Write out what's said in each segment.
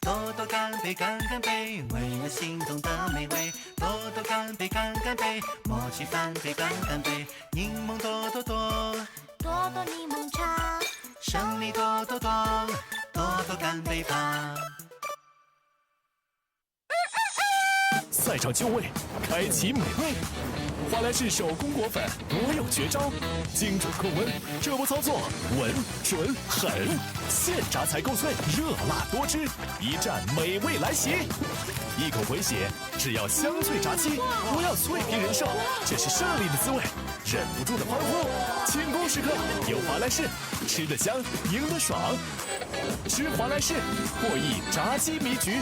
多多干杯，干干杯，为了心中的美味。多多干杯，干干杯，默契翻倍，干干杯。柠檬多多多，多多柠檬茶，胜利多多多，多多干杯吧。赛场就位，开启美味。华莱士手工果粉，我有绝招，精准控温，这波操作稳准狠，现炸才够脆，热辣多汁，一战美味来袭，一口回血，只要香脆炸鸡，不要脆皮人寿，这是胜利的滋味，忍不住的欢呼，庆功时刻有华莱士，吃得香，赢得爽，吃华莱士，获益炸鸡迷局。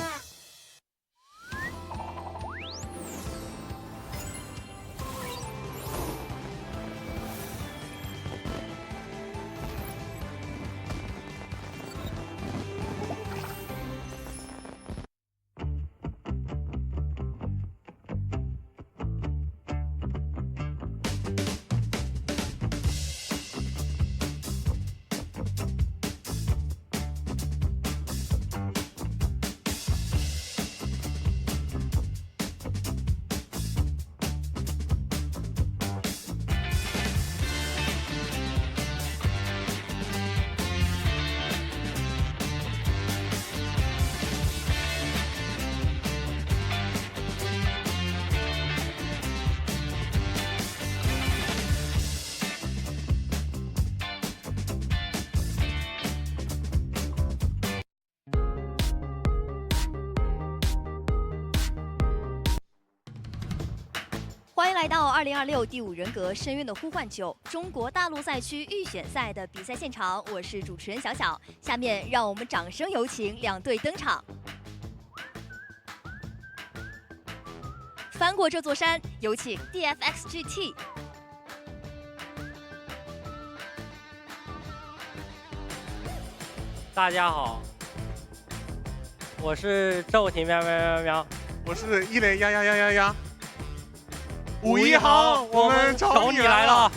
欢迎来到2026第5人格深渊的呼唤9中国大陆赛区预选赛的比赛现场，我是主持人小小。下面让我们掌声有请两队登场。翻过这座山，有请 DFX GT。大家好，我是骤停喵喵喵喵，我是一雷呀呀呀呀呀。51号，我们找你来了。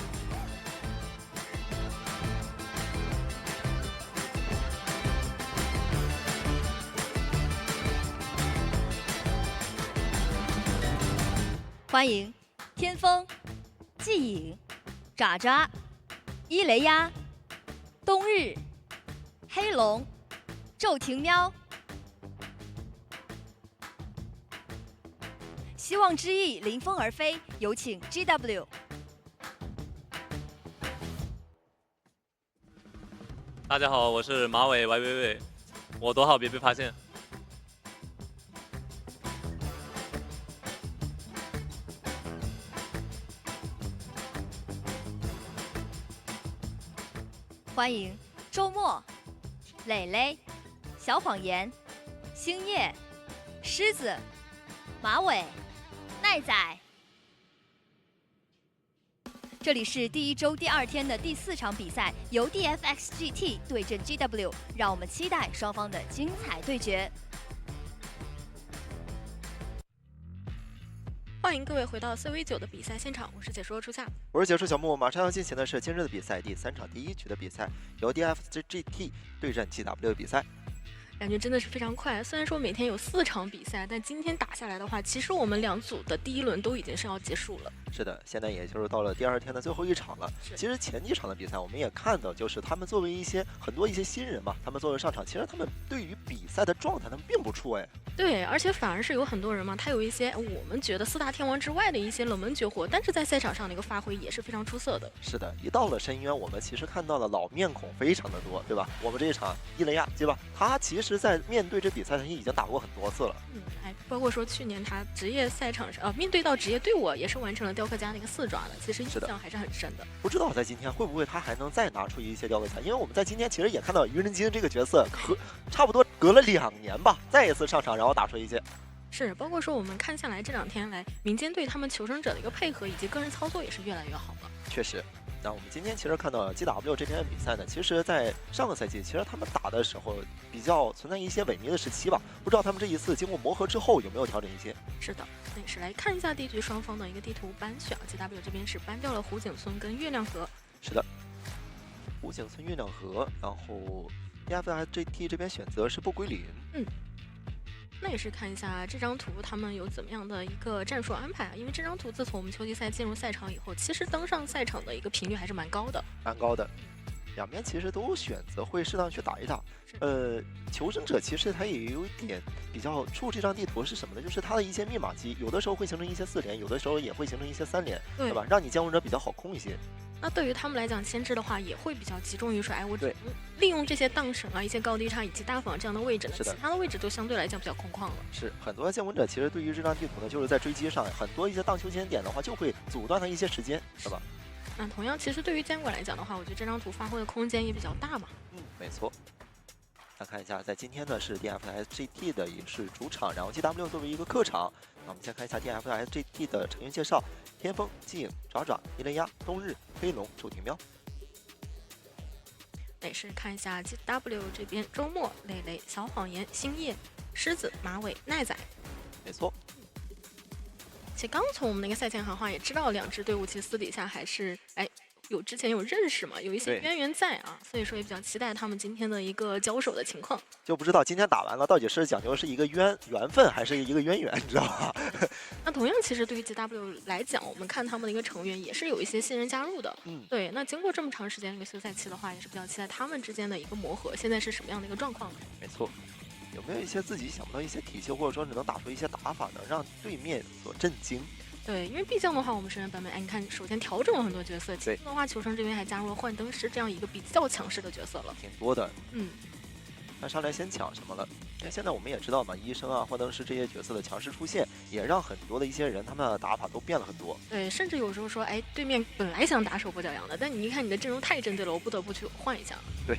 欢迎天风、季影、渣渣、一雷鸭、冬日、黑龙、骤停喵。希望之翼临风而飞，有请 GW。大家好，我是马尾 YVV， 我躲好别被发现。欢迎周末、蕾蕾、小谎言、星夜、狮子、马尾。奈仔，这里是第1周第2天的第4场比赛，由 DFX GT 对阵 GW， 让我们期待双方的精彩对决。欢迎各位回到4v9的比赛现场，我是解说初夏，我是解说小木。马上要进行的是今日的比赛第3场第1局的比赛，由 DFX GT 对阵 GW 的比赛。感觉真的是非常快，虽然说每天有4场比赛，但今天打下来的话，其实我们2组的第1轮都已经是要结束了。是的，现在也就是到了第2天的最后1场了。其实前几场的比赛我们也看到，就是他们作为很多新人嘛，他们作为上场，其实他们对于比赛的状态他们并不出哎。对，而且反而是有很多人嘛，他有一些我们觉得4大天王之外的一些冷门绝活，但是在赛场上的一个发挥也是非常出色的。是的，一到了深渊，我们其实看到了老面孔非常的多，对吧？我们这一场伊雷亚，对吧？他其实在面对这比赛上已经打过很多次了。包括说去年他职业赛场上，面对到职业队伍也是完成了雕刻家那个4爪的，其实印象还是很深的。不知道在今天会不会他还能再拿出一些雕刻家，因为我们在今天其实也看到愚人金这个角色差不多隔了2年吧，再一次上场，然后打出一些。是，包括说我们看下来这2天来，民间队他们求生者的一个配合以及个人操作也是越来越好了。确实。那我们今天其实看到 GW 这边的比赛呢，其实在上个赛季，其实他们打的时候比较存在一些萎靡的时期吧。不知道他们这一次经过磨合之后有没有调整一些？是的，那也是来看一下第1局双方的一个地图班选。GW 这边是搬掉了湖景村跟月亮河。是的，湖景村、月亮河，然后 DFX GT 这边选择是不归零。那也是看一下这张图他们有怎么样的一个战术安排啊？因为这张图自从我们秋季赛进入赛场以后，其实登上赛场的一个频率还是蛮高的。蛮高的，两边其实都选择会适当去打一打。求生者其实他也有一点比较怵这张地图是什么呢？就是它的一些密码机，有的时候会形成一些4连，有的时候也会形成一些3连，对吧？让你监控者比较好控一些。那对于他们来讲，牵制的话也会比较集中于说，哎，我只利用这些荡神啊、一些高低差以及大仿这样的位置呢，其他的位置都相对来讲比较空旷了。是很多监控者其实对于这张地图呢，就是在追击上，很多一些荡秋千点的话，就会阻断他一些时间，是吧？那同样，其实对于监管来讲的话，我觉得这张图发挥的空间也比较大嘛。没错。来看一下，在今天呢是 DFS GT 的也是主场，然后 GW 作为一个客场。那我们先看一下 DFS GT 的成员介绍：天风、季影、爪爪、伊雷亚、冬日、黑龙、周庭喵。也是看一下 GW 这边，周末、磊磊、小谎言、星夜、狮子、马尾、奈仔。没错。其实刚从我们那个赛前喊话也知道，2支队伍其实私底下还是之前有认识嘛，有一些渊源在啊，所以说也比较期待他们今天的一个交手的情况。就不知道今天打完了到底是讲究是一个缘分还是一个渊源，你知道吧？那同样，其实对于 GW 来讲，我们看他们的一个成员也是有一些新人加入的。对。那经过这么长时间的一个休赛期的话，也是比较期待他们之间的一个磨合，现在是什么样的一个状况呢？没错。有没有一些自己想不到一些体系，或者说你能打出一些打法呢，让对面所震惊？对，因为毕竟的话，我们神人版本，你看，首先调整了很多角色，其次的话，求生这边还加入了幻灯师这样一个比较强势的角色了，挺多的。那上来先抢什么了？因为现在我们也知道嘛，医生啊、幻灯师这些角色的强势出现，也让很多的一些人他们的打法都变了很多。对，甚至有时候说，哎，对面本来想打手不脚羊的，但你一看你的阵容太针对了，我不得不去换一下。对。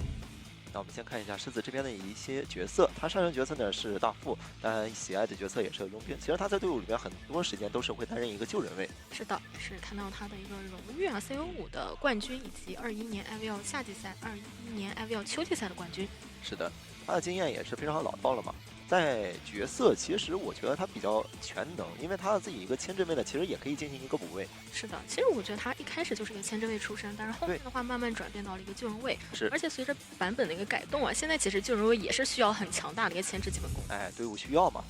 那我们先看一下狮子这边的一些角色，他上任角色呢是大副，当然喜爱的角色也是佣兵。其实他在队伍里面很多时间都是会担任一个救人位。是的，是看到他的一个荣誉啊 ，CO5 的冠军，以及21年 IVL 夏季赛、21年 IVL 秋季赛的冠军。是的，他的经验也是非常老道了嘛。在角色，其实我觉得他比较全能，因为他的自己一个牵制位呢，其实也可以进行一个补位。是的，其实我觉得他一开始就是一个牵制位出身，但是后面的话慢慢转变到了一个救人位。是，而且随着版本的一个改动啊，现在其实救人位也是需要很强大的一个牵制基本功。哎，队伍需要嘛。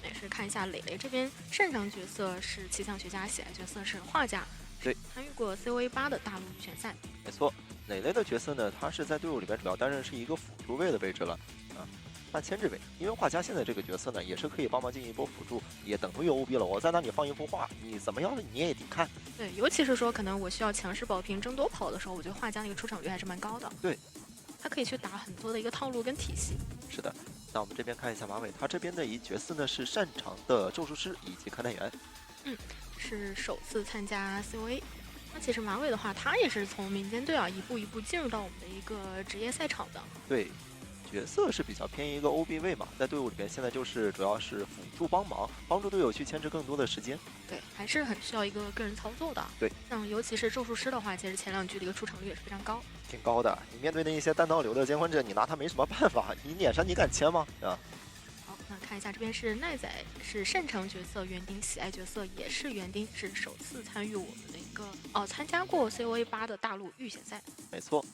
也是看一下磊磊这边擅长角色是气象学家，喜爱角色是画家。对，参与过 COA8 的大陆预选赛。没错，磊磊的角色呢，他是在队伍里边主要担任是一个辅助位的位置了啊。那牵制位，因为画家现在这个角色呢，也是可以帮忙进行一波辅助，也等同于 OB 了。我在那里放一幅画，你怎么样你也得看。对，尤其是说可能我需要强势保平争夺跑的时候，我觉得画家那个出场率还是蛮高的。对，他可以去打很多的一个套路跟体系。是的，那我们这边看一下马尾，他这边的一角色呢是擅长的咒术师以及勘探员。是首次参加 COA。那其实马尾的话，他也是从民间队啊一步一步进入到我们的一个职业赛场的。对。角色是比较偏一个 OB 位嘛，在队伍里边现在就是主要是辅助帮忙，帮助队友去牵制更多的时间。对，还是很需要一个个人操作的。对，像尤其是咒术师的话，其实前2局的一个出场率也是非常高，挺高的。你面对那一些单刀流的监管者，你拿他没什么办法，你脸上你敢牵吗？啊。好，那看一下这边是奈仔，是擅长角色园丁，喜爱角色也是园丁，是首次参与我们的一个参加过 COA8 的大陆预选赛。没错。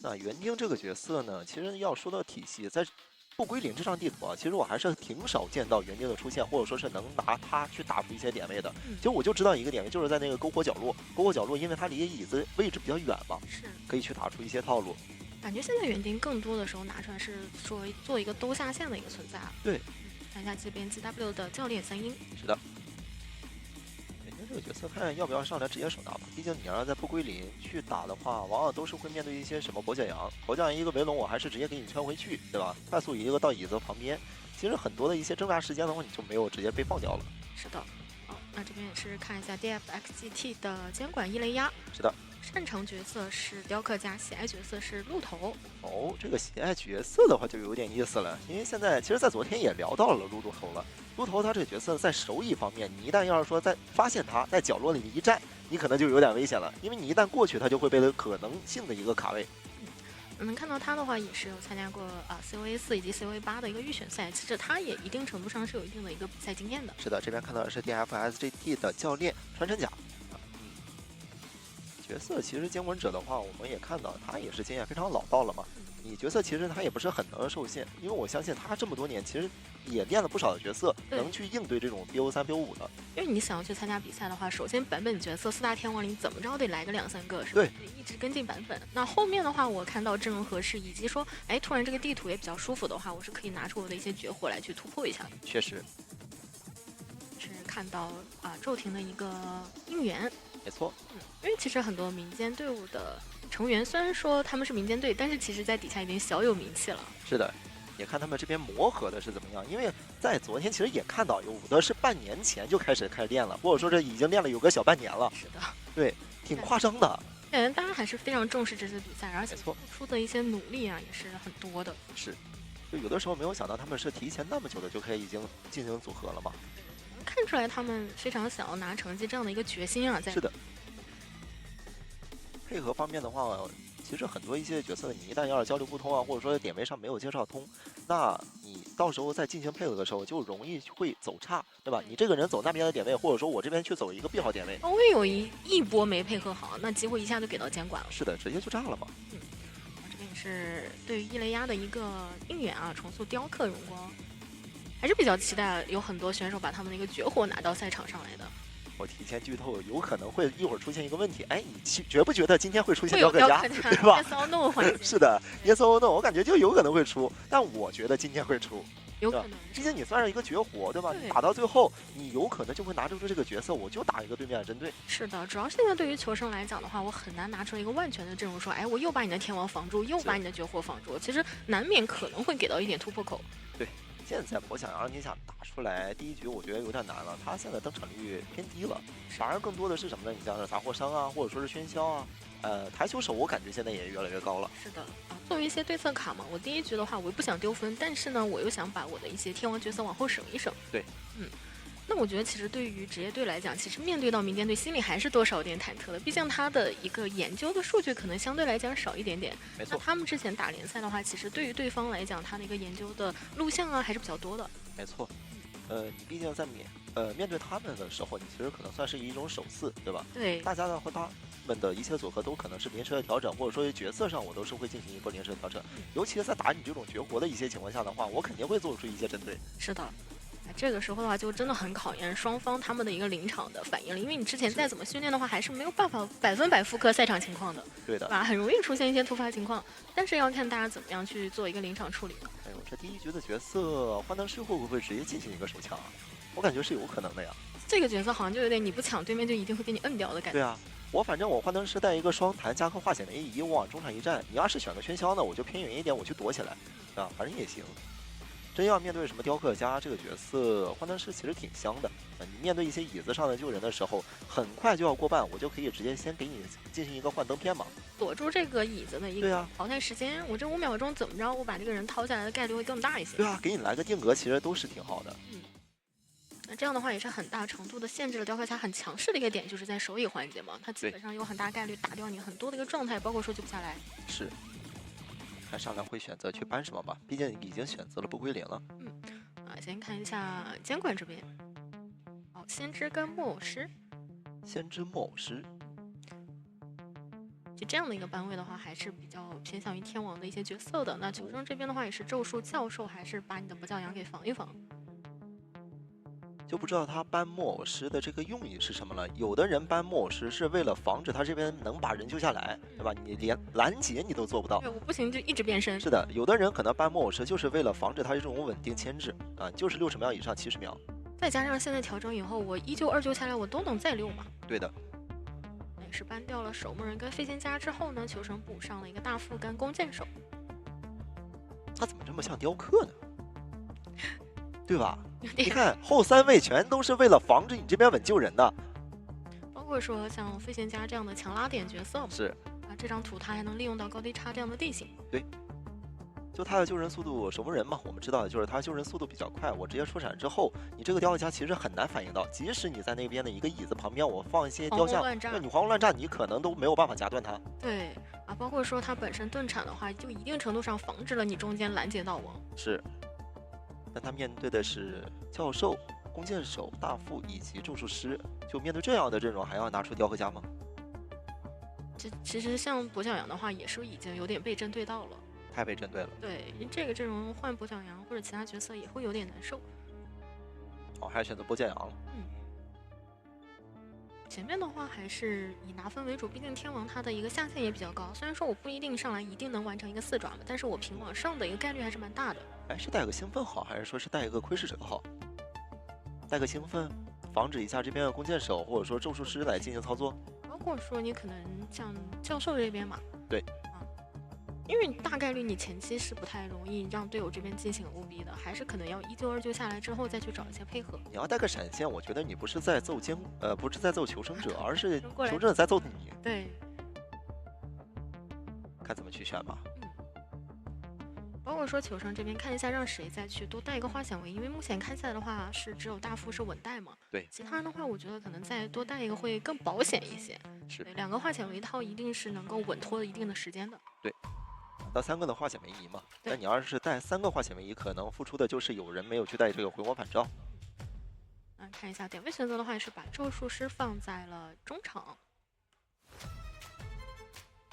那园丁这个角色呢，其实要说到体系，在不归零这张地图啊，其实我还是挺少见到园丁的出现，或者说是能拿它去打出一些点位的。其实我就知道一个点位，就是在那个篝火角落。篝火角落，因为它离椅子位置比较远嘛，是可以去打出一些套路。感觉现在园丁更多的时候拿出来是说做一个兜下线的一个存在啊。对，看一下这边 GW 的教练三鹰。是的。这个角色看要不要上来直接手拿吧，毕竟你要在不归零去打的话，往往都是会面对一些什么跛脚羊，跛脚羊一个围拢，我还是直接给你圈回去，对吧？快速一个到椅子旁边，其实很多的一些挣扎时间的话，你就没有直接被放掉了。是的，好，那这边也是看一下 DFXGT 的监管伊雷亚。是的，擅长角色是雕刻家，喜爱角色是鹿头。哦，这个喜爱角色的话就有点意思了，因为现在其实，在昨天也聊到了鹿头了。鹿头他这个角色在手椅方面，你一旦要是说在发现他在角落里一站，你可能就有点危险了，因为你一旦过去，他就会被可能性的一个卡位。能看到他的话，也是有参加过COA4以及 COA8的一个预选赛，其实他也一定程度上是有一定的一个比赛经验的。是的，这边看到的是 DFSGT 的教练穿山甲。角色其实监管者的话，我们也看到他也是经验非常老道了嘛。你角色其实他也不是很能受限，因为我相信他这么多年其实也练了不少的角色，能去应对这种 BO3、BO5的。因为你想要去参加比赛的话，首先版本角色4大天王里怎么着得来个2、3个，是吧？对，得一直跟进版本。那后面的话，我看到阵容合适，以及说，哎，突然这个地图也比较舒服的话，我是可以拿出我的一些绝活来去突破一下的。确实，是看到骤停的一个应援。没错。因为其实很多民间队伍的成员虽然说他们是民间队，但是其实在底下已经小有名气了。是的，也看他们这边磨合的是怎么样。因为在昨天其实也看到有的是半年前就开始练了，或者说这已经练了有个小半年了。是的，对，挺夸张的。感觉大家还是非常重视这次比赛，而且付出的一些努力啊也是很多的。是，就有的时候没有想到他们是提前那么久的就可以已经进行组合了嘛。看出来他们非常想要拿成绩这样的一个决心啊，在是的。配合方面的话，其实很多一些角色你一旦要是交流不通啊，或者说点位上没有介绍通，那你到时候在进行配合的时候就容易会走岔，对吧？你这个人走那边的点位，或者说我这边去走一个 B 号点位，稍微有一波没配合好，那机会一下就给到监管了。是的，直接就炸了嘛。这边也是对于伊雷亚的一个应援啊，重塑雕刻荣光，还是比较期待有很多选手把他们的一个绝活拿到赛场上来的。我提前剧透，有可能会一会儿出现一个问题，哎，你觉不觉得今天会出现雕刻家，对吧 ？Yes or no 环节。是的 ，Yes or no， 我感觉就有可能会出，但我觉得今天会出。有可能，毕竟你算是一个绝活，对吧？对，你打到最后，你有可能就会拿出这个角色，我就打一个对面的针对。是的，主要现在对于求生来讲的话，我很难拿出一个万全的阵容，说，哎，我又把你的天王防住，又把你的绝活防住，其实难免可能会给到一点突破口。对，现在我想让你想打出来第一局，我觉得有点难了，他现在登场率偏低了，反而更多的是什么呢？你像是杂货商啊，或者说是喧嚣啊。台球手我感觉现在也越来越高了。是的作为一些对策卡嘛，我第一局的话我又不想丢分，但是呢我又想把我的一些天王角色往后省一省。对，那我觉得其实对于职业队来讲，其实面对到民间队心里还是多少有点忐忑的，毕竟他的一个研究的数据可能相对来讲少一点点。没错。那他们之前打联赛的话，其实对于对方来讲，他的一个研究的录像啊还是比较多的。没错。你毕竟在面对他们的时候，你其实可能算是一种手撕，对吧？对。大家的话，他们的一切组合都可能是临时的调整，或者说角色上我都是会进行一波临时的调整。尤其是在打你这种绝活的一些情况下的话，我肯定会做出一些针对。是的。这个时候的话，就真的很考验双方他们的一个临场的反应了，因为你之前再怎么训练的话，还是没有办法100%复刻赛场情况的。对的，吧？很容易出现一些突发情况，但是要看大家怎么样去做一个临场处理了。哎呦，这第一局的角色幻灯师会不会直接进行一个手枪啊？我感觉是有可能的呀。这个角色好像就有点你不抢，对面就一定会给你摁掉的感觉。对啊，反正我幻灯师带一个双弹加个化险的 A1，我往中场一站，你要是选个喧嚣呢，我就偏远一点，我去躲起来，啊，反正也行。真要面对什么雕刻家这个角色，幻灯师其实挺香的。你面对一些椅子上的救人的时候，很快就要过半，我就可以直接先给你进行一个幻灯片嘛，锁住这个椅子的一个淘汰时间。我这5秒钟怎么着，我把这个人掏下来的概率会更大一些。对啊，给你来个定格，其实都是挺好的。那这样的话也是很大程度的限制了雕刻家很强势的一个点，就是在手椅环节嘛，他基本上有很大概率打掉你很多的一个状态，包括说救不下来。是。看上来会选择去搬什么吧，毕竟已经选择了不归零了。先看一下监管这边。先知跟木偶师。先知木偶师。就这样的一个班位的话，还是比较偏向于天王的一些角色的。那求生这边的话，也是咒术教授，还是把你的不教养给防一防。就不知道他搬木偶师的这个用意是什么了。有的人搬木偶师是为了防止他这边能把人救下来，对吧？你连拦截你都做不到。对，我不行就一直变身。是的，有的人可能搬木偶师就是为了防止他这种稳定牵制啊，就是60秒以上70秒。再加上现在调整以后，我1救2救下来，我都能再6嘛。对的。也是搬掉了守墓人跟飞仙家之后呢，求生补上了一个大副跟弓箭手。他怎么这么像雕刻呢？对吧？你看后3位全都是为了防止你这边稳救人的，包括说像飞仙家这样的强拉点角色嘛。是啊，这张图他还能利用到高低差这样的地形。对，就他的救人速度，守墓人嘛，我们知道的就是他救人速度比较快。我直接出闪之后，你这个雕刻家其实很难反应到，即使你在那边的一个椅子旁边，我放一些雕像，那你黄昏乱炸，你可能都没有办法夹断它。对啊，包括说他本身盾铲的话，就一定程度上防止了你中间拦截到我。是。但他面对的是教授、弓箭手、大副以及咒术师，就面对这样的阵容，还要拿出雕刻家吗？其实像跛脚羊的话，也是已经有点被针对到了。太被针对了。对，这个阵容换跛脚羊或者其他角色也会有点难受。哦，还选择跛脚羊了。前面的话还是以拿分为主，毕竟天王他的一个下限也比较高。虽然说我不一定上来一定能完成一个4爪嘛，但是我平往上的一个概率还是蛮大的。哎，是带个兴奋好，还是说是带一个窥视者好？带个兴奋，防止一下这边的弓箭手或者说咒术师来进行操作。包括说你可能像教授这边嘛，对，因为大概率你前期是不太容易让队友这边进行 OB 的，还是可能要1救2救下来之后再去找一些配合。你要带个闪现，我觉得你不是在揍不是在揍求生者，而是过来求生者在揍你。对，看怎么去选吧。包括说求生这边看一下让谁再去多带一个花显微，因为目前看下来的话是只有大副是稳带嘛。对，其他人的话我觉得可能再多带一个会更保险一些。是对，2个花显微套一定是能够稳拖一定的时间的。对。到3个的化险为夷嘛，但你要是带3个化险为夷，可能付出的就是有人没有去带这个回光返照。看一下点位选择的话，是把咒术师放在了中场。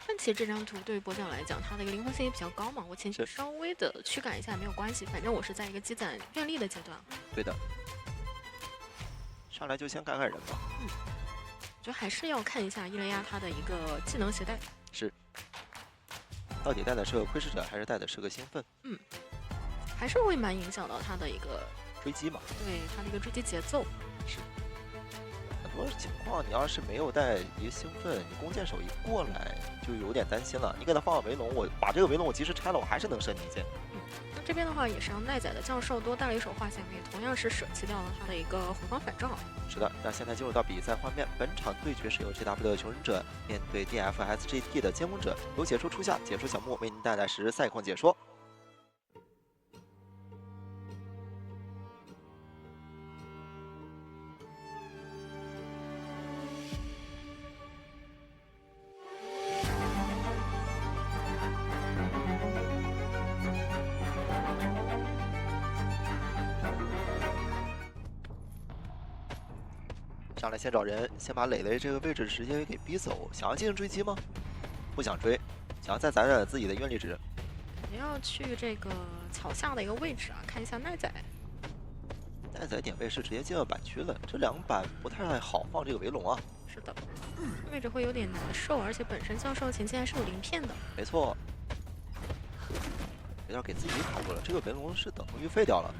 但其实这张图对于跛脚来讲，它的一个灵活性也比较高嘛，我前期稍微的驱赶一下也没有关系，反正我是在一个积攒愿力的阶段。对的，上来就先赶赶人吧。我觉得还是要看一下伊雷亚他的一个技能携带。是。到底带的是个窥视者，还是带的是个兴奋？还是会蛮影响到他的一个追击嘛。对，他的一个追击节奏。是。很多情况，你要是没有带一个兴奋，你弓箭手一过来就有点担心了。你给他放个围龙，我把这个围龙我及时拆了，我还是能射你一箭。那这边的话也是让奈仔的教授多带了一手化险为，同样是舍弃掉了他的一个回光返照。是的，那现在进入到比赛画面，本场对决是由 GW 的求生者面对 DFSGT 的监工者，由解说初夏、解说小木为您带来实时赛况解说。上来先找人，先把磊磊这个位置直接给逼走。想要进行追击吗？不想追，想要再攒攒自己的愿力值。肯定要去这个草下的一个位置啊，看一下奈仔。奈仔点位是直接进了板区了，这2板不太好放这个围龙啊。是的，位置会有点难受，而且本身教授前期还是有鳞片的。没错，有点给自己卡住了，这个围龙是等于废掉了。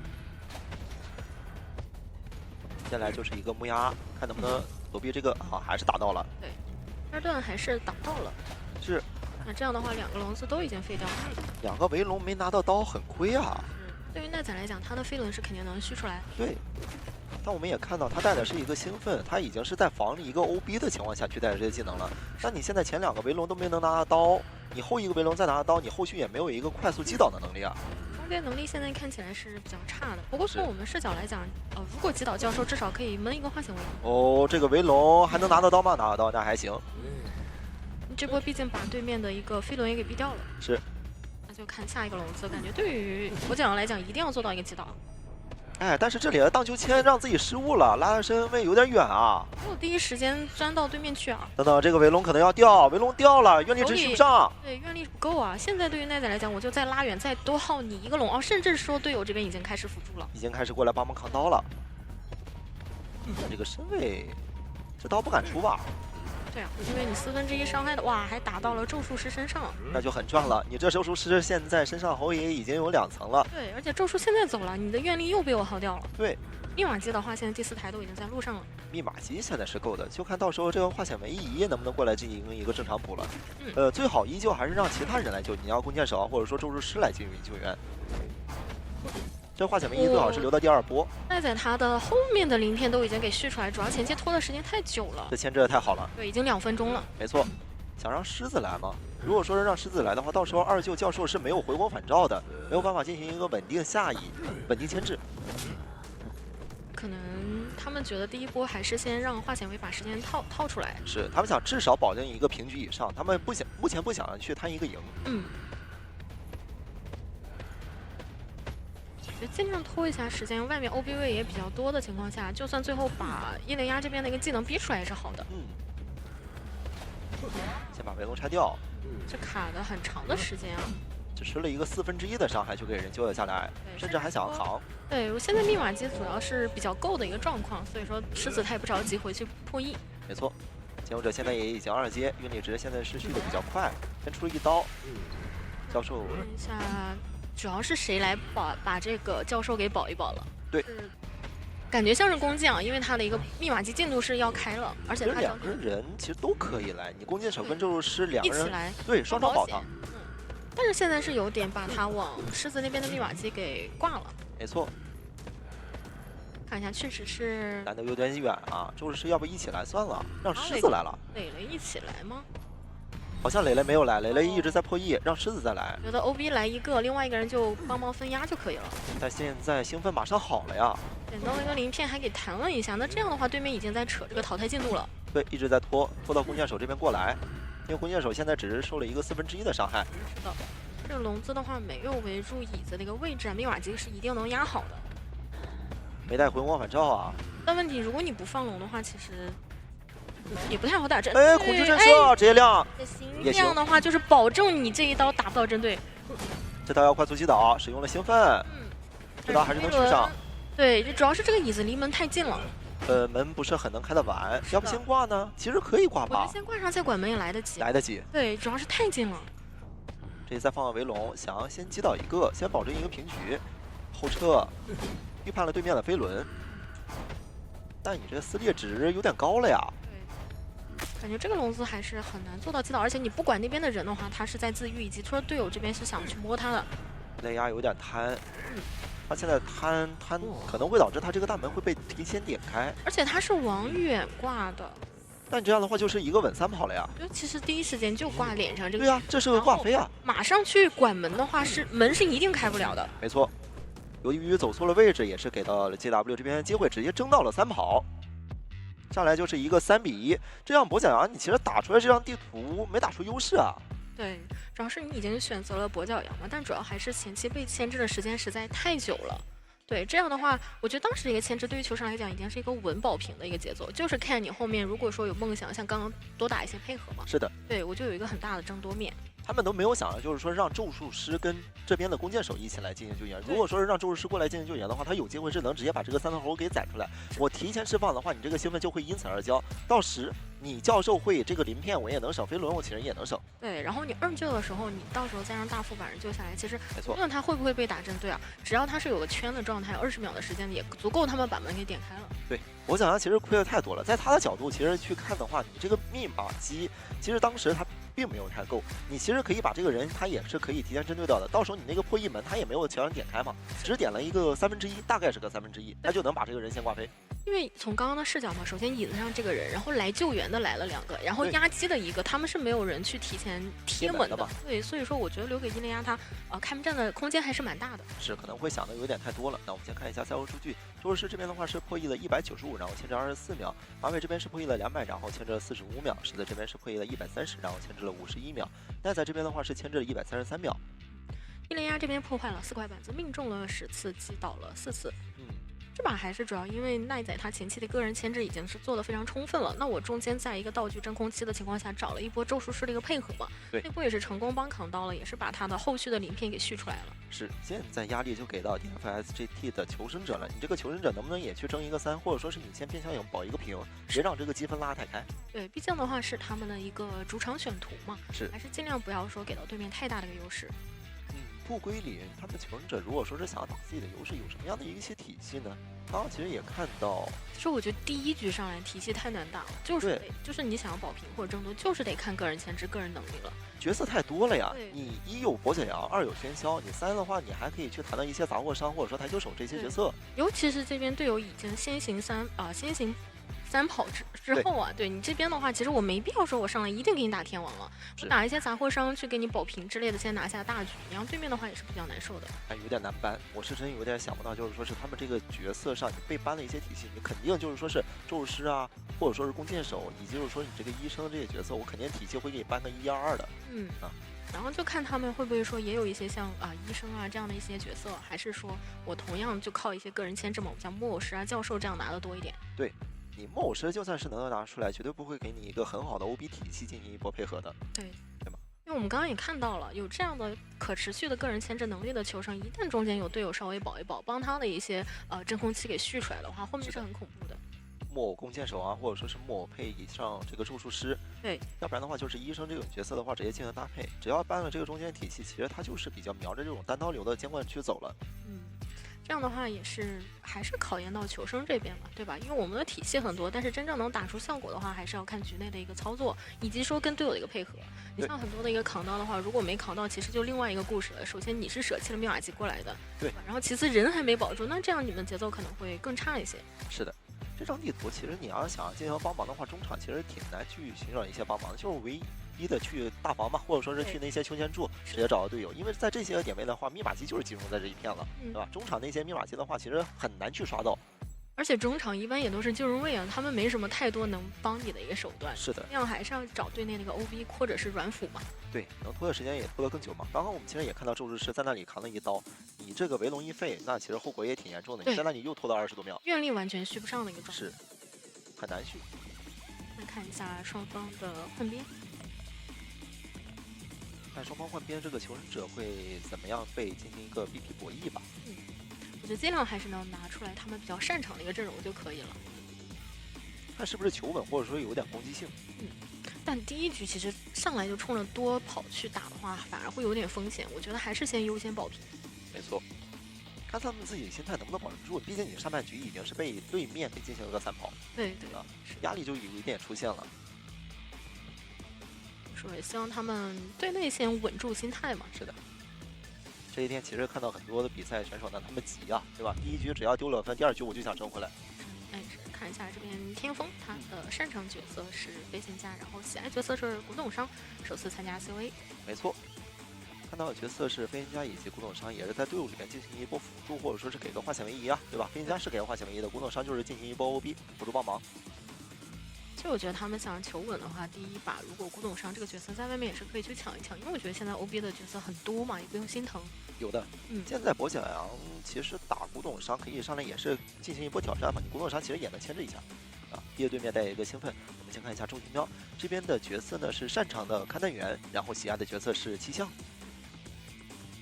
接下来就是一个木鸭，看能不能躲避这个啊，还是打到了。对，2段还是打到了。是。那这样的话，2个龙子都已经废掉了。2个围龙没拿到刀，很亏啊。对于奈仔来讲，他的飞轮是肯定能续出来。对。但我们也看到，他带的是一个兴奋，他已经是在防一个 OB 的情况下去带这些技能了。那你现在前2个围龙都没能拿到刀，你后一个围龙再拿到刀，你后续也没有一个快速击倒的能力啊。中间能力现在看起来是比较差的，不过从我们视角来讲，如果击倒教授，至少可以闷一个化险为夷。哦，这个围龙还能拿得到吗？拿得到，那还行。这波毕竟把对面的一个飞轮也给逼掉了。是。那就看下一个龙子，感觉对于跛脚羊来讲，一定要做到一个击倒。哎，但是这里的荡秋千让自己失误了，拉的身位有点远啊。没有第一时间钻到对面去啊。等等，这个围龙可能要掉，围龙掉了，愿力值续不上。对，愿力不够啊。现在对于奈仔来讲，我就再拉远，再多耗你1个龙哦，甚至说队友这边已经开始辅助了，已经开始过来帮忙扛刀了。这个身位，这刀不敢出吧？对啊，因为你1/4伤害的，哇，还打到了咒术师身上，那就很赚了。你这咒术师现在身上侯爷已经有2层了。对，而且咒术现在走了，你的愿力又被我耗掉了。对，密码机的话，现在第4台都已经在路上了。密码机现在是够的，就看到时候这个化险为夷能不能过来进行一个正常补了。最好依旧还是让其他人来救，你要弓箭手或者说咒术师来进行救援。这化险为夷最好是留到第2波。奈仔他的后面的鳞片都已经给续出来，主要前期拖的时间太久了。这牵制的太好了。对，已经2分钟了。没错，想让狮子来吗？如果说是让狮子来的话，到时候2救教授是没有回光返照的，没有办法进行一个稳定下移、稳定牵制。可能他们觉得第1波还是先让化险为把时间套出来。是，他们想至少保证一个平局以上，他们目前不想去贪一个赢。就尽量拖一下时间，外面 OB 位也比较多的情况下，就算最后把伊雷亚这边的一个技能逼出来也是好的。先把围龙拆掉。这卡的很长的时间啊。只吃了一个1/4的伤害就给人救了下来，甚至还想要扛。对，我现在密码机主要是比较够的一个状况，所以说狮子他也不着急回去破译。没错，潜勇者现在也已经2阶，运力值现在是续的比较快，先出了一刀。教授，看一下，主要是谁来把这个教授给保一保了？对。感觉像是弓箭啊，因为他的一个密码机进度是要开了，而且他2个人其实都可以来，你弓箭手跟咒术师2个人一起来，对，双双保他。但是现在是有点把他往狮子那边的密码机给挂了。没错，看一下，确实是难度有点远啊，咒术师要不一起来算了，让狮子来了。磊磊一起来吗？好像磊磊没有来，磊磊一直在破译，让狮子再来。觉得 OB 来一个，另外一个人就帮忙分压就可以了。但现在兴奋马上好了呀，捡到了一个鳞片，还给弹了一下。那这样的话，对面已经在扯这个淘汰进度了。对，一直在拖到弓箭手这边过来，因为弓箭手现在只是受了一个1/4的伤害。是的，这个笼子的话没有围住椅子的一个位置啊，密码机是一定能压好的。没带回光返照啊。但问题，如果你不放龙的话，其实也不太好打针。哎，恐惧震慑直接亮，这样的话就是保证你这一刀打不到针对。这刀要快速击倒，使用了兴奋，这刀还是能续上。对，主要是这个椅子离门太近了。门不是很能开得完，要不先挂呢？其实可以挂吧。我觉得先挂上再管门也来得及。来得及。对，主要是太近了。这再放个围龙，想要先击倒一个，先保证一个平局，后撤，预判了对面的飞轮。但你这撕裂值有点高了呀。对，感觉这个笼子还是很难做到击倒，而且你不管那边的人的话，他是在自愈，以及说队友这边是想去摸他的。雷压有点贪，他现在贪可能会导致他这个大门会被提前点开，而且他是往远挂的。但这样的话就是一个稳3跑了呀。就其实第一时间就挂脸上这个。对呀，这是个挂飞啊。马上去管门的话门是一定开不了的。没错。由于走错了位置，也是给到了 JW 这边的机会，直接争到了3跑，上来就是一个3-1。这样跛脚羊，你其实打出来这张地图没打出优势啊。对，主要是你已经选择了跛脚羊嘛，但主要还是前期被牵制的时间实在太久了。对，这样的话，我觉得当时一个牵制对于球场来讲已经是一个稳保平的一个节奏，就是看你后面如果说有梦想，像刚刚多打一些配合嘛。是的，对我就有一个很大的争夺面。他们都没有想到，就是说让咒术师跟这边的弓箭手一起来进行救援。如果说是让咒术师过来进行救援的话，他有机会是能直接把这个3头猴给宰出来。我提前释放的话，你这个兴奋就会因此而交。到时你教授会这个鳞片我也能省，飞轮我其实也能省。对，然后你2救的时候，你到时候再让大副把人救下来，其实没错，无论他会不会被打针对啊，只要他是有个圈的状态，20秒的时间也足够他们把门给点开了。对，我想他其实亏的太多了，在他的角度其实去看的话，你这个密码机其实当时他并没有太够，你其实可以把这个人他也是可以提前针对到的，到时候你那个破译门他也没有全点开嘛，只点了一个1/3，大概是个1/3，他就能把这个人先挂飞。因为从刚刚的视角嘛，首先椅子上这个人，然后来救援的来了2个，然后压机的一个，他们是没有人去提前贴门的。对，所以说我觉得留给伊雷亚他开门战的空间还是蛮大的。是可能会想的有点太多了。那我们先看一下赛后数据，咒术师这边的话是破译了195，然后牵制24秒；马尾这边是破译了200，然后牵制了45秒；狮子这边是破译了130，然后牵制了51秒；奈仔这边的话是牵制了133秒。伊雷亚这边破坏了4块板子，命中了10次，击倒了4次。这把还是主要因为奈仔他前期的个人牵制已经是做得非常充分了，那我中间在一个道具真空期的情况下找了一波咒术师的一个配合嘛，对，那波也是成功帮扛到了，也是把他的后续的鳞片给续出来了。是，现在压力就给到 DFSGT 的求生者了，你这个求生者能不能也去争一个3，或者说是你先偏向于保一个平，别让这个积分拉太开。对，毕竟的话是他们的一个主场选图嘛，是，还是尽量不要说给到对面太大的一个优势。不归零，他们求生者如果说是想要打自己的优势，有什么样的一些体系呢？刚刚其实也看到，其实我觉得第1局上来体系太难打了，就是你想要保平或者争夺，就是得看个人牵制、个人能力了。角色太多了呀，你1有跛脚羊，2有喧嚣，你3的话，你还可以去谈到一些杂货商或者说台球手这些角色。尤其是这边队友已经先行3跑之后啊，对你这边的话，其实我没必要说我上来一定给你打天王了，我打一些杂货商去给你保平之类的，先拿下大局。然后对面的话也是比较难受的，哎，有点难搬。我是真有点想不到，就是说是他们这个角色上你被搬了一些体系，你肯定就是说是咒术师啊，或者说是弓箭手，以及就是说你这个医生这些角色，我肯定体系会给你搬个1-2-2的。然后就看他们会不会说也有一些像医生啊这样的一些角色，还是说我同样就靠一些个人牵制嘛，像木偶师啊、教授这样拿的多一点。对。你木偶师就算是能拿出来，绝对不会给你一个很好的 OB 体系进行一波配合的，对吧？因为我们刚刚也看到了，有这样的可持续的个人牵制能力的球生，一旦中间有队友稍微保一保，帮他的一些真空期给续出来的话，后面是很恐怖的。木偶弓箭手啊，或者说是木偶配上这个咒术师，对，要不然的话就是医生这种角色的话，直接进行搭配，只要搬了这个中间体系，其实他就是比较瞄着这种单刀流的监管区走了。这样的话也是还是考验到球生这边嘛，对吧？因为我们的体系很多，但是真正能打出效果的话，还是要看局内的一个操作，以及说跟队友的一个配合。你像很多的一个扛刀的话，如果没扛到，其实就另外一个故事了。首先你是舍弃了密码机过来的，对吧？然后其次人还没保住，那这样你们节奏可能会更差一些。是的。这张地图其实你要想进行帮忙的话，中场其实挺难去寻找一些帮忙的，就是唯一的去大房嘛，或者说是去那些胸前柱直接找到队友，因为在这些个点位的话，密码机就是集中在这一片了，对吧？中场那些密码机的话，其实很难去刷到。而且中场一般也都是救人位啊，他们没什么太多能帮你的一个手段。是的，这样还是要找队内那个 OB 或者是软辅嘛。对，能拖的时间也拖得更久嘛。刚刚我们其实也看到咒术师在那里扛了一刀，你这个围龙一废，那其实后果也挺严重的。你在那里又拖了20多秒，愿力完全续不上的一个状态，是很难续。来看一下双方的换边。看双方换边，这个求生者会怎么样被进行一个 BP 博弈吧？我觉得尽量还是能拿出来他们比较擅长的一个阵容就可以了。看是不是求稳，或者说有点攻击性。但第一局其实上来就冲着多跑去打的话，反而会有点风险。我觉得还是先优先保平。没错，看他们自己心态能不能保住。毕竟你上半局已经是被对面给进行了个3跑，对吧？压力就有一点出现了。说也希望他们队内先稳住心态嘛。是的。这一天其实看到很多的比赛选手呢，他们急啊，对吧？第一局只要丢了分，第2局我就想争回来。看一下这边天风，他的擅长角色是飞行家，然后喜爱角色是古董商，首次参加 COA。没错，看到的角色是飞行家以及古董商，也是在队伍里面进行一波辅助，或者说是给个化险为夷啊，对吧？飞行家是给个化险为夷的，古董商就是进行一波 OB 辅助帮忙。其实我觉得他们想求稳的话，第一把如果古董商这个角色在外面也是可以去抢一抢，因为我觉得现在 OB 的角色很多嘛，也不用心疼。有的，现在博小阳其实打古董商可以上来也是进行一波挑战嘛，你古董商其实也能牵制一下啊，逼着对面带一个兴奋。我们先看一下周群喵这边的角色呢是擅长的勘探员，然后喜爱的角色是七象，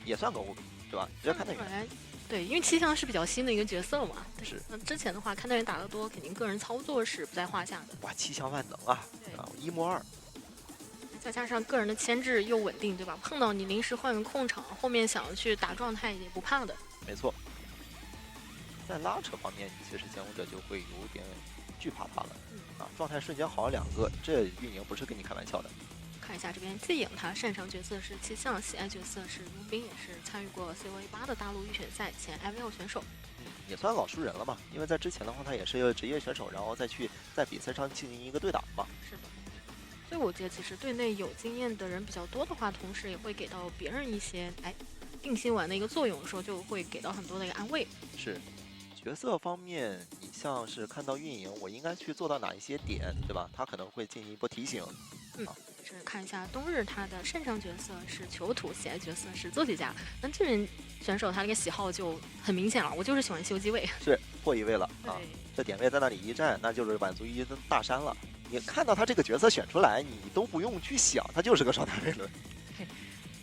也算个 OB 对吧？直接勘探员。对，因为七象是比较新的一个角色嘛。是。那之前的话，勘探员打得多，肯定个人操作是不在话下的。哇，七象万能啊！啊，1摸2。再加上个人的牵制又稳定，对吧？碰到你临时换个控场，后面想要去打状态也不怕的。没错。在拉扯方面，其实监护者就会有点惧怕他了。啊，状态瞬间好了2个，这运营不是跟你开玩笑的。看一下这边季影，他擅长角色是七象，喜爱角色是佣兵，也是参与过 COA 8的大陆预选赛前 IVL 选手。也算老熟人了嘛，因为在之前的话，他也是一个职业选手，然后再去在比赛上进行一个对打嘛。是的。所以我觉得其实队内有经验的人比较多的话，同时也会给到别人一些定心丸的一个作用，说就会给到很多的一个安慰。是，角色方面，你像是看到运营，我应该去做到哪一些点，对吧？他可能会进行一波提醒。是看一下冬日他的擅长角色是囚徒，喜爱角色是作曲家。那这名选手他那个喜好就很明显了，我就是喜欢修机位。是破1位了啊！这点位在那里一站，那就是满足于大山了。你看到他这个角色选出来，你都不用去想，他就是个双塔悖论。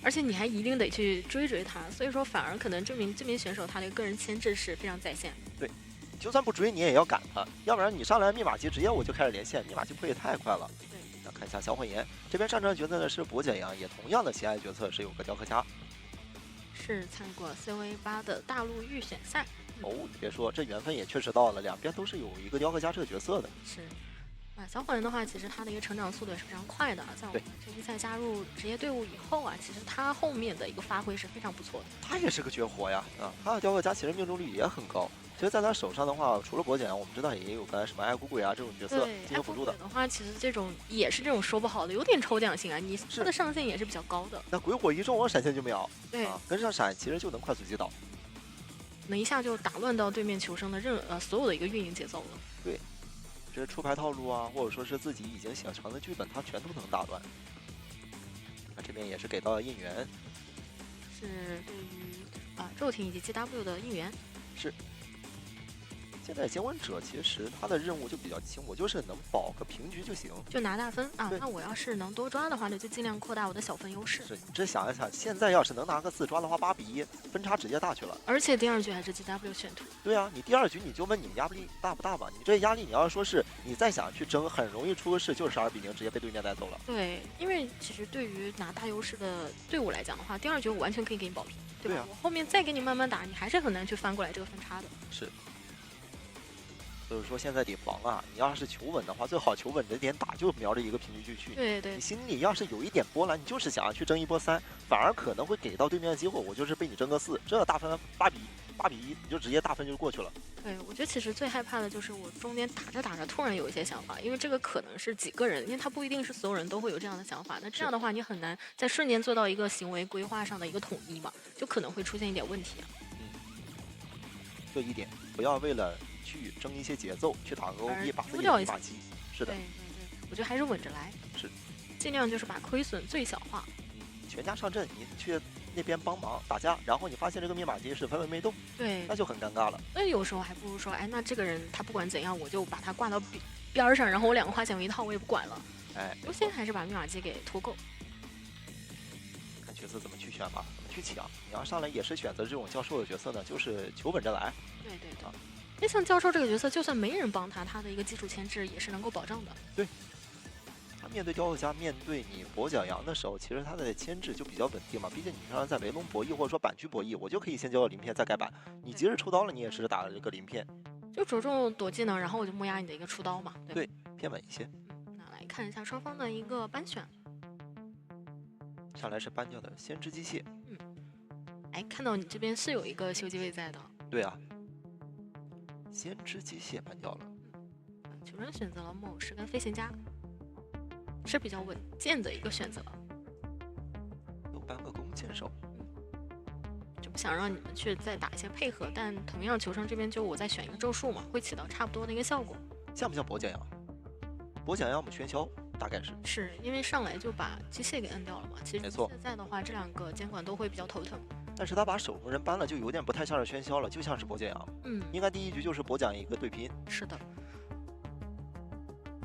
而且你还一定得去追他，所以说反而可能证明这名选手他的个人牵制是非常在线。对，就算不追你也要赶他，要不然你上来密码机直接我就开始连线，密码机破也太快了。对，那看一下小火焰这边擅长角色呢是博简阳，也同样的喜爱角色是有个雕刻家，是参与过 COA 8的大陆预选赛。哦，你别说，这缘分也确实到了，两边都是有一个雕刻家这个角色的。是。小火人的话，其实他的一个成长速度也是非常快的。在我们球季赛加入职业队伍以后啊，其实他后面的一个发挥是非常不错的。他也是个绝活呀，他的雕刻家其实命中率也很高。其实在他手上的话，除了博简，我们知道也有个什么爱古鬼啊这种角色进行辅助的。的话，其实这种也是这种说不好的，有点抽奖性啊。他的上限也是比较高的。那鬼火一中，我闪现就秒。对，跟上闪其实就能快速击倒。那一下就打乱到对面球生的所有的一个运营节奏了。对。这出牌套路啊，或者说是自己已经写成的剧本，他全都能打乱。那这边也是给到了应援，是对于肉艇以及 GW 的应援。是。现在接吻者其实他的任务就比较轻，我就是能保个平局就行，就拿大分啊。那我要是能多抓的话，那就尽量扩大我的小分优势。是你这想一想，现在要是能拿个4抓的话，8比1，分差直接大去了。而且第2局还是 GW 选图。对啊，你第2局你就问你压力大不大吧？你这压力你要说是你再想去争，很容易出个事，就是2比0直接被对面带走了。对，因为其实对于拿大优势的队伍来讲的话，第2局我完全可以给你保平，对吧？我后面再给你慢慢打，你还是很难去翻过来这个分差的。是。所以说现在得防啊！你要是求稳的话，最好求稳着点打，就瞄着一个平局就去。对对。你心里要是有一点波澜，你就是想要去争一波3，反而可能会给到对面的机会。我就是被你争个4，这大分8比1，你就直接大分就过去了。对，我觉得其实最害怕的就是我中间打着打着突然有一些想法，因为这个可能是几个人，因为他不一定是所有人都会有这样的想法。那这样的话，你很难在瞬间做到一个行为规划上的一个统一嘛，就可能会出现一点问题啊。就一点，不要为了去争一些节奏，去打个 OB， 把自己一把鸡。是的，对对对，我觉得还是稳着来，是，尽量就是把亏损最小化。全家上阵，你去那边帮忙打架，然后你发现这个密码机是分文没动，对，那就很尴尬了。那有时候还不如说，哎，那这个人他不管怎样，我就把他挂到边上，然后我2个花显为一套，我也不管了。哎，优先还是把密码机给拖够。看角色怎么去选吧，怎么去抢。你要上来也是选择这种教授的角色呢，就是求稳着来。对对对。因为像教授这个角色，就算没人帮他，他的一个基础牵制也是能够保障的。对。他面对雕塑家，面对你跛脚羊的时候，其实他的牵制就比较稳定嘛。毕竟你平常在围龙博弈或者说板区博弈，我就可以先交个鳞片再改板。你即使抽刀了，你也是打了这个鳞片，就着重躲技能，然后我就木压你的一个出刀嘛。对，偏稳一些。那来看一下双方的一个班选。上来是搬掉的先知机械。哎，看到你这边是有一个修机位在的。对啊。先知机械搬掉了。球人选择了木偶师跟飞行家。是比较稳健的一个选择，又搬个弓箭手，就不想让你们去再打一些配合，但同样球商这边就我再选一个咒术嘛，会起到差不多的一个效果。像不像跛脚羊？跛脚羊我们喧嚣大概是因为上来就把机械给摁掉了嘛。其实没错，现在的话这2个监管都会比较头疼。但是他把守护人搬了，就有点不太像是喧嚣了，就像是跛脚羊。应该第1局就是跛脚一个对拼。是的。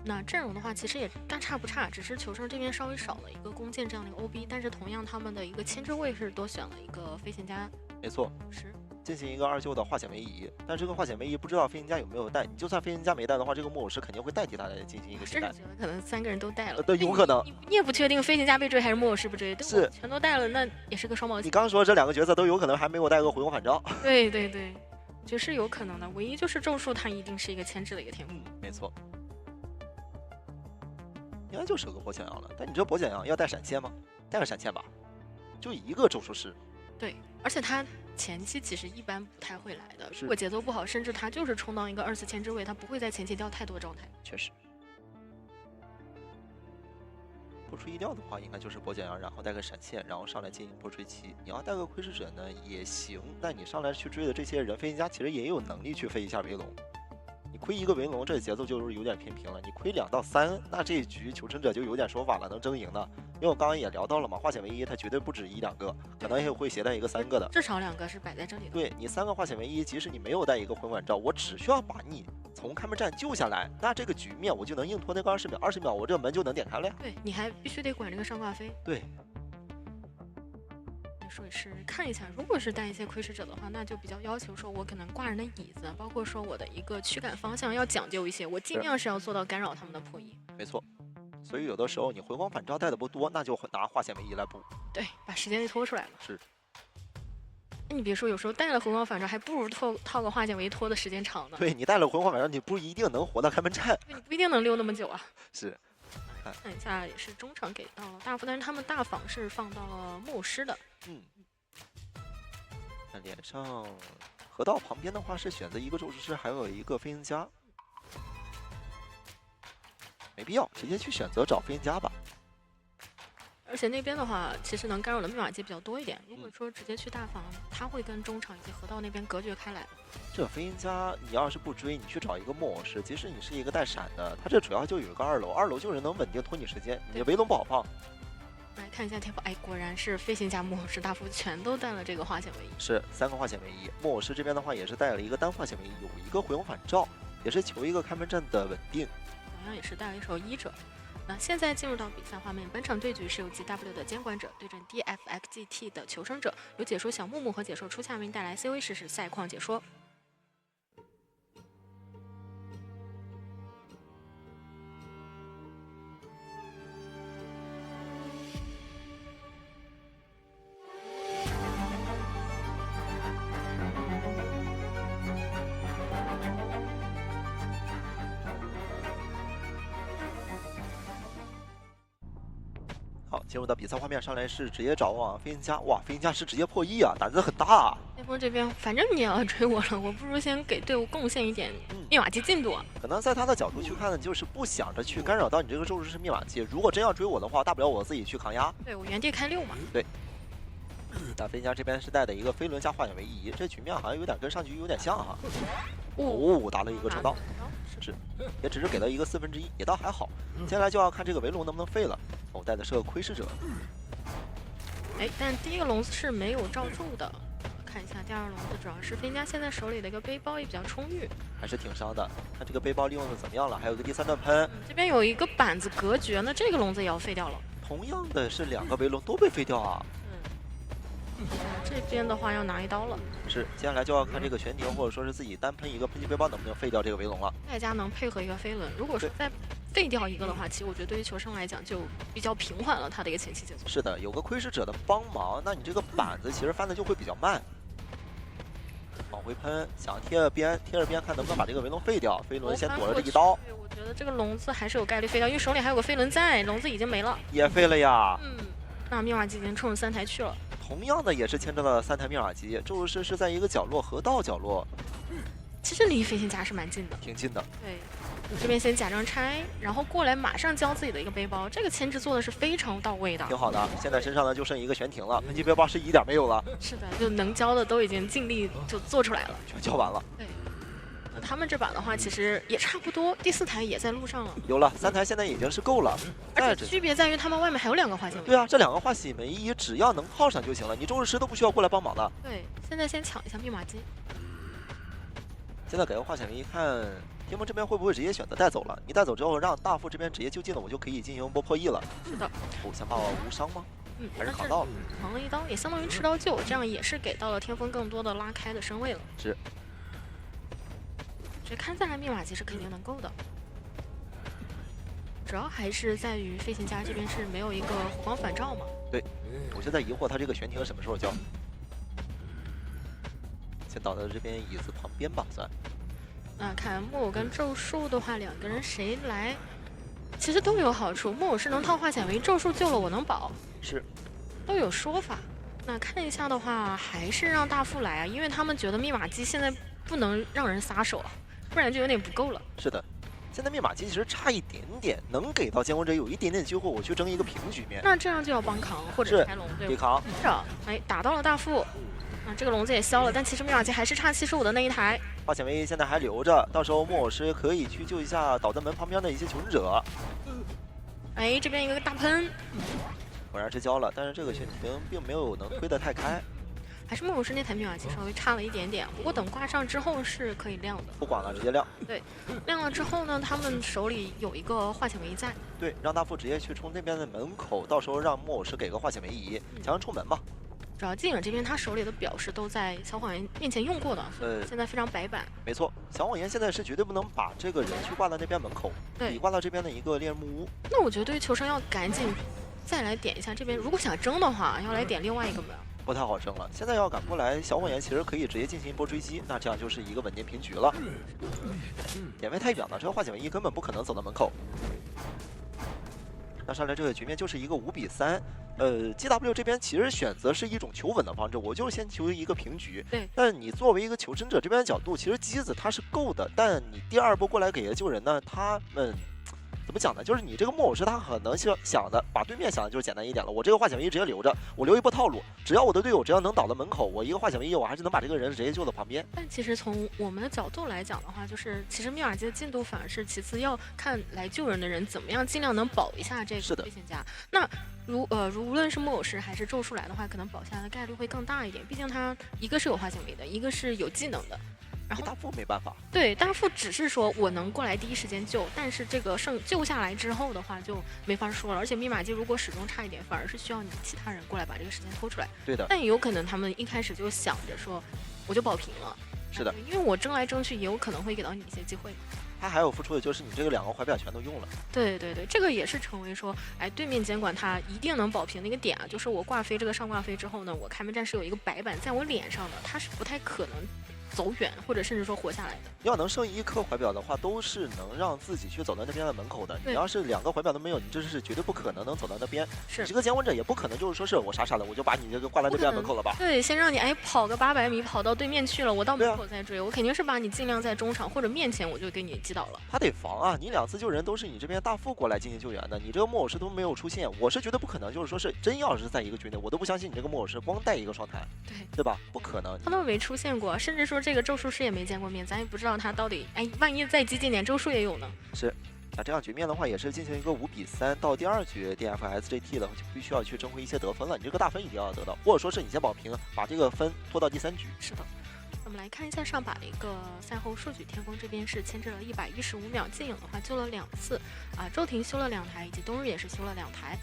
那阵容的话，其实也大差不差，只是求生这边稍微少了一个弓箭这样的一个 OB， 但是同样他们的一个牵制位是多选了一个飞行家。没错，是进行一个2救的化险为夷，但这个化险为夷不知道飞行家有没有带，你就算飞行家没带的话，这个木偶师肯定会代替他来进行一个接待。甚至觉得可能3个人都带了，对，有可能。你也不确定飞行家被追还是木偶师不追，是全都带了，那也是个双保险。你刚说这2个角色都有可能还没有带个回光返照。对对对，我觉得是有可能的，唯一就是咒术它一定是一个牵制的一个天赋。没错。应该就是个跛脚羊了，但你这跛脚羊要带闪现吗？带个闪现吧，就一个咒术师。对，而且他前期其实一般不太会来的，如果节奏不好，甚至他就是冲到一个2次牵制位，他不会在前期掉太多状态。确实，不出意料的话，应该就是跛脚羊，然后带个闪现，然后上来进行波追击。你要带个窥视者呢也行，但你上来去追的这些人，飞行家其实也有能力去飞一下围龙。你亏1个围龙，这节奏就是有点偏平了。你亏2到3，那这一局求生者就有点说法了，能争赢的。因为我刚刚也聊到了嘛，化险为夷，它绝对不止1、2个，可能也会携带一个3个的，至少2个是摆在这里的。对你3个化险为夷，即使你没有带一个魂晚照，我只需要把你从开门战救下来，那这个局面我就能硬拖那个20秒，20秒我这个门就能点开了呀。对，你还必须得管这个上挂飞。对。说是看一下，如果是带一些窥视者的话，那就比较要求说我可能挂人的椅子，包括说我的一个驱赶方向要讲究一些，我尽量是要做到干扰他们的破译。没错，所以有的时候你回光返照带的不多，那就拿化险为夷来补。对，把时间给拖出来了。是。那你别说，有时候带了回光返照，还不如套个化险为夷拖的时间长呢。对你带了回光返照，你不一定能活到开门战。对，你不一定能溜那么久啊。是。看一下，也是中场给到了大副，但是他们大仿是放到了木狮的。那脸上河道旁边的话是选择一个咒术师，还有一个飞行家，没必要直接去选择找飞行家吧。而且那边的话，其实能干扰的密码机比较多一点。如果说直接去大房，他会跟中场以及河道那边隔绝开来。这飞行家你要是不追，你去找一个木偶师，即使你是一个带闪的，他这主要就有一个2楼，2楼就是能稳定拖你时间，你的围龙不好放。来看一下天赋，哎，果然是飞行家、木偶师、大副全都带了这个化险为夷。是3个化险为夷，木偶师这边的话也是带了一个单化险为夷，有一个回龙返照，也是求一个开门战的稳定。同样也是带了一手医者。那现在进入到比赛画面，本场对局是由 GW 的监管者对阵 DFXGT 的求生者，由解说小木木和解说初夏为您带来 COE 实时赛况解说。好，进入到比赛画面，上来是直接找往飞行家，哇，飞行家是直接破1啊，胆子很大啊。天风这边，反正你也要追我了，我不如先给队伍贡献一点密码机进度啊。可能在他的角度去看呢，就是不想着去干扰到你这个咒术式密码机。如果真要追我的话，大不了我自己去扛压。对，我原地开6嘛。对。那飞行家这边是带的一个飞轮加化险为夷，这局面好像有点跟上局有点像哈。哦，打了一个抽到，是，也只是给了一个1/4，也倒还好。接下来就要看这个围龙能不能废了。我带的是个窥视者。哎，但第一个笼子是没有罩住的。看一下第二个笼子，主要是飞行家现在手里的一个背包也比较充裕，还是挺伤的。看这个背包利用的怎么样了？还有一个第3段喷，这边有一个板子隔绝，那这个笼子也要废掉了。同样的是2个围龙都被废掉啊。这边的话要拿一刀了。是，接下来就要看这个悬停，或者说是自己单喷一个喷气背包能不能废掉这个围龙了。大家能配合一个飞轮，如果说再废掉一个的话，其实我觉得对于求生来讲就比较平缓了他的一个前期节奏。是的，有个窥视者的帮忙，那你这个板子其实翻的就会比较慢。往回喷，想贴着边看能不能把这个围龙废掉。飞轮先躲了这一刀。对，我觉得这个笼子还是有概率废掉，因为手里还有个飞轮在，笼子已经没了。也废了呀。那密码机已经冲着3台去了。同样的也是牵着了3台密码机，咒术师是在一个角落，河道角落。其实离飞行家是蛮近的。挺近的。对，这边先假装拆，然后过来马上交自己的一个背包，这个牵制做的是非常到位的。挺好的，现在身上呢就剩一个悬停了，喷气背包是一点没有了。是的，就能交的都已经尽力就做出来了，全交完了。对。他们这把的话，其实也差不多，第4台也在路上了。有了3台，现在已经是够了。而且区别在于他们外面还有2个化险为夷。对啊，这2个化险为夷只要能耗上就行了，你咒术师都不需要过来帮忙的。对，现在先抢一下密码机。现在给个化险为夷，看天风这边会不会直接选择带走了？你带走之后，让大副这边直接就近了，我就可以进行一波破译了。是的。想把我无伤吗？还是扛到了。扛了一刀，也相当于吃刀救，这样也是给到了天风更多的拉开的身位了。是。这看下来密码机是肯定能够的，主要还是在于飞行家这边是没有一个火光返照嘛。对，我就在疑惑他这个悬停什么时候交。先倒到这边椅子旁边吧，算。那看木偶跟咒术的话，2个人谁来，其实都有好处。木偶是能套化险为夷，咒术救了我能保，是，都有说法。那看一下的话，还是让大副来啊，因为他们觉得密码机现在不能让人撒手啊。不然就有点不够了。是的，现在密码机其实差一点点，能给到监管者有一点点机会，我去争一个平局面。那这样就要帮扛或者开龙，对扛。是啊，哎，打到了大副，这个笼子也消了，但其实密码机还是差75的那一台。化险为夷现在还留着，到时候木偶师可以去救一下倒在门旁边的一些求生者。哎，这边一个大喷，果然是交了，但是这个悬停并没有能推得太开。还是木偶师那台密码机稍微差了一点点，不过等挂上之后是可以亮的。不管了，直接亮。对，亮了之后呢，他们手里有一个化险为夷在。对，让大副直接去冲那边的门口，到时候让木偶师给个化险为夷，强行冲门吧。主要镜影这边他手里的表是都在小谎言面前用过的，现在非常白板。没错，小谎言现在是绝对不能把这个人去挂到那边门口，你挂到这边的一个猎人木屋。那我觉得对于求生要赶紧再来点一下这边，如果想争的话，要来点另外一个门。不太好争了，现在要赶过来，小谎言其实可以直接进行一波追击，那这样就是一个稳定平局了。点位太远了，这个化险为夷根本不可能走到门口。那上来这个局面就是一个5比3。GW 这边其实选择是一种求稳的方式，我就是先求一个平局。对。但你作为一个求生者这边的角度，其实机子它是够的，但你第2波过来给救人呢，他们怎么讲呢？就是你这个木偶师他可能想的把对面想的就是简单一点了，我这个化险为夷直接留着，我留一波套路，只要我的队友只要能倒到门口，我一个化险为夷，我还是能把这个人直接救到旁边。但其实从我们的角度来讲的话，就是其实密码机的进度反而是其次，要看来救人的人怎么样尽量能保一下这个危险家。那无论是木偶师还是咒术来的话，可能保下来的概率会更大一点，毕竟他一个是有化险为夷的，一个是有技能的。然后大副没办法，对大副只是说我能过来第一时间救，但是这个救下来之后的话就没法说了。而且密码机如果始终差一点，反而是需要你其他人过来把这个时间拖出来。对的。但也有可能他们一开始就想着说我就保平了。是的，因为我争来争去，也有可能会给到你一些机会。他还有付出的就是你这个2个怀表全都用了。对对对，这个也是成为说，哎，对面监管他一定能保平的一个点啊，就是我挂飞这个上挂飞之后呢，我开门战士有一个白板在我脸上的，他是不太可能走远，或者甚至说活下来的。要能剩1颗怀表的话，都是能让自己去走到那边的门口的。你要是2个怀表都没有，你这是绝对不可能能走到那边。是你这个监管者也不可能就是说是我傻傻的我就把你这个挂在这边门口了吧？对，先让你跑个800米跑到对面去了，我到门口再追，我肯定是把你尽量在中场或者面前我就给你击倒了。他得防啊！你2次救人都是你这边大副过来进行救援的，你这个木偶师都没有出现，我是觉得不可能。就是说是真要是在一个局内，我都不相信你这个木偶师光带一个双弹，对吧？不可能，他都没出现过，甚至说这个咒术师也没见过面，咱也不知道他到底万一再激进点，咒术也有呢。是，那这样局面的话，也是进行一个5比3，到第2局 DFSGT 的就必须要去争回一些得分了。你这个大分一定要得到，或者说是你先保平，把这个分拖到第3局。是的。我们来看一下上把的一个赛后数据，天风这边是牵制了115秒，剑影的话救了2次，周庭修了2台，以及冬日也是修了2台。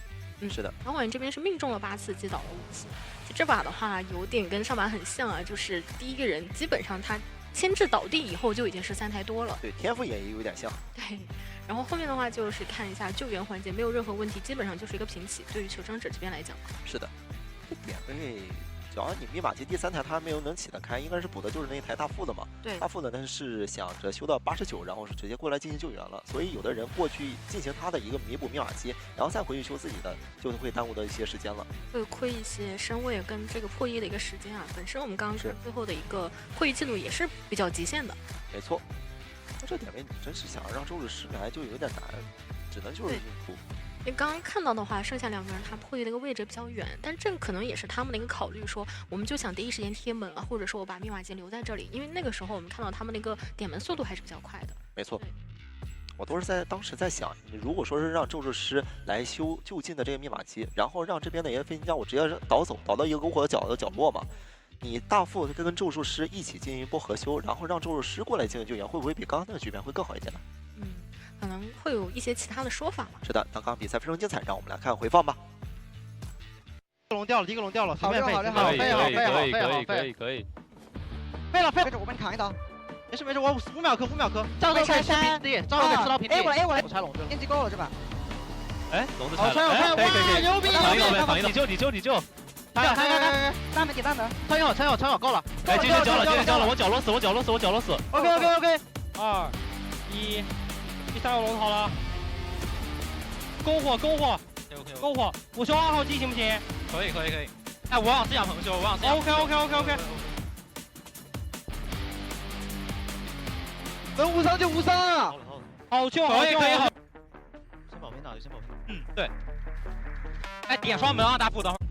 是的。唐婉这边是命中了8次，击倒了5次。这把的话有点跟上把很像啊，就是第一个人基本上他牵制倒地以后就已经是3台多了。对，天赋也有点像。对，然后后面的话就是看一下救援环节没有任何问题，基本上就是一个平起。对于求生者这边来讲，是的，这点位。只要你密码机第3台他还没有能起得开，应该是补的就是那一台大副的嘛。对，大副呢，但是想着修到89，然后是直接过来进行救援了。所以有的人过去进行他的一个弥补密码机，然后再回去修自己的，就会耽误的一些时间了。会亏一些身位跟这个破1的一个时间啊。本身我们刚刚是最后的一个破1记录也是比较极限的。没错，那这点位你真是想让周日师来就有点难，只能就是硬突。你刚刚看到的话，剩下2个人他破1的一个位置比较远，但这可能也是他们的一个考虑，说我们就想第一时间贴门啊，或者说我把密码机留在这里，因为那个时候我们看到他们那个点门速度还是比较快的。没错，我都是当时在想，你如果说是让咒术师来修就近的这个密码机，然后让这边的飞行家我直接倒到一个篝火角的角落嘛，你大副跟咒术师一起进行一波合修，然后让咒术师过来进行救援，会不会比刚刚那个局面会更好一点呢？可能会有一些其他的说法嘛。是的，那刚刚比赛非常精彩，让我们来看回放吧。第一个龙掉了，好的，好的，可以，可以。废了，我帮你扛一刀。没事，我5秒磕，赵哥开山，赵哥给吃到平地。A 过来，我拆龙子，面积够了是吧？哎，龙子拆了，可以，牛逼！防一刀，你救。开，半门，拆好，够了。哎，今天交了，我角落死。OK。2、1，第3个龙好了。篝火，我修2号机行不行？可以。哎，我往思想棚修，OK。能无伤就无伤啊！好救，可以。先保平打，对。哎，点双门啊，大副等会儿。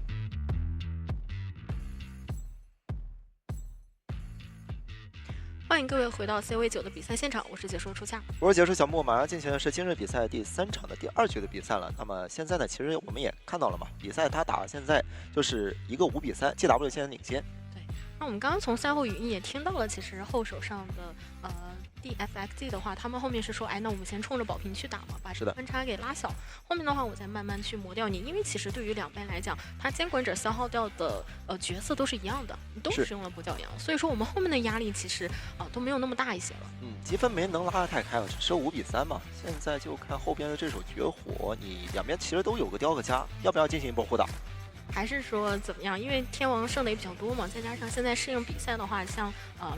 欢迎各位回到 CV9 的比赛现场，我是解说初夏，我是解说小木，马上进行的是今日比赛第3场的第2局的比赛了。那么现在呢，其实我们也看到了嘛，比赛他打现在就是一个5比3 ，GW 现在领先。对，那我们刚刚从赛后语音也听到了，其实后手上的DFXG 的话，他们后面是说，哎，那我们先冲着保平去打嘛，把这个分差给拉小。后面的话，我再慢慢去磨掉你，因为其实对于2边来讲，他监管者消耗掉的角色都是一样的，你都使用了跛脚羊，所以说我们后面的压力其实都没有那么大一些了。积分没能拉得太开了，只是5比3嘛。现在就看后边的这手绝活，你2边其实都有个雕个家，要不要进行一波互打？还是说怎么样？因为天王剩的也比较多嘛，再加上现在适应比赛的话，像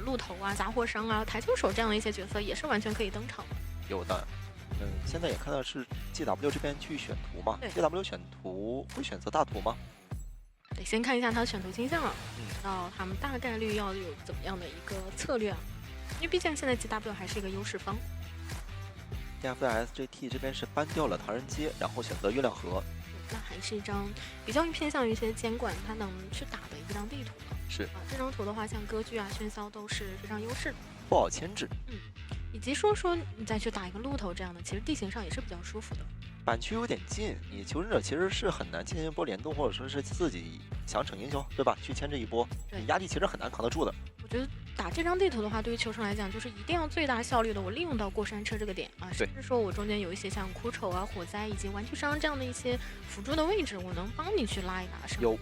鹿头啊、杂货商啊、台球手这样的一些角色，也是完全可以登场的。有的，现在也看到是 GW 这边去选图嘛 ，GW 选图会选择大图吗？得先看一下他的选图倾向了，知道他们大概率要有怎么样的一个策略啊？因为毕竟现在 GW 还是一个优势方。DFSGT 这边是搬掉了唐人街，然后选择月亮河。那还是一张比较偏向于一些监管它能去打的一张地图了。是啊，这张图的话，像歌剧啊、喧嚣都是非常优势的，不好牵制。以及说你再去打一个鹿头这样的，其实地形上也是比较舒服的。板区有点近，你求生者其实是很难进行一波联动，或者说是自己想逞英雄，对吧？去牵制一波，你压力其实很难扛得住的。我觉得打这张地图的话，对于求生来讲，就是一定要最大效率的我利用到过山车这个点啊，甚至说我中间有一些像枯丑啊、火灾以及玩具商这样的一些辅助的位置，我能帮你去拉一拉。有。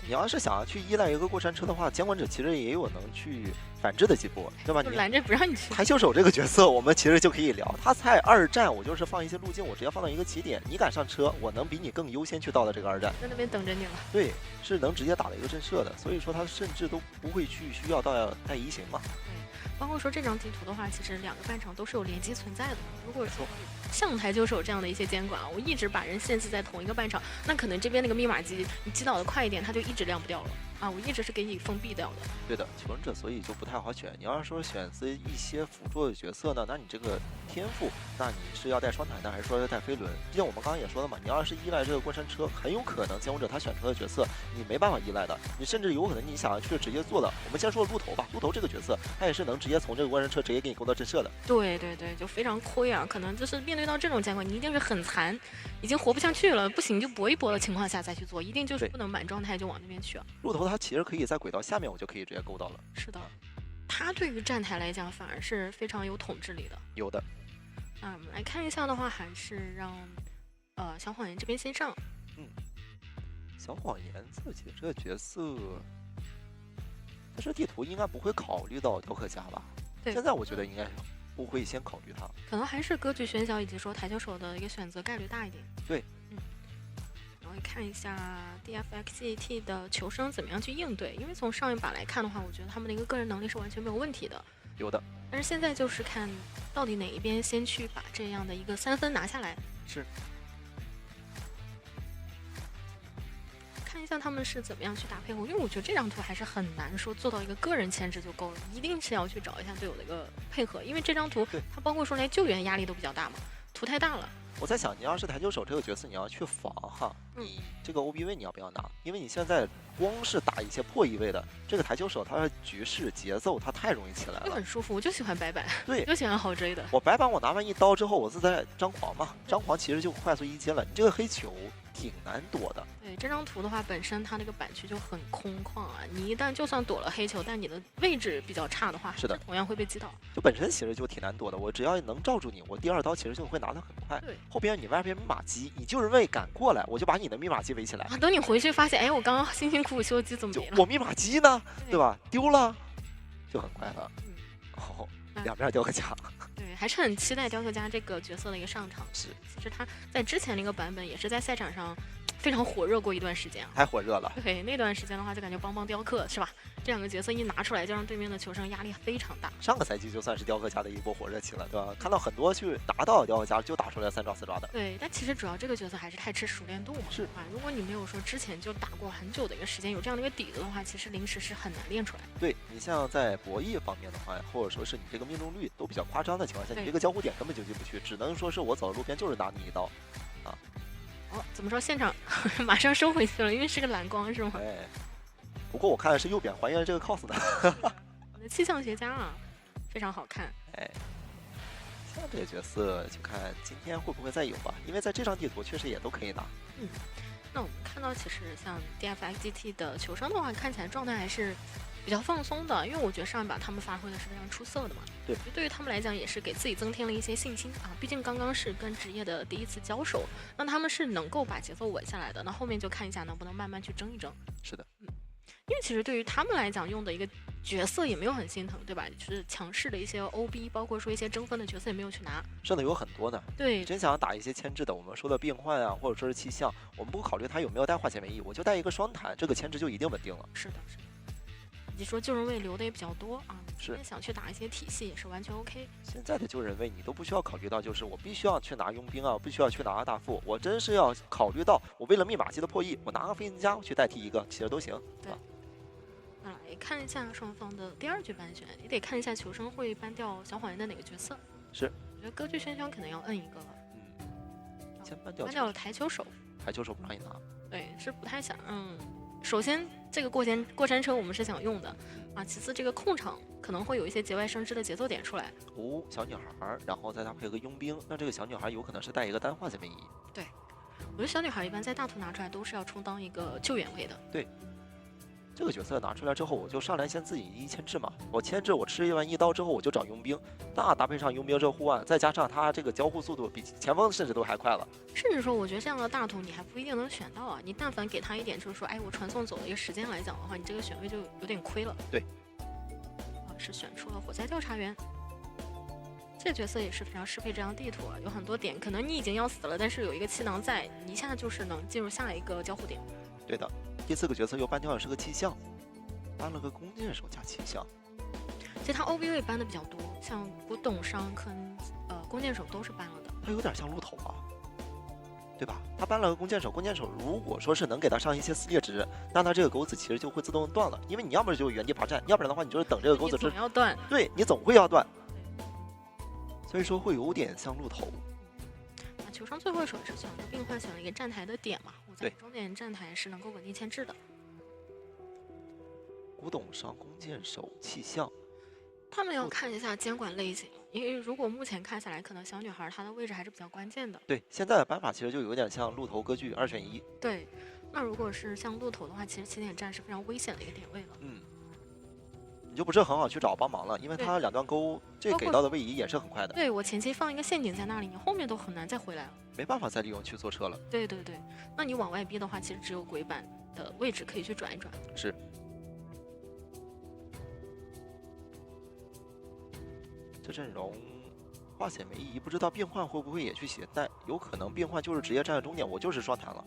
你要是想要去依赖一个过山车的话，监管者其实也有能去反制的几波，对吧？就拦着不让你去。台球手这个角色，我们其实就可以聊。他在2战，我就是放一些路径，我直接放到一个起点，你敢上车，我能比你更优先去到的这个2战，在那边等着你了。对，是能直接打了一个震慑的，所以说他甚至都不会去需要到带移形嘛。包括说这张地图的话，其实2个半场都是有联机存在的。如果说像台球手这样的一些监管啊，我一直把人限制在同一个半场，那可能这边那个密码机你击倒的快一点，它就一直亮不掉了啊！我一直是给你封闭掉的。对的，求生者所以就不太好选。你要是说选择一些辅助的角色呢，那你这个天赋，那你是要带双弹呢，还是说要带飞轮？毕竟我们刚刚也说了嘛，你要是依赖这个过山车，很有可能监管者他选出的角色你没办法依赖的，你甚至有可能你想要去直接做的。我们先说鹿头吧，鹿头这个角色他也是能直接从这个过山车直接给你勾到震慑的。对，就非常亏啊！可能就是面对到这种监管，你一定是很残，已经活不下去了，不行就搏一搏的情况下再去做，一定就是不能满状态就往那边去啊。鹿头它其实可以在轨道下面，我就可以直接勾到了。是的，它对于站台来讲反而是非常有统治力的。有的。那我们来看一下的话，还是让小谎言这边先上。小谎言自己这个角色，但是地图应该不会考虑到雕刻家吧？对，现在我觉得应该不会先考虑它，可能还是歌剧喧嚣以及说台球手的一个选择概率大一点。对，然后看一下 DFXGT 的求生怎么样去应对，因为从上一把来看的话，我觉得他们的一个个人能力是完全没有问题的。有的。但是现在就是看到底哪一边先去把这样的一个3分拿下来。是。看一下他们是怎么样去打配合，因为我觉得这张图还是很难说做到一个个人牵制就够了，一定是要去找一下队友的一个配合，因为这张图它包括说连救援压力都比较大嘛，图太大了。我在想，你要是台球手这个角色，你要去防哈，你这个 OB 位你要不要拿？因为你现在光是打一些破1位的，这个台球手他的局势节奏他太容易起来了，就很舒服。我就喜欢白板，对，就喜欢好追的。我白板我拿完一刀之后，我是在张狂嘛，张狂其实就快速一阶了，你这个黑球挺难躲的。对，这张图的话，本身它那个板区就很空旷啊，你一旦就算躲了黑球，但你的位置比较差的话，是的，同样会被击倒。就本身其实就挺难躲的，我只要能罩住你，我第2刀其实就会拿得很快。对，后边你外边密码机，你就是为赶过来，我就把你的密码机围起来。啊，等你回去发现，哎，我刚刚辛辛苦苦修机怎么没了？我密码机呢？对吧？丢了，就很快了。哦，两边雕刻家。对，还是很期待雕刻家这个角色的一个上场。是，其实他在之前那个版本也是在赛场上非常火热过一段时间啊，太火热了。对，那段时间的话就感觉邦邦雕刻是吧？这2个角色一拿出来，就让对面的求生压力非常大。上个赛季就算是雕刻家的一波火热期了，对吧？看到很多去拿到雕刻家就打出来3抓4抓的。对，但其实主要这个角色还是太吃熟练度嘛。是啊，如果你没有说之前就打过很久的一个时间，有这样的一个底子的话，其实临时是很难练出来。对，你像在博弈方面的话，或者说是你这个命中率都比较夸张的情况下，你这个交互点根本就进不去，只能说是我走路边就是拿你一刀，啊。哦，怎么说？现场马上收回去了，因为是个蓝光是吗？哎，不过我看的是右边还原这个 cos 的。我的气象学家啊，非常好看。哎，像这个角色就看今天会不会再有吧，因为在这张地图确实也都可以拿。那我们看到其实像 DFXGT 的求生的话，看起来状态还是比较放松的，因为我觉得上一把他们发挥的是非常出色的嘛。对，对于他们来讲也是给自己增添了一些信心啊。毕竟刚刚是跟职业的第1次交手，那他们是能够把节奏稳下来的。那后面就看一下能不能慢慢去争一争。是的，因为其实对于他们来讲，用的一个角色也没有很心疼，对吧？就是强势的一些 OB， 包括说一些争分的角色也没有去拿，剩的有很多呢。对，真想打一些牵制的，我们说的变换啊，或者说是气象，我们不考虑他有没有带化纤维翼，我就带一个双弹，这个牵制就一定稳定了。是的，是的。以及说救人位留的也比较多啊，是想去打一些体系也是完全 OK。现在的救人位你都不需要考虑到，就是我必须要去拿佣兵啊，不需要去拿大副，我真是要考虑到我为了密码机的破译，我拿个飞行家去代替一个，其实都行。对。那来看一下双方的第2局班选，也得看一下求生会搬掉小谎言的哪个角色。是。我觉得歌剧轩辕可能要摁一个了。先搬掉。搬掉了台球手。台球手不让你拿。对，是不太想。首先这个过山车我们是想用的啊，其次这个控场可能会有一些节外生枝的节奏点出来。哦，小女孩，然后再搭配个佣兵，那这个小女孩有可能是带一个单化解位仪。对，我觉得小女孩一般在大图拿出来都是要充当一个救援位的。对。这个角色拿出来之后，我就上来先自己一牵制嘛。我牵制，我吃完一刀之后，我就找佣兵。那搭配上佣兵这护腕，再加上他这个交互速度比前锋甚至都还快了。甚至说，我觉得这样的大图你还不一定能选到啊。你但凡给他一点，就是说，哎，我传送走的一个时间来讲的话，你这个选位就有点亏了。对。是选出了火灾调查员。这个角色也是非常适配这张地图啊，有很多点，可能你已经要死了，但是有一个气囊在，你一下就是能进入下一个交互点。对的。第4个角色又搬掉的是个气象，搬了个弓箭手加气象。其实他 OB 位搬的比较多，像古董商跟弓箭手都是搬了的。他有点像鹿头啊，对吧？他搬了个弓箭手，弓箭手如果说是能给他上一些撕裂值，那他这个钩子其实就会自动断了，因为你要么就原地爬站，要不然的话你就是等这个钩子总要断。对，你总会要断，所以说会有点像鹿头。球商最后一手是选了病患，选了一个站台的点嘛，我在终点站台是能够稳定牵制的。古董商、弓箭手、气象，他们要看一下监管类型，因为如果目前看下来，可能小女孩她的位置还是比较关键的。对，现在的搬法其实就有点像鹿头歌剧2选1。对，那如果是像鹿头的话，其实起点站是非常危险的一个点位了。你就不是很好去找帮忙了，因为它2段钩这给到的位移也是很快的。对，我前期放一个陷阱在那里，你后面都很难再回来了，没办法再利用去坐车了。对对对，那你往外逼的话，其实只有鬼板的位置可以去转一转。是。这阵容化险为夷，不知道病患会不会也去携带？有可能病患就是直接站在终点，我就是双弹了。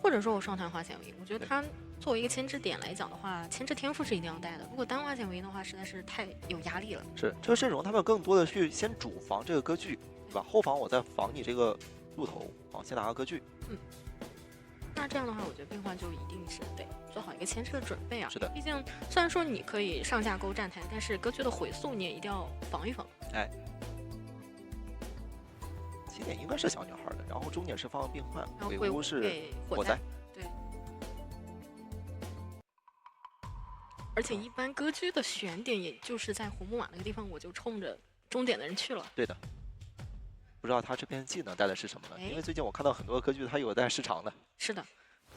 或者说我双弹化险为夷，我觉得他作为一个牵制点来讲的话，牵制天赋是一定要带的。如果单化险为夷的话，实在是太有压力了。是这个阵容，他们更多的去先主防这个歌剧，对吧？后防我再防你这个鹿头，好，先拿个歌剧。那这样的话，我觉得病患就一定是得做好一个牵制的准备啊。是的，毕竟虽然说你可以上下勾站台，但是歌剧的回速你也一定要防一防。哎，起点应该是小女孩的，然后终点是放病患，鬼屋是火灾。对。而且一般歌剧的选点，也就是在红木马那个地方，我就冲着终点的人去了。对的。不知道他这边技能带的是什么呢？因为最近我看到很多歌剧，他有带时长的。是的，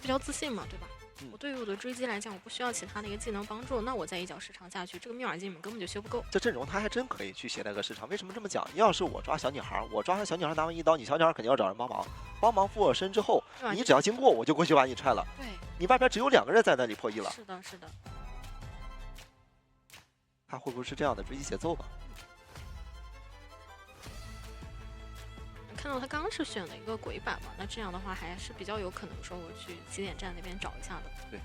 比较自信嘛，对吧？我对于我的追击来讲，我不需要其他的一个技能帮助，那我再一脚时长下去，这个密码技能根本就修不够。这阵容他还真可以去携带个时长，为什么这么讲？要是我抓小女孩，我抓上小女孩拿完一刀，你小女孩肯定要找人帮忙，帮忙附我身之后，你只要经过我就过去把你踹了。对，你外边只有2个人在那里破1了。是的，是的。他会不会是这样的追击节奏吧？看到他刚刚是选了一个鬼板嘛，那这样的话还是比较有可能说我去起点站那边找一下的。对。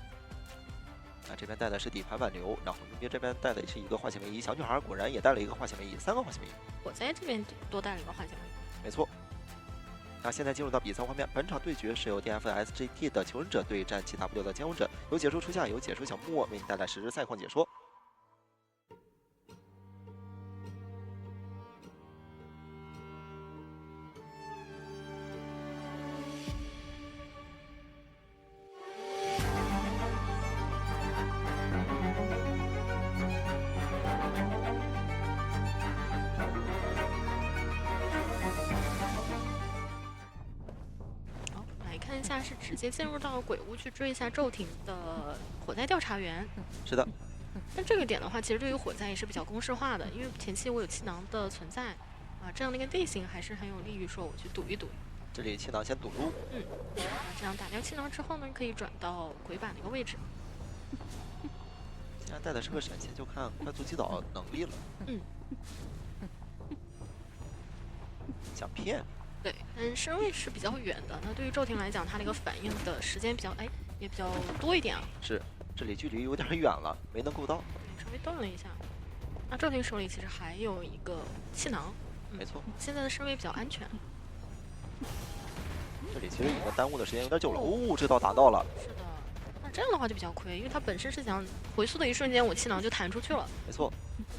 那这边带的是底盘挽留，然后右边这边带的是一个化险为夷，小女孩果然也带了一个化险为夷，3个化险为夷。我在这边多带了一个化险为夷。没错。那现在进入到比赛画面，本场对决是由 DFSGT 的求生者对战 GW 的监护者，由解说出夏，由解说小莫为你带来实时赛况解说。是直接进入到鬼屋去追一下骤停的火灾调查员。是的。那这个点的话，其实对于火灾也是比较公式化的，因为前期我有气囊的存在啊，这样的一个地形还是很有利于说我去赌一赌。这里气囊先堵住。那这样打掉气囊之后呢，可以转到鬼板的一个位置。既然带的是个闪现，就看快速击倒能力了。想骗。对，但身位是比较远的。那对于骤停来讲，它的一个反应的时间比较也比较多一点啊。是，这里距离有点远了，没能够到。稍微断了一下。那骤停手里其实还有一个气囊。没错。现在的身位比较安全。这里其实已经耽误的时间有点久了。哦，这道打到了。是的。那这样的话就比较亏，因为它本身是想回速的一瞬间，我气囊就弹出去了。没错。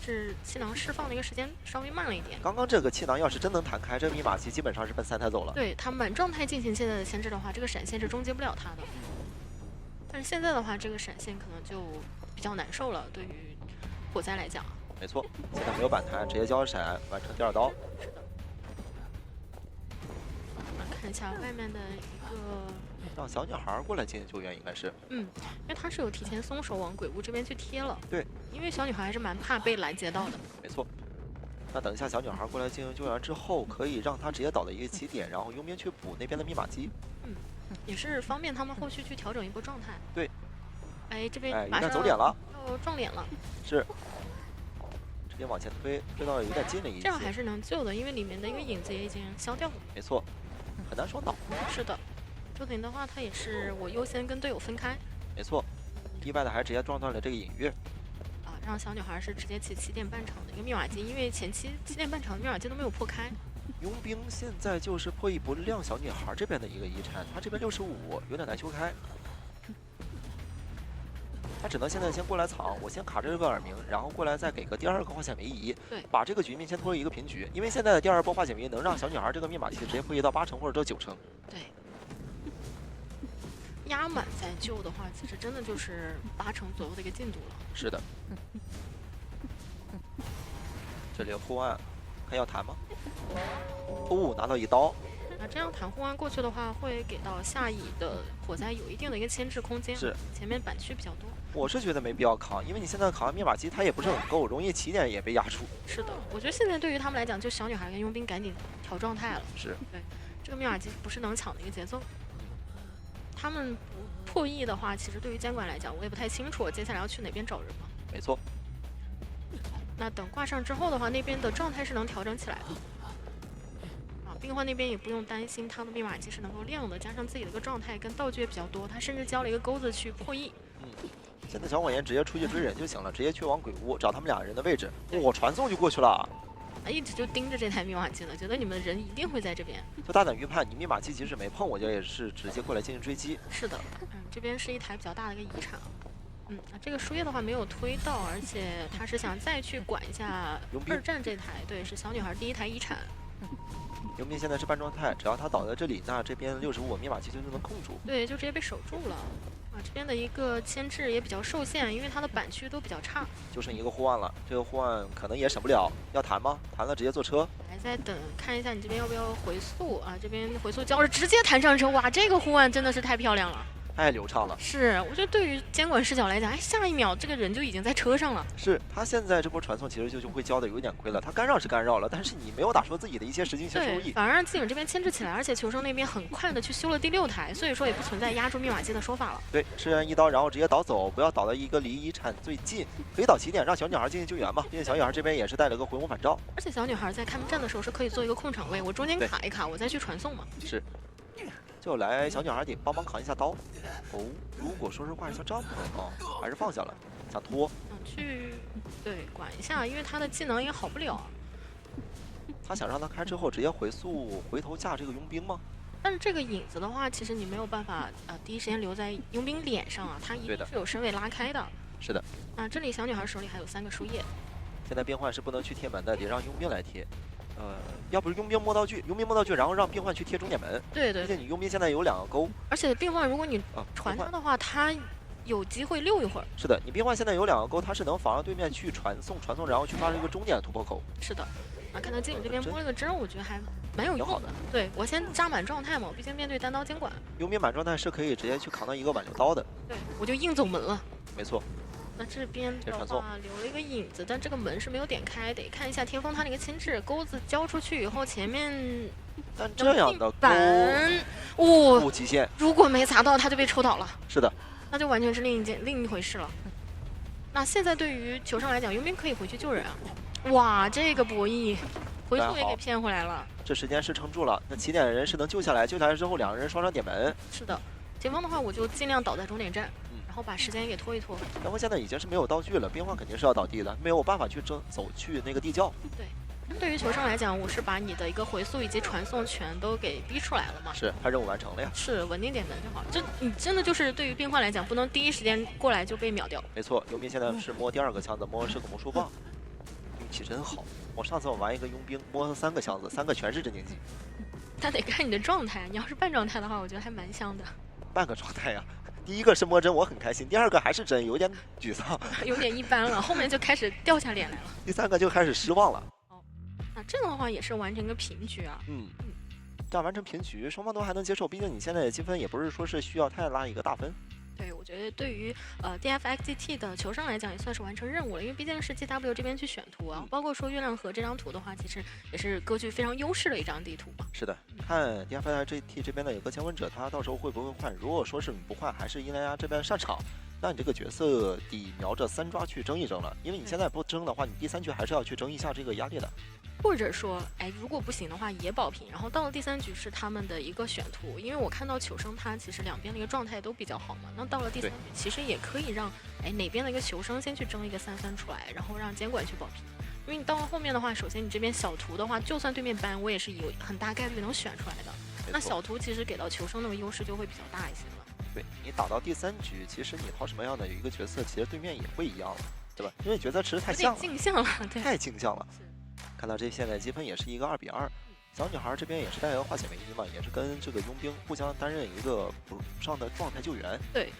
是气囊释放的一个时间稍微慢了一点。刚刚这个气囊要是真能弹开，这个密码机基本上是奔3台走了。对，它满状态进行现在的牵制的话，这个闪现是终结不了它的。但是现在的话，这个闪现可能就比较难受了，对于火灾来讲。没错，现在没有板弹，直接交闪完成第2刀。是的。看一下外面的一个。让小女孩过来进行救援，应该是。因为她是有提前松手往鬼屋这边去贴了。对。因为小女孩还是蛮怕被拦截到的。没错。那等一下小女孩过来进行救援之后，可以让她直接倒在一个起点，然后佣兵去补那边的密码机。也是方便他们后续去调整一波状态。对。哎，这边马上走脸了，要撞脸了。是。直接往前推，推到有点近了一些。这样还是能救的，因为里面的一个影子也已经消掉了。没错，很难说倒。是的。周婷的话，他也是我优先跟队友分开。没错，意外的还直接撞断了这个隐约。让小女孩是直接起7点半场的一个密码机，因为前期7点半场的密码机都没有破开。佣兵现在就是破译不亮小女孩这边的一个遗产，他这边65，有点难修开。他只能现在先过来藏，我先卡这个耳鸣，然后过来再给个第2个化险为夷，对，把这个局面先拖一个平局。因为现在的第2波化险为夷能让小女孩这个密码器直接破译到8成或者到9成。对。压满再救的话，其实真的就是8成左右的一个进度了。是的。这里有护岸，看要弹吗？拿到1刀。那这样弹护岸过去的话，会给到下乙的火灾有一定的一个牵制空间。是。前面板区比较多。我是觉得没必要扛，因为你现在扛完密码机，它也不是很够，容易起点也被压住。是的，我觉得现在对于他们来讲，就小女孩跟佣兵赶紧调状态了。是。对，这个密码机不是能抢的一个节奏。他们不破译的话，其实对于监管来讲，我也不太清楚接下来要去哪边找人嘛。没错。那等挂上之后的话，那边的状态是能调整起来的。病患那边也不用担心他的密码机是能够亮的，加上自己的一个状态跟道具也比较多，他甚至交了一个钩子去破译。现在小火焰直接出去追人就行了，直接去往鬼屋找他们2人的位置，传送就过去了。一直就盯着这台密码机呢，觉得你们人一定会在这边。就大胆预判，你密码机即使没碰，我觉得也是直接过来进行追击。是的，这边是一台比较大的一个遗产。这个输液的话没有推到，而且他是想再去管一下2战这台，对，是小女孩第1台遗产。佣兵现在是半状态，只要他倒在这里，那这边65密码机就能控住。对，就直接被守住了。这边的一个牵制也比较受限，因为它的板区都比较差。就剩一个护岸了，这个护岸可能也省不了。要弹吗？弹了直接坐车。还在等，看一下你这边要不要回速啊？这边回速交着，直接弹上车。哇，这个护岸真的是太漂亮了。太流畅了。是，我觉得对于监管视角来讲，下一秒这个人就已经在车上了。是他现在这波传送其实就会交的有点亏了，他干扰是干扰了，但是你没有打出自己的一些实际性收益，反而让自己这边牵制起来，而且求生那边很快的去修了第6台，所以说也不存在压住密码机的说法了。对，吃人1刀，然后直接倒走，不要倒到一个离遗产最近，可以倒起点，让小女孩进行救援嘛。毕竟小女孩这边也是带了个回眸反照，而且小女孩在开门战的时候是可以做一个控场位，我中间卡一卡，我再去传送嘛。是。就来小女孩得帮忙扛一下刀。如果说是挂一下帐篷还是放下了，想拖。想去管一下，因为他的技能也好不了。他想让他开之后直接回速回头架这个佣兵吗？但是这个影子的话，其实你没有办法第一时间留在佣兵脸上啊，他一定是有身位拉开的。是的。这里小女孩手里还有3个输液。现在变换是不能去贴门的，得让佣兵来贴。要不是佣兵摸道具，然后让病患去贴终点门。对。而且你佣兵现在有2个钩，而且病患如果你传他的话，他有机会溜一会儿。是的，你病患现在有2个钩，他是能防让对面去传送，然后去发生一个终点的突破口。是的。看到经理这边摸了个针，我觉得还蛮有用的。对，我先扎满状态嘛，毕竟面对单刀监管。佣兵满状态是可以直接去扛到一个挽留刀的。对，我就硬走门了。没错。那这边的话留了一个影子，但这个门是没有点开，得看一下天风他那个牵制钩子交出去以后，前面但这样的板不极限，如果没砸到他就被抽倒了。是的，那就完全是另一回事了。那现在对于求生来讲，佣兵可以回去救人啊！哇，这个博弈回速也给骗回来了。这时间是撑住了，那起点的人是能救下来，救下来之后2个人双双点门。是的，前方的话我就尽量倒在终点站。然后把时间也给拖一拖。然后现在已经是没有道具了，边患肯定是要倒地的，没有办法去走去那个地窖。对，对于求生来讲，我是把你的一个回速以及传送全都给逼出来了嘛。是，他任务完成了呀。是，稳定点门就好。你真的就是对于病患来讲，不能第一时间过来就被秒掉。没错，佣兵现在是摸第2个枪子，摸的是个魔术棒。匹真好。上次我玩一个佣兵，摸了3个箱子，3个全是镇静剂。那得看你的状态，你要是半状态的话，我觉得还蛮香的。半个状态呀、第一个是摸针，我很开心；第二个还是针，有点沮丧，有点一般了，后面就开始掉下脸来了。第3个就开始失望了。哦，那这样的话也是完成一个平局啊。这样完成平局，双方都还能接受，毕竟你现在的积分也不是说是需要太拉一个大分。对，我觉得对于DFXGT 的球商来讲，也算是完成任务了，因为毕竟是 GW 这边去选图啊，包括说月亮河这张图的话，其实也是歌剧非常优势的一张地图嘛。是的，看 DFXGT 这边的有个监管者，他到时候会不会换？如果说是你不换，还是伊莱亚这边上场，那你这个角色得瞄着3抓去争一争了，因为你现在不争的话，你第3局还是要去争一下这个压力的。或者说，哎，如果不行的话也保平，然后到了第3局是他们的一个选图，因为我看到球生他其实两边的一个状态都比较好嘛，那到了第3局其实也可以让哪边的一个球生先去争一个3分出来，然后让监管去保平，因为你到了后面的话，首先你这边小图的话，就算对面搬，我也是有很大概率能选出来的，那小图其实给到球生那个优势就会比较大一些了。对，你打到第3局，其实你掏什么样的一个角色，其实对面也会一样了，对吧？因为角色池太像了，镜像了，对，太镜像了。看到这现在积分也是一个2比2，小女孩这边也是带有化险为夷嘛，也是跟这个佣兵互相担任一个补上的状态救援。对，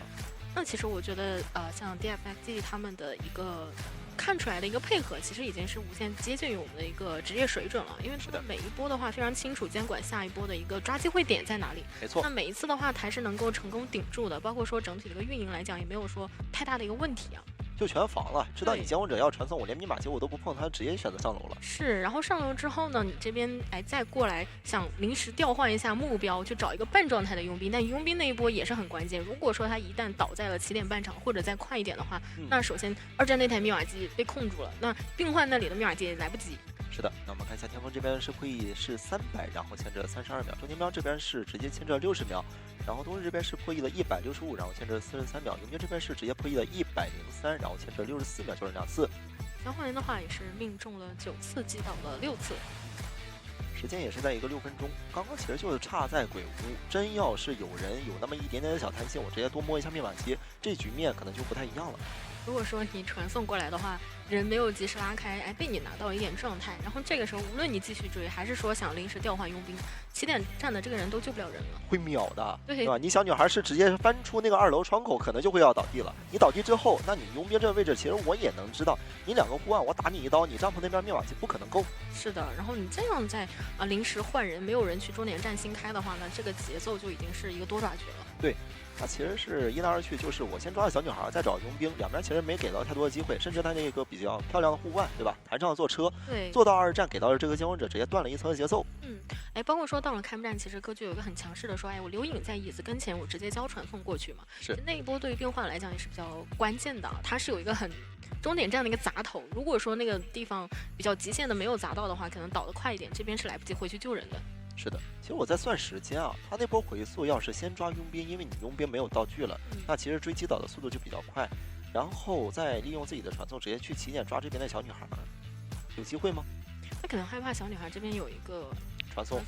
那其实我觉得像 DFXG 他们的一个看出来的一个配合，其实已经是无限接近于我们的一个职业水准了，因为他们每一波的话非常清楚监管下一波的一个抓机会点在哪里。没错，那每一次的话还是能够成功顶住的，包括说整体的一个运营来讲也没有说太大的一个问题啊。就全防了，知道你监管者要传送，我连密码机我都不碰，他直接选择上楼了。是，然后上楼之后呢，你这边再过来想临时调换一下目标，去找一个半状态的佣兵，但佣兵那一波也是很关键。如果说他一旦倒在了起点半场或者再快一点的话，那首先2战那台密码机被控住了，那病患那里的密码机也来不及。是的，那我们看一下天风这边是会议是300，然后牵着32秒，中间标这边是直接牵着60秒，然后冬日这边是破译了165，然后牵着43秒，佣兵这边是直接破译了103，然后牵着64秒，就是2次。交换人的话也是命中了9次，击倒了6次，时间也是在一个6分钟。刚刚其实就是差在鬼屋，真要是有人有那么一点点的小贪心，我直接多摸一下密码机，这局面可能就不太一样了。如果说你传送过来的话，人没有及时拉开，被你拿到一点状态，然后这个时候无论你继续追，还是说想临时调换佣兵，起点站的这个人都救不了人了，会秒的，对吧？你小女孩是直接翻出那个2楼窗口，可能就会要倒地了。你倒地之后，那你佣兵这个位置，其实我也能知道，你2个护岸，我打你一刀，你帐篷那边密码机不可能够。是的，然后你这样在临时换人，没有人去终点站新开的话呢，这个节奏就已经是一个多抓局了。对。那其实是一来二去，就是我先抓了小女孩，再找佣兵，两边其实没给到太多的机会，甚至他那个比较漂亮的护腕，对吧？弹上坐车，对，做到2战，给到了这个监管者，直接断了一层的节奏。包括说到了开幕战，其实歌剧有一个很强势的说，我留影在椅子跟前，我直接交传送过去嘛。是那一波对于病患来讲也是比较关键的，它是有一个很终点站的一个砸头，如果说那个地方比较极限的没有砸到的话，可能倒得快一点，这边是来不及回去救人的。是的，其实我在算时间啊，他那波回溯要是先抓佣兵，因为你佣兵没有道具了，那其实追击倒的速度就比较快，然后再利用自己的传送直接去起点抓这边的小女孩，有机会吗？他可能害怕小女孩这边有一个传送，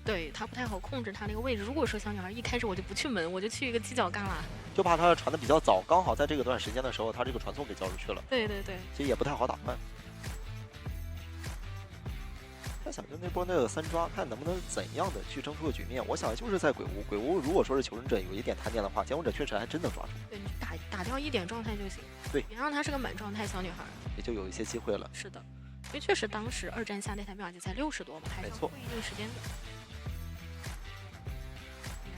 对他不太好控制他那个位置。如果说小女孩一开始我就不去门，我就去一个犄角旮旯，就怕他传的比较早，刚好在这个段时间的时候，他这个传送给交出去了。对对对，其实也不太好打断。他想就那波那个3抓，看能不能怎样的去争出个局面。我想就是在鬼屋，鬼屋如果说是求生者有一点贪念的话，监管者确实还真能抓住。对，你打掉1点状态就行。对，别让他是个满状态小女孩，也就有一些机会了。是的，因为确实当时2战下那台密码机才60多嘛，还是要花一定时间的。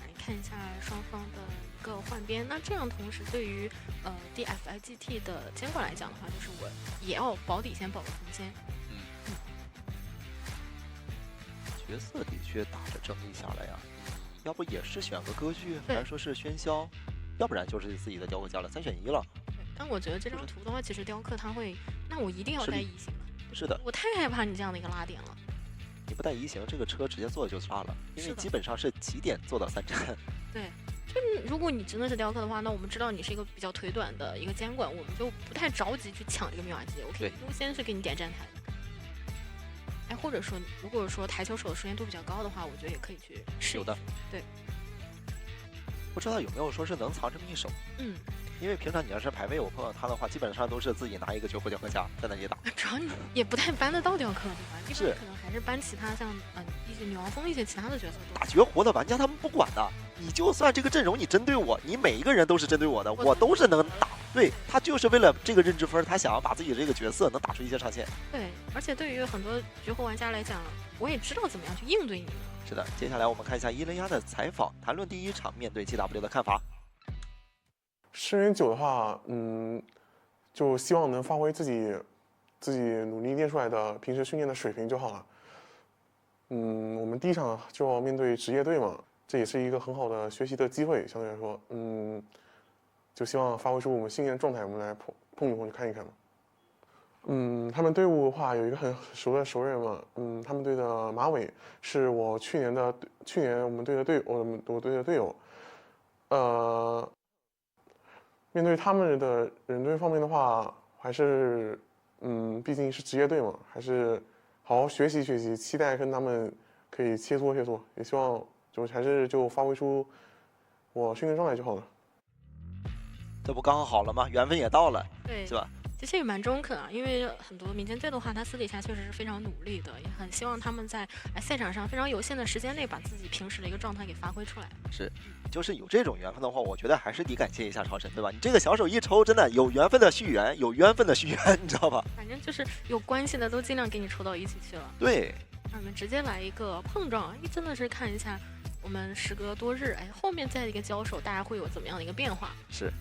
来看一下双方的一个换边，那这样同时对于DFIGT 的监管来讲的话，就是我也要保底线保个空间。角色的确打着争议下来呀，要不也是选个歌剧，还是说是喧嚣，要不然就是自己的雕刻家了，3选1了。对，但我觉得这张图的话，其实雕刻它会，那我一定要带移形了。是的，我太害怕你这样的一个拉点了。你不带移形，这个车直接坐就杀了，因为基本上是起点做到3战。对，就如果你真的是雕刻的话，那我们知道你是一个比较腿短的一个监管，我们就不太着急去抢这个密码机，我可以优先是给你点站台。或者说，如果说台球手的熟练度比较高的话，我觉得也可以去试。有的，对。不知道有没有说是能藏这么一手？因为平常你要是排位，我碰到他的话，基本上都是自己拿一个绝活雕刻家在那里打。主要你也不太搬得到雕刻，对吧？一般是可能还是搬其他像一些女王蜂一些其他的角色。打绝活的玩家他们不管的，你就算这个阵容你针对我，你每一个人都是针对我的，我都是能打。对他就是为了这个认知分，他想要把自己这个角色能打出一些上限。对，而且对于很多绝活玩家来讲，我也知道怎么样去应对你们。是的，接下来我们看一下伊雷亚的采访，谈论第一场面对 GW 的看法。深渊9的话，就希望能发挥自己努力练出来的平时训练的水平就好了。我们第一场就要面对职业队嘛，这也是一个很好的学习的机会，相对来说，就希望发挥出我们训练状态，我们来碰一碰，去看一看嘛。他们队伍的话有一个很熟的熟人嘛，他们队的马伟是我去年我们队的队友，面对他们的人队方面的话，还是毕竟是职业队嘛，还是好好学习学习，期待跟他们可以切磋切磋，也希望就发挥出我训练状态就好了。这不刚好了吗？缘分也到了，对，是吧？其实也蛮中肯啊，因为很多民间队的话，他私底下确实是非常努力的，也很希望他们在赛场上非常有限的时间内把自己平时的一个状态给发挥出来。是，就是有这种缘分的话，我觉得还是得感谢一下超神，对吧？你这个小手一抽，真的有缘分的续缘，有缘分的续缘，你知道吧？反正就是有关系的都尽量给你抽到一起去了。对，那我们直接来一个碰撞，真的是看一下我们时隔多日，后面再一个交手，大家会有怎么样的一个变化？是。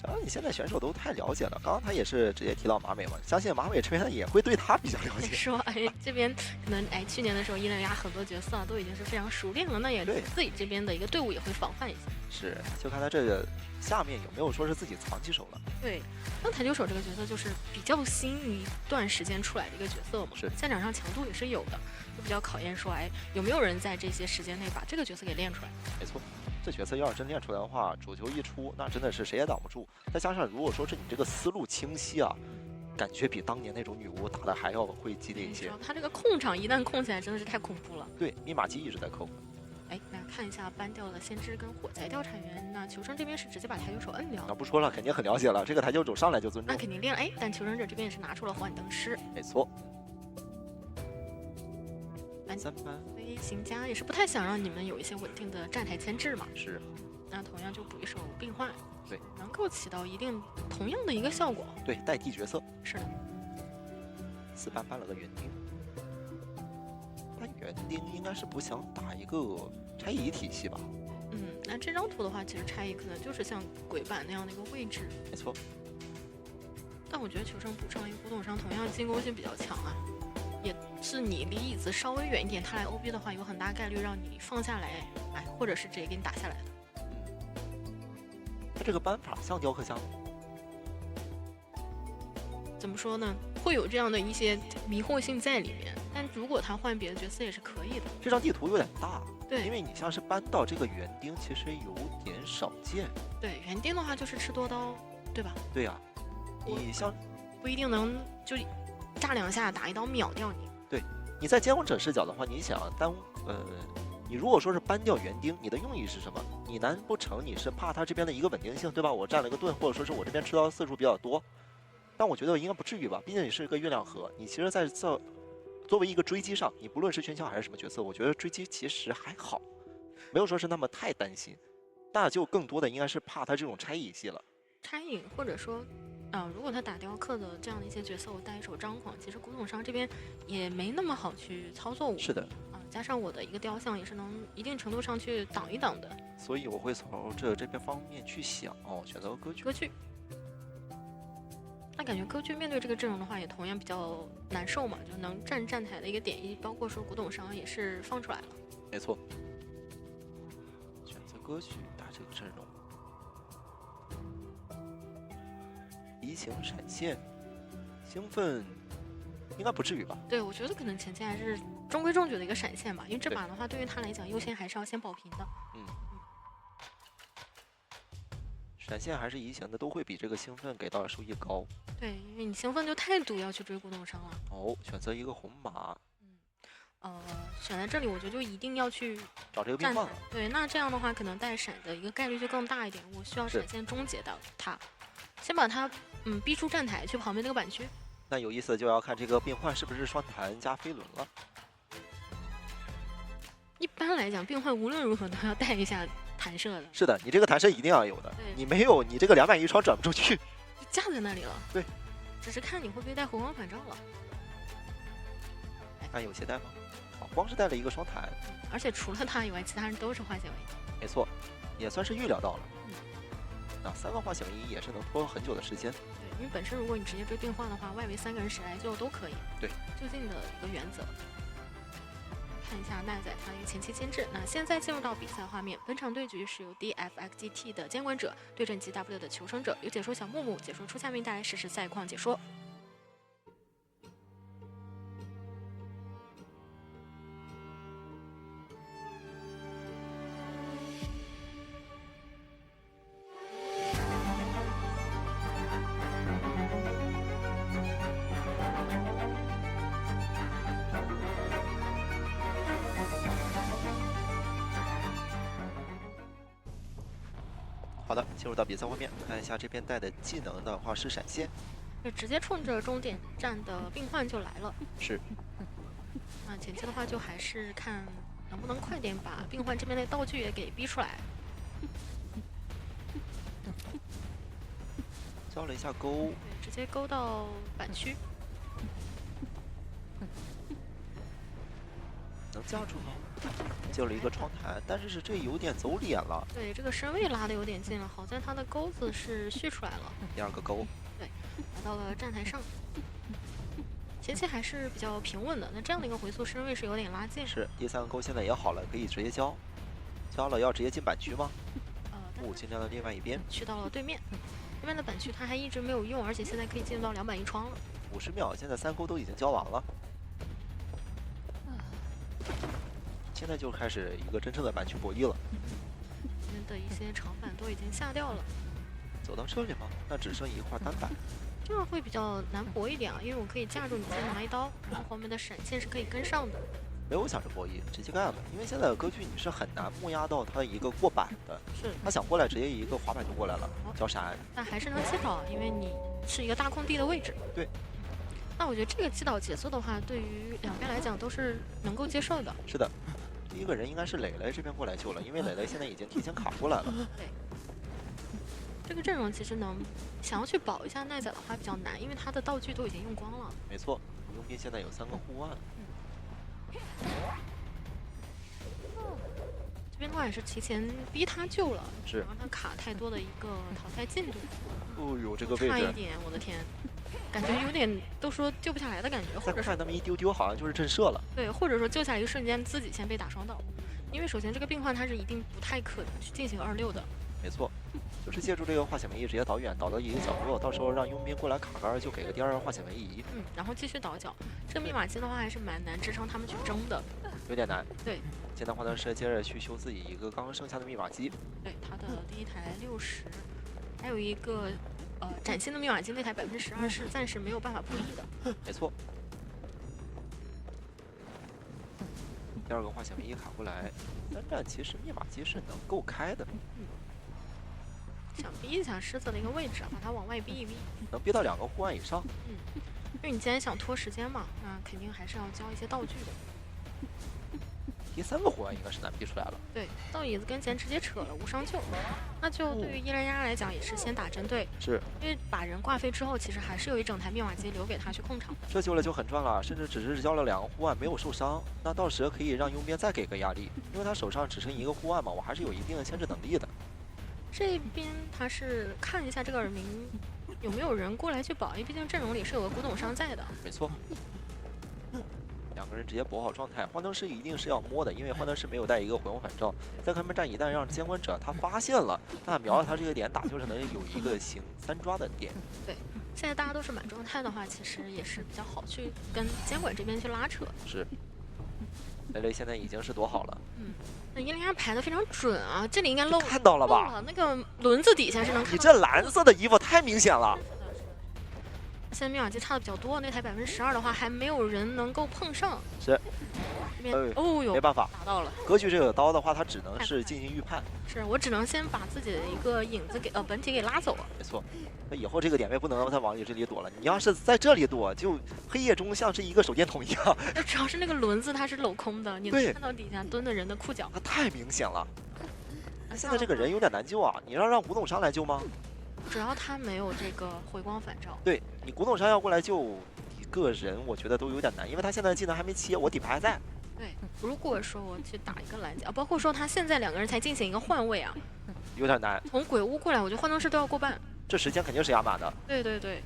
然后你现在选手都太了解了，刚刚他也是直接提到马伟嘛，相信马伟这边也会对他比较了解。说这边可能去年的时候伊雷亚很多角色都已经是非常熟练了，那也自己这边的一个队伍也会防范一下。是，就看他这个下面有没有说是自己藏几手了。对，像台球手这个角色就是比较新一段时间出来的一个角色嘛，是赛场上强度也是有的，就比较考验说有没有人在这些时间内把这个角色给练出来。没错。这角色要是真练出来的话，主球一出，那真的是谁也挡不住。再加上如果说是你这个思路清晰啊，感觉比当年那种女巫打的还要会激烈一些。他这个控场一旦控起来，真的是太恐怖了。对，密码机一直在扣。来看一下搬掉了先知跟火灾调查员，那求生这边是直接把台球手摁掉。那不说了，肯定很了解了，这个台球手上来就尊重。那肯定练了，但求生者这边也是拿出了幻灯师。没错。3班飞行家也是不太想让你们有一些稳定的站台牵制嘛。是。那同样就补一手病患，对，能够起到一定同样的一个效果。对，代替角色。是的。4班搬了个园丁，搬园丁应该是不想打一个拆移体系吧？那这张图的话，其实拆移可能就是像鬼板那样的一个位置。没错。但我觉得求生补上一个古董伤，同样进攻性比较强啊。也是你离椅子稍微远一点，他来 OB 的话，有很大概率让你放下来，或者是直接给你打下来的。他这个搬法像雕刻家吗？怎么说呢？会有这样的一些迷惑性在里面，但如果他换别的角色也是可以的。这张地图有点大，对，因为你像是搬到这个园丁，其实有点少见。对，园丁的话就是吃多刀，对吧？对呀，你像不一定能就炸2下打1刀秒掉你。对，你在监控者视角的话，你想你如果说是搬掉园丁，你的用意是什么？你难不成你是怕他这边的一个稳定性，对吧？我占了个盾，或者说是我这边吃到的次数比较多。但我觉得应该不至于吧，毕竟你是一个月亮河，你其实在作为一个追击上，你不论是圈锹还是什么角色，我觉得追击其实还好，没有说是那么太担心。那就更多的应该是怕他这种拆引系了。拆引或者说，如果他打雕刻的这样的一些角色，我带一手张狂，其实古董商这边也没那么好去操作我。是的。加上我的一个雕像也是能一定程度上去挡一挡的。所以我会从这边方面去想，选择歌剧。歌剧。那感觉歌剧面对这个阵容的话，也同样比较难受嘛，就能站台的一个点1，包括说古董商也是放出来了。没错。选择歌剧打这个阵容，移情闪现，兴奋，应该不至于吧？对，我觉得可能前期还是中规中矩的一个闪现吧，因为这把的话，对于他来讲，优先还是要先保平的。闪现还是移情的，都会比这个兴奋给到的收益高。对，因为你兴奋就太赌要去追古董商了。选择一个红马。选在这里，我觉得就一定要去找这个变换了。对，那这样的话，可能带闪的一个概率就更大一点。我需要闪现终结到他，先把他逼出站台去旁边那个板区。那有意思就要看这个变换是不是双弹加飞轮了。一般来讲，变换无论如何都要带一下弹射的。是的，你这个弹射一定要有的，你没有，你这个200一窗转不出去，就架在那里了。对，只是看你会不会带回光返照了。看有些带吗？光是带了一个双弹，而且除了他以外，其他人都是化险为夷。没错，也算是预料到了。那3个化险为夷也是能拖很久的时间。对，因为本身如果你直接追变换的话，外围3个人谁来救都可以。对，就近的一个原则。看一下奈仔他的一个前期牵制。那现在进入到比赛画面，本场对局是由 DFXGT 的监管者对阵 GW 的求生者，由解说小木木解说出下面带来实时赛况解说。好的，进入到比赛画面，看一下这边带的技能的话是闪现，就直接冲着终点站的病患就来了。是。那前期的话就还是看能不能快点把病患这边的道具也给逼出来。交了一下钩，直接勾到板区。能架住吗？救了一个窗台，但是这有点走脸了。对，这个身位拉的有点近了，好在他的钩子是续出来了。第2个钩。对，来到了站台上。前期还是比较平稳的，那这样的一个回速身位是有点拉近。是，第3个钩现在也好了，可以直接交。交了要直接进板区吗？进到了另外一边，去到了对面。对面的板区他还一直没有用，而且现在可以进入到201窗了。50秒，现在3钩都已经交完了。现在就开始一个真正的板区博弈了。这边的一些长板都已经下掉了。走到这里吗？那只剩一块单板。这样会比较难搏一点啊，因为我可以架住你先拿一刀，然后后面的闪现是可以跟上的。没有想着博弈，直接干了。因为现在的歌剧你是很难木压到他的一个过板的。是。他想过来，直接一个滑板就过来了，交闪。但还是能击倒，因为你是一个大空地的位置。对。那我觉得这个击倒节奏的话，对于两边来讲都是能够接受的。是的。第一个人应该是磊磊这边过来救了，因为磊磊现在已经提前卡过来了。对，这个阵容其实想要去保一下奈仔的话比较难，因为他的道具都已经用光了。没错，佣兵现在有3个护腕。这边的话也是提前逼他救了，是让他卡太多的一个淘汰进度。哦呦，这个位置差一点，我的天！感觉有点都说救不下来的感觉，或者看那么一丢丢，好像就是震慑了。对，或者说救下来一瞬间自己先被打双倒，因为首先这个病患他是一定不太可能去进行26的。没错，就是借助这个化险为夷直接导远，导到一个角落，到时候让佣兵过来卡杆，就给个第2化险为夷。然后继续倒角。这个密码机的话还是蛮难支撑他们去争的，有点难。对，现在换成是接着去修自己一个刚刚剩下的密码机。对，他的第一台60，还有一个。崭新的密码机那台12%是暂时没有办法布衣的。没错。第2个化险为夷卡过来，单战其实密码机是能够开的。想逼一下狮子的一个位置，把它往外逼一逼。能逼到2个护腕以上。因为你既然想拖时间嘛，那肯定还是要交一些道具的。第3个护腕应该是难逼出来了。对，到椅子跟前直接扯了无伤救，那就对于伊莱亚来讲也是先打针对，是因为把人挂飞之后，其实还是有一整台密码机留给他去控场的。这救了就很赚了，甚至只是交了2个护腕没有受伤，那到时可以让佣兵再给个压力，因为他手上只剩1个护腕嘛，我还是有一定的牵制能力的。这边他是看一下这个耳鸣有没有人过来去保，因为毕竟阵容里是有个古董商在的。没错。2个人直接搏好状态，幻灯师一定是要摸的，因为幻灯师没有带一个回光返照。在开门战一旦让监管者他发现了，那瞄了他这个点打，就是能有一个行3抓的点。对，现在大家都是满状态的话，其实也是比较好去跟监管这边去拉扯。是，磊磊现在已经是躲好了。那伊利亚排的非常准啊，这里应该漏看到了吧？那个轮子底下是能看到。你这蓝色的衣服太明显了。现在密码机差的比较多，那台12%的话还没有人能够碰上。是，哦哟，没办法，打到了。格局这个刀的话，它只能是进行预判。是我只能先把自己的一个影子给本体给拉走了。没错，那以后这个点位不能再往你这里躲了。你要是在这里躲，就黑夜中像是一个手电筒一样。主要是那个轮子它是镂空的，你能看到底下蹲的人的裤脚。它太明显了。现在这个人有点难救啊！你让古董商来救吗？主要他没有这个回光返照。对你古董商要过来救一个人，我觉得都有点难，因为他现在技能还没切，我底牌还在。对，如果说我去打一个拦截，包括说他现在2个人才进行一个换位啊，有点难。从鬼屋过来，我觉得幻灯师都要过半。这时间肯定是压满的。对对对，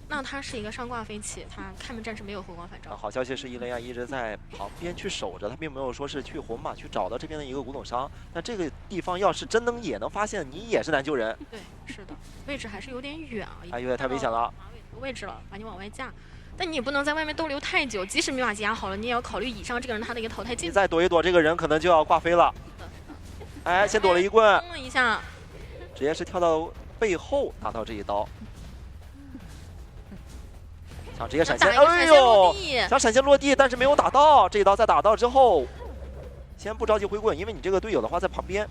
那他是一个上挂飞起，他开门战士没有回光返照。好消息是伊雷亚一直在旁边去守着，他并没有说是去红马去找到这边的一个古董商。那这个地方要是真能也能发现，你也是难救人。对，是的，位置还是有点远啊。哎，有点太危险了。马尾的位置了，把你往外架。但你也不能在外面逗留太久，即使密码机压好了，你也要考虑以上这个人他的一个淘汰进度。你再躲一躲，这个人可能就要挂飞了。哎，先躲了一棍，了一下，直接是跳到背后拿到这一刀，想直接闪现，哎呦，想闪现落地，但是没有打到。这一刀再打到之后，先不着急回棍，因为你这个队友的话在旁边。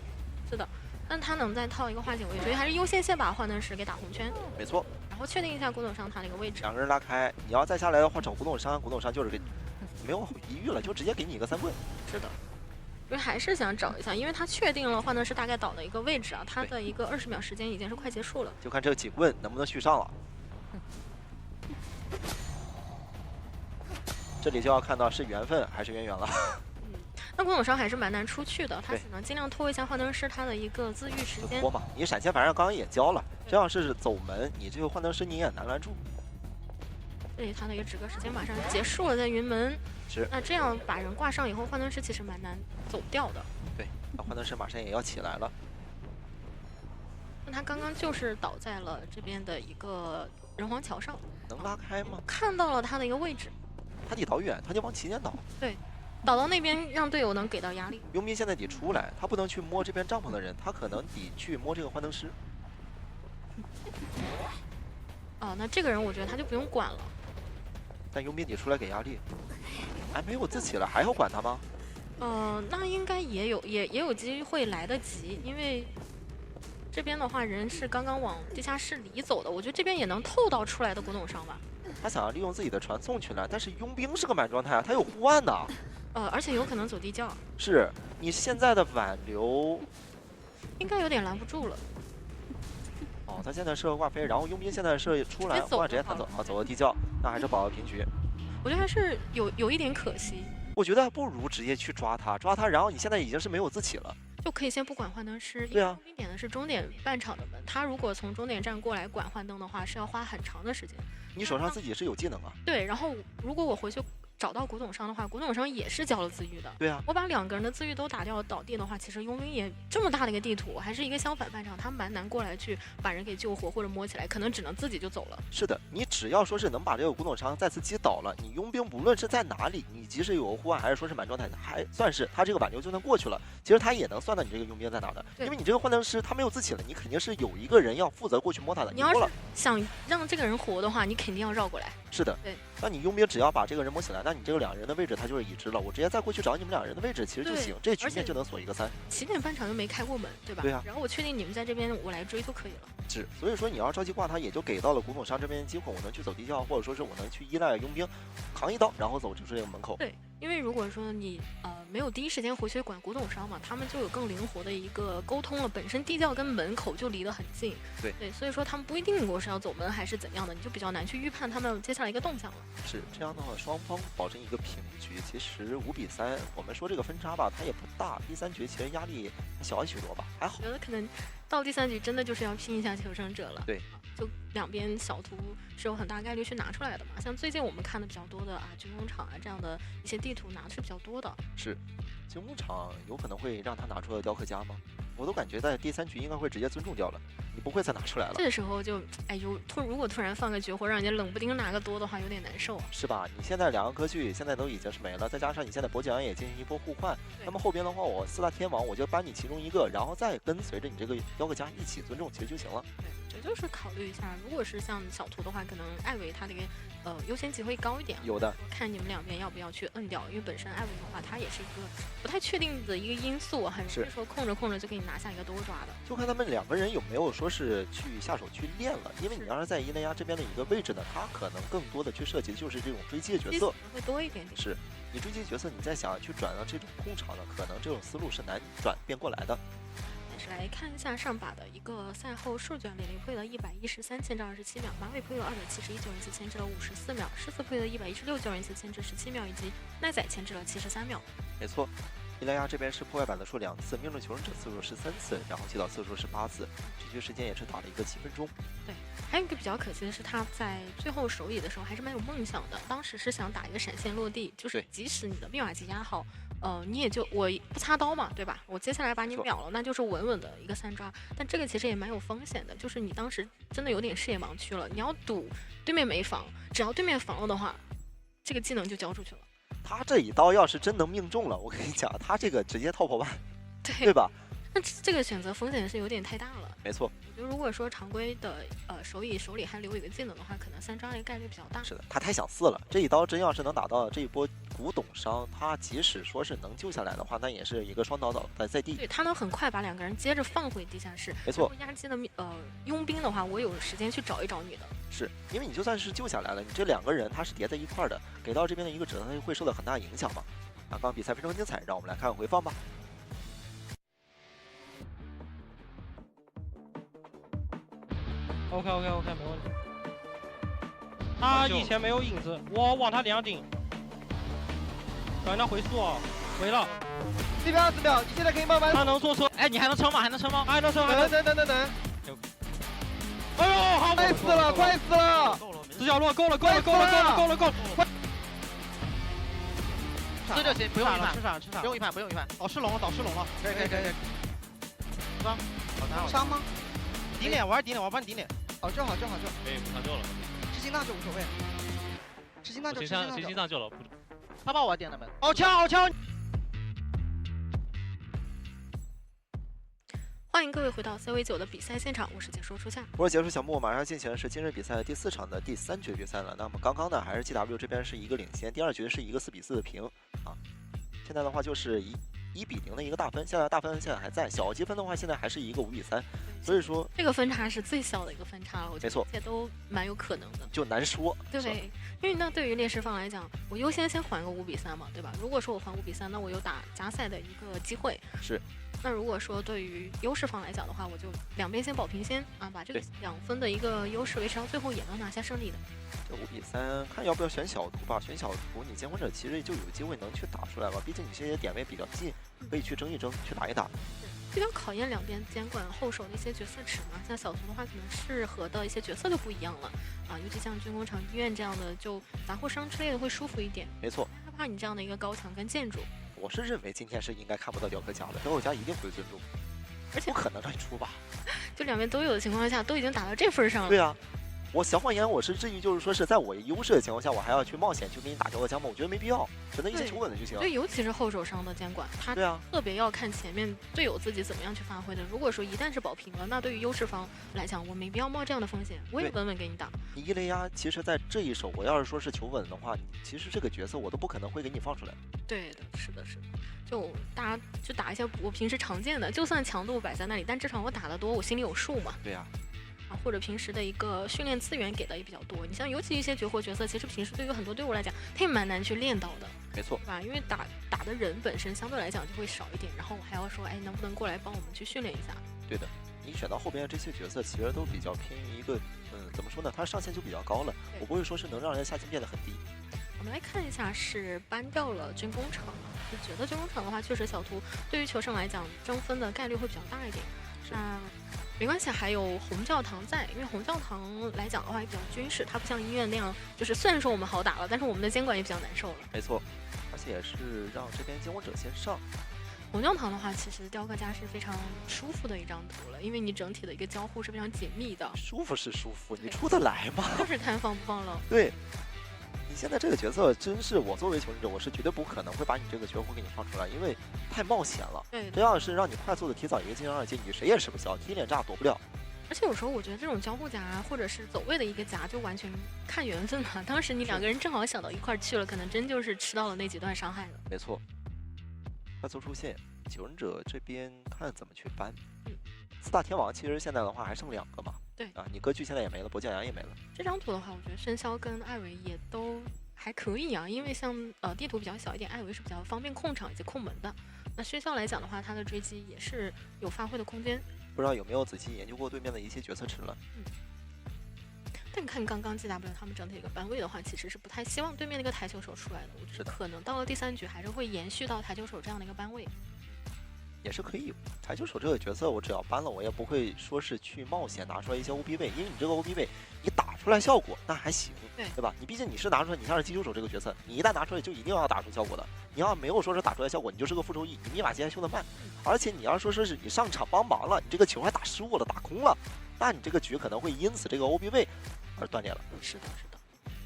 是的，但他能再套一个化解位，所以还是优先先把幻灯石给打红圈。没错。然后确定一下古董商他的一个位置。2个人拉开，你要再下来的话找古董商，古董商就是给没有疑虑了，就直接给你一个3棍。是的，因为还是想找一下，因为他确定了幻灯石大概倒的一个位置啊，他的一个20秒时间已经是快结束了。就看这几棍能不能续上了。这里就要看到是缘分还是渊源了。那古董商还是蛮难出去的，他只能尽量拖一下幻灯师他的一个自愈时间。拖嘛，你闪现反正刚刚也交了，这要是走门，你这个幻灯师你也难拦住。这里他的一个止戈时间马上结束了，在云门。是。那这样把人挂上以后，幻灯师其实蛮难走掉的。对，那幻灯师马上也要起来了。那他刚刚就是倒在了这边的一个人皇桥上。能拉开吗？看到了他的一个位置。他得倒远，他就往起点倒。对。倒到那边，让队友能给到压力。佣兵现在得出来，他不能去摸这边帐篷的人，他可能得去摸这个幻灯师。哦，那这个人我觉得他就不用管了。但佣兵得出来给压力。哎，没有自己了，还要管他吗？那应该也有机会来得及，因为这边的话人是刚刚往地下室里走的，我觉得这边也能透到出来的古董商吧。他想要利用自己的传送去来，但是佣兵是个满状态啊，他有护腕的。而且有可能走地窖。是你现在的挽留，应该有点拦不住了。哦，他现在是个挂飞，然后佣兵现在是出来，护腕直接弹走啊，走到地窖，那还是保个平局。我觉得还是有一点可惜。我觉得不如直接去抓他，然后你现在已经是没有自己了。就可以先不管幻灯师，对啊，佣兵点的是终点半场的门，他如果从终点站过来管幻灯的话，是要花很长的时间。你手上自己是有技能啊。对，然后如果我回去找到古董商的话，古董商也是交了自愈的。对啊，我把2个人的自愈都打掉倒地的话，其实佣兵也这么大的一个地图，还是一个相反半场，他蛮难过来去把人给救活或者摸起来，可能只能自己就走了。是的，你只要说是能把这个古董商再次击倒了，你佣兵不论是在哪里，你即使有护腕还是说是满状态，还算是他这个挽留就算过去了。其实他也能算到你这个佣兵在哪的，因为你这个幻灯师他没有自己了，你肯定是有一个人要负责过去摸他的。你要是想让这个人活的话，你肯定要绕过来。是的，对。那你佣兵只要把这个人摸起来，那你这个2人的位置他就是已知了，我直接再过去找你们2人的位置其实就行，这局面就能锁一个3。起点半场又没开过门，对吧？对啊。然后我确定你们在这边，我来追就可以了。是，所以说你要着急挂他，也就给到了古董商这边机会，我能去走地窖，或者说是我能去依赖佣兵扛一刀，然后走就是这个门口。对，因为如果说你没有第一时间回去管古董商嘛，他们就有更灵活的一个沟通了。本身地窖跟门口就离得很近，对，所以说他们不一定我是要走门还是怎样的，你就比较难去预判他们接下来一个动向了。是这样的话，双方保证一个平局，其实5比3，我们说这个分差吧，它也不大。第3局其实压力小许多吧，还好。我觉得可能到第3局真的就是要拼一下求生者了。对，就两边小图是有很大概率去拿出来的嘛。像最近我们看的比较多的军工厂这样的一些地图拿的是比较多的。是，军工厂有可能会让他拿出雕刻家吗？我都感觉在第3局应该会直接尊重掉了，你不会再拿出来了。这时候就如果突然放个绝活，让人家冷不丁拿个多的话，有点难受啊。是吧？你现在2个科技现在都已经是没了，再加上你现在跛脚也进行一波互换，那么后边的话，我4大天王我就搬你其中一个，然后再跟随着你这个雕刻家一起尊重，其实就行了。对。这就是考虑一下，如果是像小图的话，可能艾维他的一个优先级会高一点。有的，看你们两边要不要去摁掉，因为本身艾维的话，它也是一个不太确定的一个因素，很容易说控着就给你拿下一个多抓的。就看他们两个人有没有说是去下手去练了，因为你要是在伊雷亚这边的一个位置呢，他可能更多的去涉及的就是这种追击的角色，会多一点点。是你追击角色，你再想去转到这种控场呢，可能这种思路是难转变过来的。来看一下上把的一个赛后数据，李雷配了113牵制27秒，马尾配了271救人次牵制了54秒，狮子配了116救人次牵制17秒，以及奈仔牵制了73秒。没错，伊莱亚这边是破坏版的数2次，命中求生者次数13次，然后击倒次数是8次，这局时间也是打了一个7分钟。对，还有一个比较可惜的是，他在最后手野的时候还是蛮有梦想的，当时是想打一个闪现落地，就是即使你的密码级压好。你也就我不擦刀嘛，对吧？我接下来把你秒了，那就是稳稳的一个3抓。但这个其实也蛮有风险的，就是你当时真的有点视野盲区了，你要赌对面没防，只要对面防了的话，这个技能就交出去了。他这一刀要是真能命中了，我跟你讲，他这个直接套破万，对吧？那这个选择风险是有点太大了。没错，我觉得如果说常规的手里还留一个技能的话，可能3抓的概率比较大。是的，他太想4了，这一刀真要是能打到这一波古董伤，他即使说是能救下来的话，那也是一个双倒在地。对，他能很快把2个人接着放回地下室。没错，压机的佣兵的话，我有时间去找一找你的。是因为你就算是救下来了，你这2个人他是叠在一块的，给到这边的一个折会受到很大影响嘛。刚刚比赛非常精彩，让我们来看回放吧。OK， 没问题。他以前没有影子，我往他脸上顶，让他回速哦，回了。这边20秒，你现在可以慢慢。他能做车，哎，你还能撑吗？还能撑吗？还能撑。等。哎呦，好，快死了，快死了！直角落，够了。这就行，不用预判，吃上，不用预判。导失龙了，可以。伤，伤吗？顶脸，我帮你顶脸。好救。可以不上救了。吃心脏就无所谓。吃心脏就。谁心脏救了？他把我点了门。好枪！欢迎各位回到3v9的比赛现场，我是解说初夏。我是解说小木，马上进行的是今日比赛第4场的第3局比赛了。那么刚刚呢，还是 GW 这边是一个领先，第2局是一个4比4的平啊。现在的话就是1比0的一个大分，现在大分现在还在，小积分的话现在还是一个5比3，所以说这个分差是最小的一个分差了，我觉得没错，这都蛮有可能的，就难说。对，因为那对于劣势方来讲，我优先还个5比3嘛，对吧？如果说我还5比3，那我有打加赛的一个机会。是。那如果说对于优势方来讲的话，我就两边先保平先啊，把这个2分的一个优势维持到最后，也能拿下胜利的。这5比3，看要不要选小图吧。选小图，你监管者其实就有机会能去打出来吧。毕竟你这些点位比较近，可以去争一争，去打一打。比较考验两边监管后手的一些角色池嘛。像小图的话，可能适合的一些角色就不一样了啊，尤其像军工厂、医院这样的，就杂货商之类的会舒服一点。没错，害怕你这样的一个高墙跟建筑。我是认为今天是应该看不到雕刻家的，雕刻家一定会尊重，而且不可能让你出吧？就两边都有的情况下，都已经打到这份上了。对啊。我小谎言，我是至于就是说是在我优势的情况下，我还要去冒险去给你打雕刻家吗？我觉得没必要，选择一些求稳的就行。对，尤其是后手商的监管，他特别要看前面队友自己怎么样去发挥的。如果说一旦是保平了，那对于优势方来讲，我没必要冒这样的风险，我也稳稳给你打。你一雷压，其实在这一手，我要是说是求稳的话，其实这个角色我都不可能会给你放出来。对的，是的，是的。就大家就打一些我平时常见的，就算强度摆在那里，但这场我打得多，我心里有数嘛。对呀。或者平时的一个训练资源给的也比较多，你像尤其一些绝活角色，其实平时对于很多队伍来讲，他也蛮难去练到的。没错，对吧？因为打的人本身相对来讲就会少一点，然后还要说，哎，能不能过来帮我们去训练一下？对的，你选到后边这些角色，其实都比较偏于一个，怎么说呢？它上限就比较高了，我不会说是能让人下限变得很低。我们来看一下，是搬掉了军工厂，就觉得军工厂的话，确实小图对于求胜来讲，争分的概率会比较大一点。那没关系，还有红教堂在，因为红教堂来讲的话也比较军事，它不像医院那样，就是虽然说我们好打了，但是我们的监管也比较难受了。没错，而且也是让这边监管者先上。红教堂的话，其实雕刻家是非常舒服的一张图了，因为你整体的一个交互是非常紧密的。舒服是舒服，你出得来吗？就是摊放不放漏。对。你现在这个角色真是我作为求生者，我是绝对不可能会把你这个绝活给你放出来，因为太冒险了。对，这要是让你快速的提早一个进行2阶，你谁也吃不消，踢脸炸躲不了。而且有时候我觉得这种交互夹或者是走位的一个夹，就完全看缘分嘛。当时你两个人正好想到一块儿去了，可能真就是吃到了那几段伤害了。没错。快速出现，九忍者这边看怎么去搬。四大天王其实现在的话还剩2个嘛。对啊，你歌剧现在也没了，跛脚羊也没了。这张图的话，我觉得生肖跟艾维也都还可以啊，因为像地图比较小一点，艾维是比较方便控场以及控门的。那生肖来讲的话，它的追击也是有发挥的空间。不知道有没有仔细研究过对面的一些决策池了？但看刚刚 GW 他们整体一个班位的话，其实是不太希望对面那个台球手出来的。我觉得可能到了第3局还是会延续到台球手这样的一个班位。也是可以有台球手这个角色，我只要搬了，我也不会说是去冒险拿出来一些 OB 位，因为你这个 OB 位你打出来效果那还行，对吧？你毕竟你是拿出来，你像是击球手这个角色，你一旦拿出来就一定要打出效果的。你要没有说是打出来效果，你就是个负收益，你密码机还修得慢。而且你要说是你上场帮忙了，你这个球还打失误了，打空了，那你这个局可能会因此这个 OB 位而断裂了。是的，是的。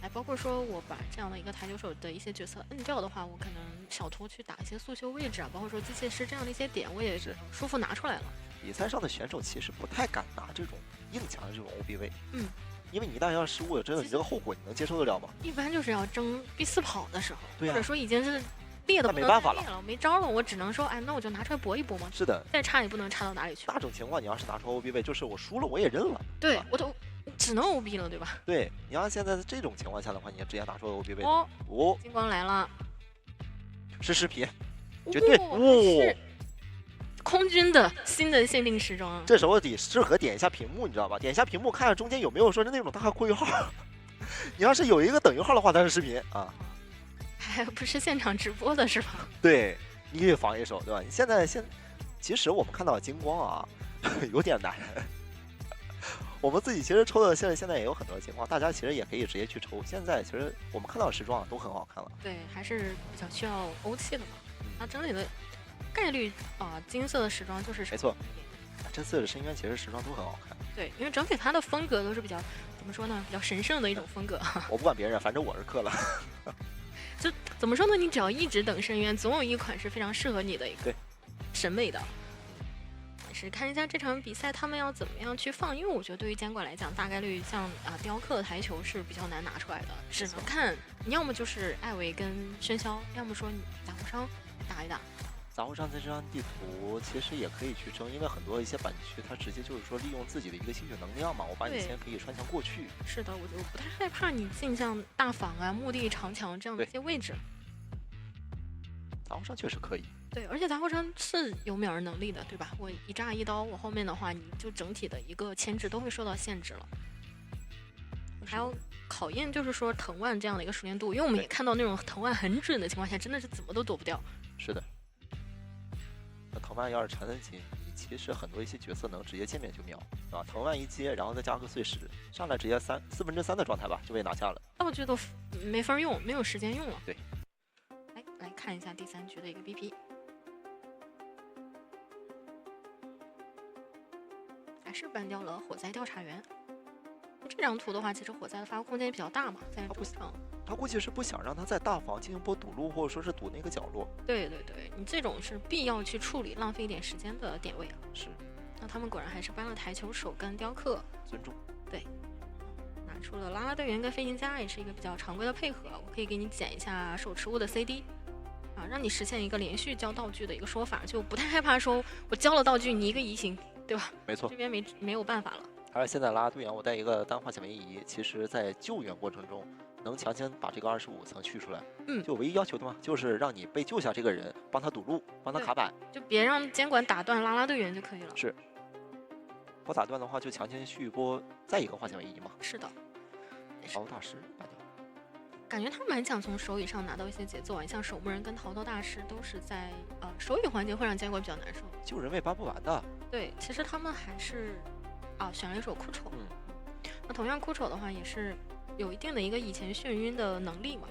哎，包括说我把这样的一个台球手的一些角色摁掉的话，我可能小图去打一些速修位置啊，包括说机械师这样的一些点，我也是舒服拿出来了。比赛上的选手其实不太敢拿这种硬抢的这种 OB 位，因为你一旦要失误了，真的你这个后果你能接受得了吗？一般就是要争B4跑的时候，对或者说已经是裂的没办法了，没招了，我只能说，哎，那我就拿出来搏一搏嘛。是的，再差也不能差到哪里去。那种情况你要是拿出 OB 位，就是我输了我也认了。对，我都只能 OB 了，对吧？对，你要现在这种情况下的话，你直接拿出 OB 位。哦，金光来了，是视频，绝对是空军的新的限定时装。这时候得适合点一下屏幕，你知道吧？点一下屏幕，看看中间有没有说是那种大括约号。你要是有一个等于号的话，它是视频啊。还不是现场直播的是吧？对，你可以防一手，对吧？你现在其实我们看到金光啊，有点难。我们自己其实抽的现在也有很多情况，大家其实也可以直接去抽。现在其实我们看到的时装都很好看了。对，还是比较需要欧气的嘛。那整体的概率金色的时装就是没错。这次的深渊其实时装都很好看。对，因为整体它的风格都是比较怎么说呢？比较神圣的一种风格。我不管别人，反正我是氪了。就怎么说呢？你只要一直等深渊，总有一款是非常适合你的一个审美的。也是看一下这场比赛他们要怎么样去放，因为我觉得对于监管来讲，大概率像雕刻的台球是比较难拿出来的，只能看你要么就是艾维跟生肖，要么说你杂货商打一打。杂货商在这张地图其实也可以去争，因为很多一些板区它直接就是说利用自己的一个吸血能量嘛，我把你先可以穿墙过去。是的，我不太害怕你进像大坊啊、墓地、长墙这样的一些位置。杂货商确实可以。对，而且杂货商是有秒人能力的，对吧？我一炸一刀，我后面的话，你就整体的一个牵制都会受到限制了。还有考验就是说藤蔓这样的一个熟练度，因为我们也看到那种藤蔓很准的情况下，真的是怎么都躲不掉。是的。那藤蔓要是缠得紧，你其实很多一些角色能直接见面就秒啊。藤蔓一接，然后再加个碎石，上来直接3/4的状态吧，就被拿下了。道具都没法用，没有时间用了。对。来看一下第3局的一个 BP。是搬掉了火灾调查员。这张图的话，其实火灾的发挥空间也比较大嘛，在中场。他估计是不想让他在大房进行波堵路，或者说是堵那个角落。对对对，你这种是必要去处理，浪费一点时间的点位啊。是。那他们果然还是搬了台球手跟雕刻。尊重。对。拿出了拉拉队员跟飞行家，也是一个比较常规的配合。我可以给你捡一下手持物的 CD。啊，让你实现一个连续交道具的一个说法，就不太害怕说我交了道具你一个移形，对吧？没错，这边没有办法了。而且现在拉队员，我带一个单化显微仪，其实在救援过程中能强行把这个25层去出来。就唯一要求的嘛，就是让你被救下这个人帮他堵路，帮他卡板，就别让监管打断拉拉队员就可以了。是，不打断的话就强行续波再一个化显微仪嘛。是的。淘大师。感觉他蛮想从手语上拿到一些节奏啊，像守墓人跟淘刀大师都是在手语环节会让监管比较难受。救人位搬不完的。对，其实他们还是选了一手哭丑。那同样哭丑的话也是有一定的一个以前眩晕的能力嘛，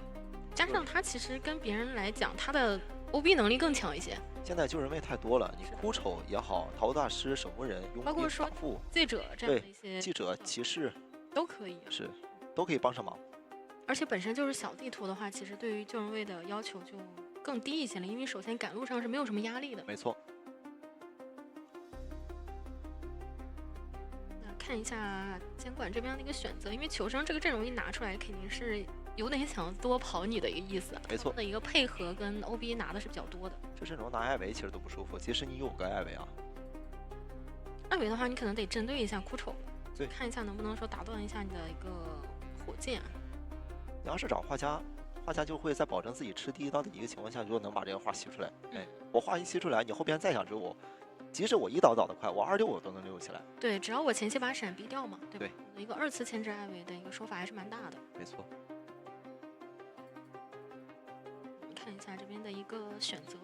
加上他其实跟别人来讲他的 OB 能力更强一些。现在救人位太多了，你哭丑也好，淘大师、守墓人、包括说记者这样的一些记者、骑士都可以，是都可以帮上忙。而且本身就是小地图的话，其实对于救人位的要求就更低一些了，因为首先赶路上是没有什么压力的。没错。那看一下监管这边的一个选择，因为求生这个阵容一拿出来，肯定是有点想多跑你的一个意思。没错，的一个配合跟 OB 拿的是比较多的。这阵容拿艾维其实都不舒服，即使你有个艾维啊。艾维的话，你可能得针对一下枯丑，对，看一下能不能说打断一下你的一个火箭。你要是找画家，画家就会在保证自己吃第一刀的一个情况下，就能把这个画吸出来。哎，我画一吸出来，你后边再想追我，即使我1刀倒得快，我2溜我都能溜起来。对，只要我前期把闪避掉嘛，对吧？对，一个2次牵制艾维的一个说法还是蛮大的。没错。看一下这边的一个选择。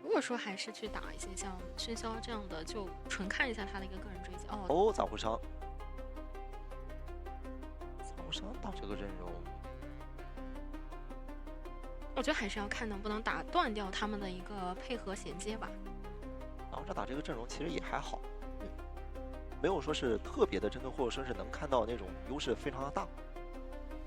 如果说还是去打一些像喧嚣这样的，就纯看一下他的一个个人追击。哦，杂互伤，杂互伤打这个阵容，我觉得还是要看能不能打断掉他们的一个配合衔接吧。然后这打这个阵容其实也还好，没有说是特别的针对，或者说是能看到那种优势非常的大。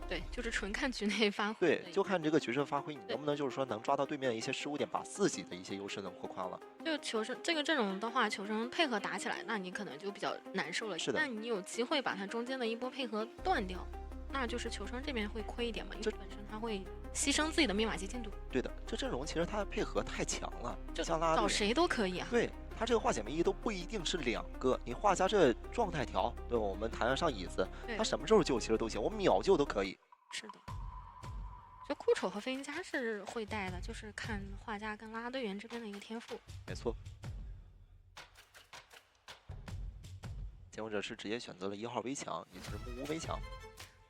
对，就是纯看局内发挥。对，就看这个局势发挥，你能不能就是说能抓到对面的一些失误点，把自己的一些优势能扩宽了。就求生这个阵容的话，求生配合打起来，那你可能就比较难受了。是的。那你有机会把它中间的一波配合断掉，那就是求生这边会亏一点嘛，因为本身他会牺牲自己的密码级进度。对的，这阵容其实他的配合太强了，就像拉找谁都可以啊。对。他这个化险为夷都不一定是2个，你画家这状态条，对吧？我们弹得上椅子，他什么时候救其实都行，我秒救都可以。是的，就酷丑和飞行家是会带的，就是看画家跟啦啦队员这边的一个天赋。没错。监护者是直接选择了1号围墙，也就是木屋围墙。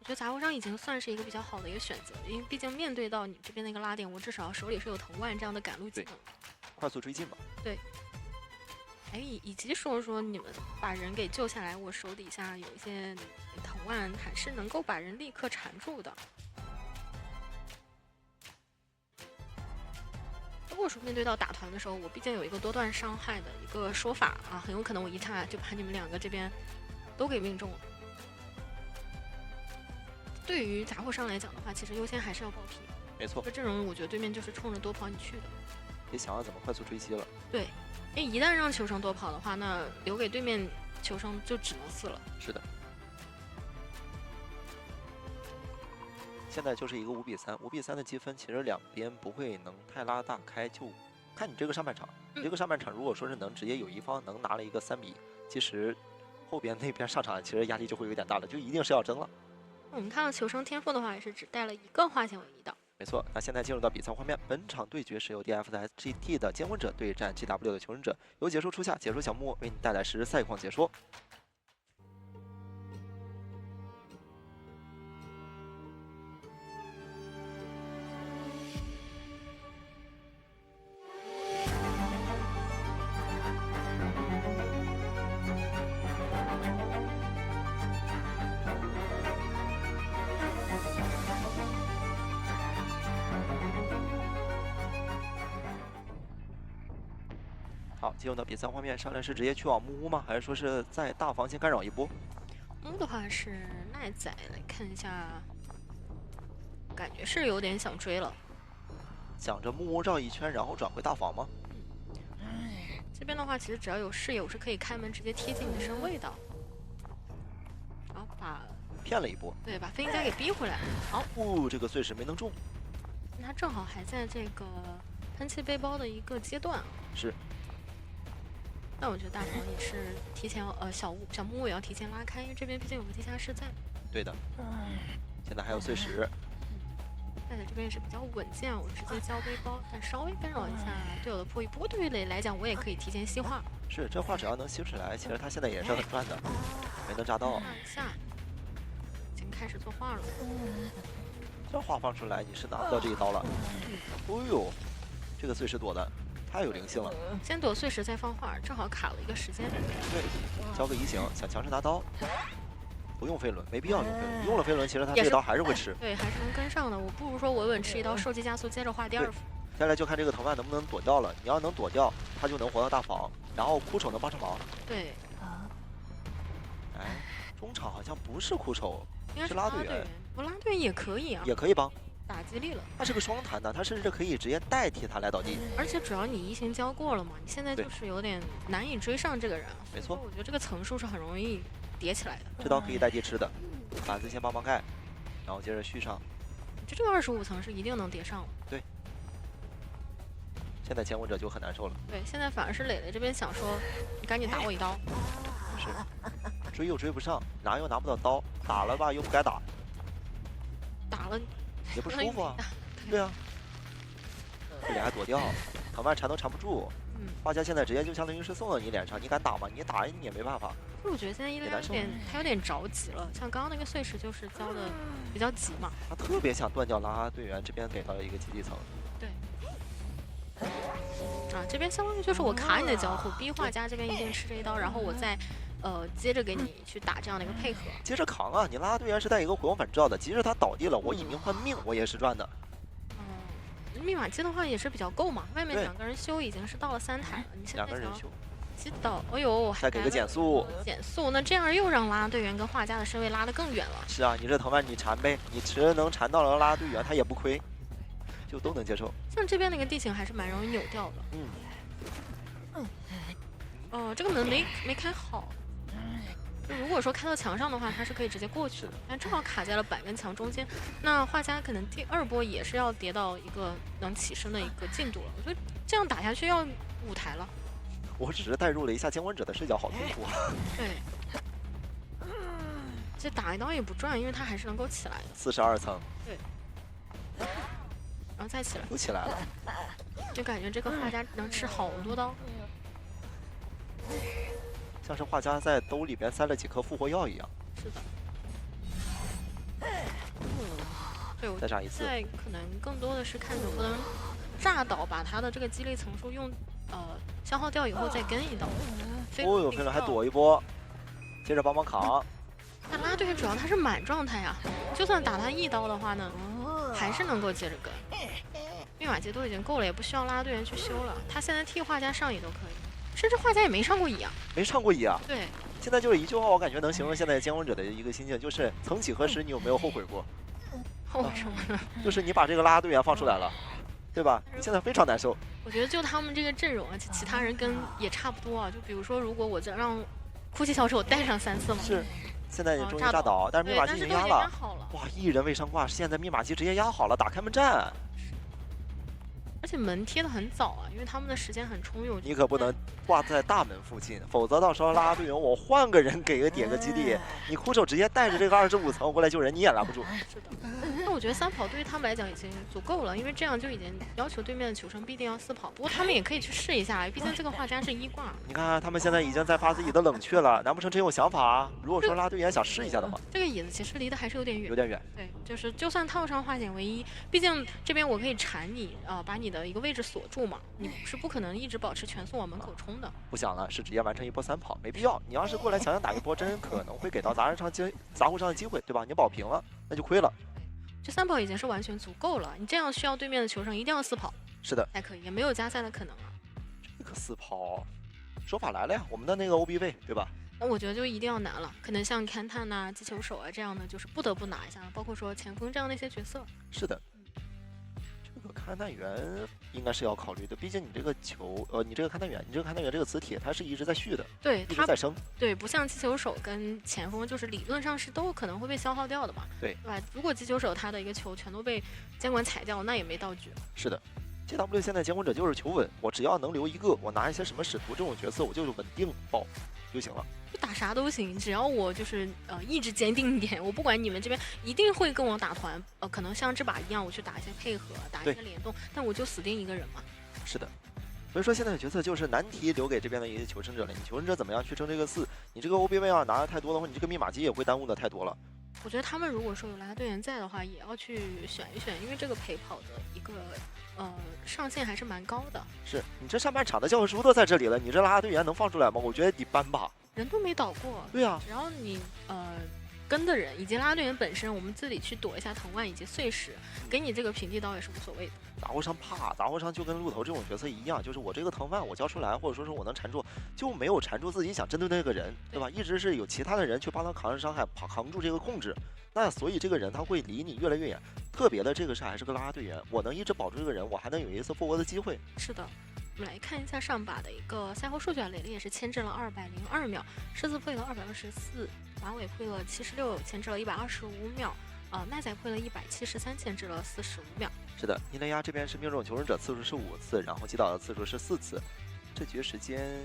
我觉得杂物商已经算是一个比较好的一个选择，因为毕竟面对到你这边的一个拉点，我至少手里是有藤蔓这样的赶路技能，快速追进嘛。对。哎，以及说你们把人给救下来，我手底下有一些藤蔓，还是能够把人立刻缠住的。如果说面对到打团的时候，我毕竟有一个多段伤害的一个说法啊，很有可能我一踏就把你们2个这边都给命中了。对于杂货商来讲的话，其实优先还是要爆皮。没错，这阵容我觉得对面就是冲着多跑你去的，也想要怎么快速追击了。对。因为一旦让求生多跑的话，那留给对面求生就只能4了。是的。现在就是一个5比3，5比3的积分，其实2边不会能太拉大开，就看你这个上半场。你这个上半场如果说是能直接有一方能拿了一个3比，其实后边那边上场其实压力就会有点大了，就一定是要争了。我们看到求生天赋的话，也是只带了1个化险为夷的。没错，那现在进入到比赛画面，本场对决是由 DF 的 SGT 的监魂者对战 GW 的求生者，由解说初夏解说小木为你带来实时赛况解说。好，进入到比赛画面，上来是直接去往木屋吗？还是说是在大房先干扰一波？木屋的话是奈仔，来看一下，感觉是有点想追了。想着木屋绕一圈，然后转回大房吗？这边的话，其实只要有视野，我是可以开门直接贴近你的身位的，然后把骗了一波，对，把飞行家给逼回来。好，这个碎石没能中，他正好还在这个喷气背包的一个阶段。是。那我觉得大房也是提前小木屋也要提前拉开，因为这边毕竟有个地下室在。对的。现在还有碎石。奈仔这边也是比较稳健，我直接交背包，但稍微干扰一下队友的破译。不过对于磊来讲，我也可以提前吸画。是，这画只要能吸出来，其实他现在也是很赚的，没能炸到。下，已经开始作画了。这画放出来，你是拿不到这一刀了。哎呦，这个碎石躲的太有灵性了。先躲碎石再放画，正好卡了一个时间。对，交个移形，想强势拿刀。不用飞轮，没必要用飞轮。用了飞轮，其实他这一刀还是会吃。对，还是能跟上的。我不如说稳稳吃一刀，受击加速，接着画第2幅。接下来就看这个藤蔓能不能躲掉了。你要能躲掉，他就能活到大房，然后枯丑能帮上忙。对。哎，中场好像不是枯丑，应该是拉队员。我拉队员也可以啊。也可以帮。打激励了。它是个双弹的，它甚至可以直接代替他来倒地。而且主要你移形交过了嘛，你现在就是有点难以追上这个人。没错，我觉得这个层数是很容易叠起来的。这刀可以代替吃的，板子先帮忙盖，然后接着续上。这个25层是一定能叠上了。对。现在前文者就很难受了。对，现在反而是磊磊这边想说，你赶紧打我一刀。是，追又追不上，拿又拿不到刀，打了吧又不该打，打了也不舒服啊。对啊，这脸还躲掉，藤蔓缠都缠不住。画家现在直接就相当于是送到你脸上，你敢打吗？你打你也没办法。我觉得现在他有点着急了，像刚刚那个碎石就是交的比较急嘛。他特别想断掉拉队员这边给到一个基地层。对。啊，这边相当于就是我卡你的交互，逼画家这边一定吃这一刀，然后我再接着给你去打这样的一个配合。接着扛啊！你拉队员是带一个回光返照的，即使他倒地了，我以命换命，我也是赚的。密码机的话也是比较够嘛，外面2个人修已经是到了3台了，你现在2个人修。击倒，哎呦，再给个减速，那这样又让拉队员跟画家的身位拉得更远了。是啊，你这藤蔓你缠呗，你只能缠到了拉队员，他也不亏，就都能接受。像这边那个地形还是蛮容易扭掉的。哦，这个门没开好。如果说开到墙上的话，它是可以直接过去的，但正好卡在了板跟墙中间。那画家可能第2波也是要叠到一个能起身的一个进度了。我觉得这样打下去要5台了。我只是带入了一下监管者的视角，好痛苦啊！对，这打一刀也不赚，因为他还是能够起来的。42层。对。然后再起来。又起来了。就感觉这个画家能吃好多刀。像是画家在兜里边塞了几颗复活药一样。是的。对，我再炸一次。现在可能更多的是看能不能炸倒，把他的这个激励层数用消耗掉以后再跟一刀。哦呦，飞轮还躲一波，接着帮忙扛。那拉队主要他是满状态呀，就算打他1刀的话呢，还是能够接着跟。密码机都已经够了，也不需要拉队员去修了。他现在替画家上野都可以。甚至画家也没上过乙啊，没上过乙啊。对，现在就是一句话，我感觉能形容现在监管者的一个心境，就是曾几何时，你有没有后悔过？后悔什么呢？就是你把这个拉队员放出来了，对吧？你现在非常难受。我觉得就他们这个阵容啊，其他人跟也差不多啊。就比如说，如果我让哭泣小丑带上3次嘛，是。现在终于炸倒，但是密码机已经压了。哇，1人未上挂，现在密码机直接压好了，打开门战。而且门贴的很早啊，因为他们的时间很充裕。你可不能挂在大门附近，否则到时候拉队员我换个人给个点个基地，你哭手直接带着这个25层过来救人，你也拦不住。是的，那我觉得3跑对于他们来讲已经足够了，因为这样就已经要求对面的求生必定要4跑。不过他们也可以去试一下，毕竟这个画家是1挂。你看他们现在已经在发自己的冷却了，难不成真有想法啊？如果说拉队员想试一下的话，这个椅子其实离得还是有点远，有点远。对，就是就算套上化险为夷，毕竟这边我可以缠你把你的一个位置锁住嘛，你是不可能一直保持全速往门口冲的。不想了，是直接完成1波3跑，没必要。你要是过来想打一波，真可能会给到杂户上的机会，对吧？你保平了，那就亏了。这3跑已经是完全足够了，你这样需要对面的求生一定要4跑，是的，才可以，也没有加赛的可能啊。这个4跑，手法来了呀，我们的那个 OB 位，对吧？那我觉得就一定要拿了，可能像勘探呐、击球手啊这样的，就是不得不拿一下，包括说前锋这样的一些角色。是的。这个勘探员应该是要考虑的，毕竟你这个球，你这个勘探员这个磁铁，它是一直在续的，对，一直在升，对，不像击球手跟前锋，就是理论上是都可能会被消耗掉的嘛，对吧？如果击球手他的一个球全都被监管踩掉，那也没道具。是的 ，GW 现在监管者就是求稳，我只要能留一个，我拿一些什么使徒这种角色，我就是稳定爆就行了。就打啥都行，只要我就是意志坚定一点，我不管你们这边一定会跟我打团，可能像这把一样，我去打一些配合，打一些联动，但我就死定一个人嘛。是的，所以说现在的角色就是难题留给这边的一些求生者了。你求生者怎么样去争这个4？你这个 OB 位要拿的太多的话，你这个密码机也会耽误的太多了。我觉得他们如果说有拉队员在的话，也要去选一选，因为这个陪跑的一个上限还是蛮高的。是你这上半场的教科书都在这里了，你这拉队员能放出来吗？我觉得一般吧。人都没倒过。对啊，只要你跟的人以及拉拉队员本身，我们自己去躲一下藤蔓以及碎石，给你这个平地刀也是无所谓的。杂货商怕，杂货商就跟鹿头这种角色一样，就是我这个藤蔓我交出来，或者说是我能缠住，就没有缠住自己想针对那个人，对吧？一直是有其他的人去帮他扛着伤害，扛住这个控制。那所以这个人他会离你越来越远。特别的这个是还是个拉拉队员，我能一直保住这个人，我还能有一次复活的机会。是的。我们来看一下上把的一个赛后数据啊，磊磊也是牵制了202秒，狮子破了224，马尾破了76，牵制了125秒，奈仔破了173，牵制了45秒。是的，尼雷亚这边是命中求生者次数是5次，然后击倒的次数是4次。这局时间，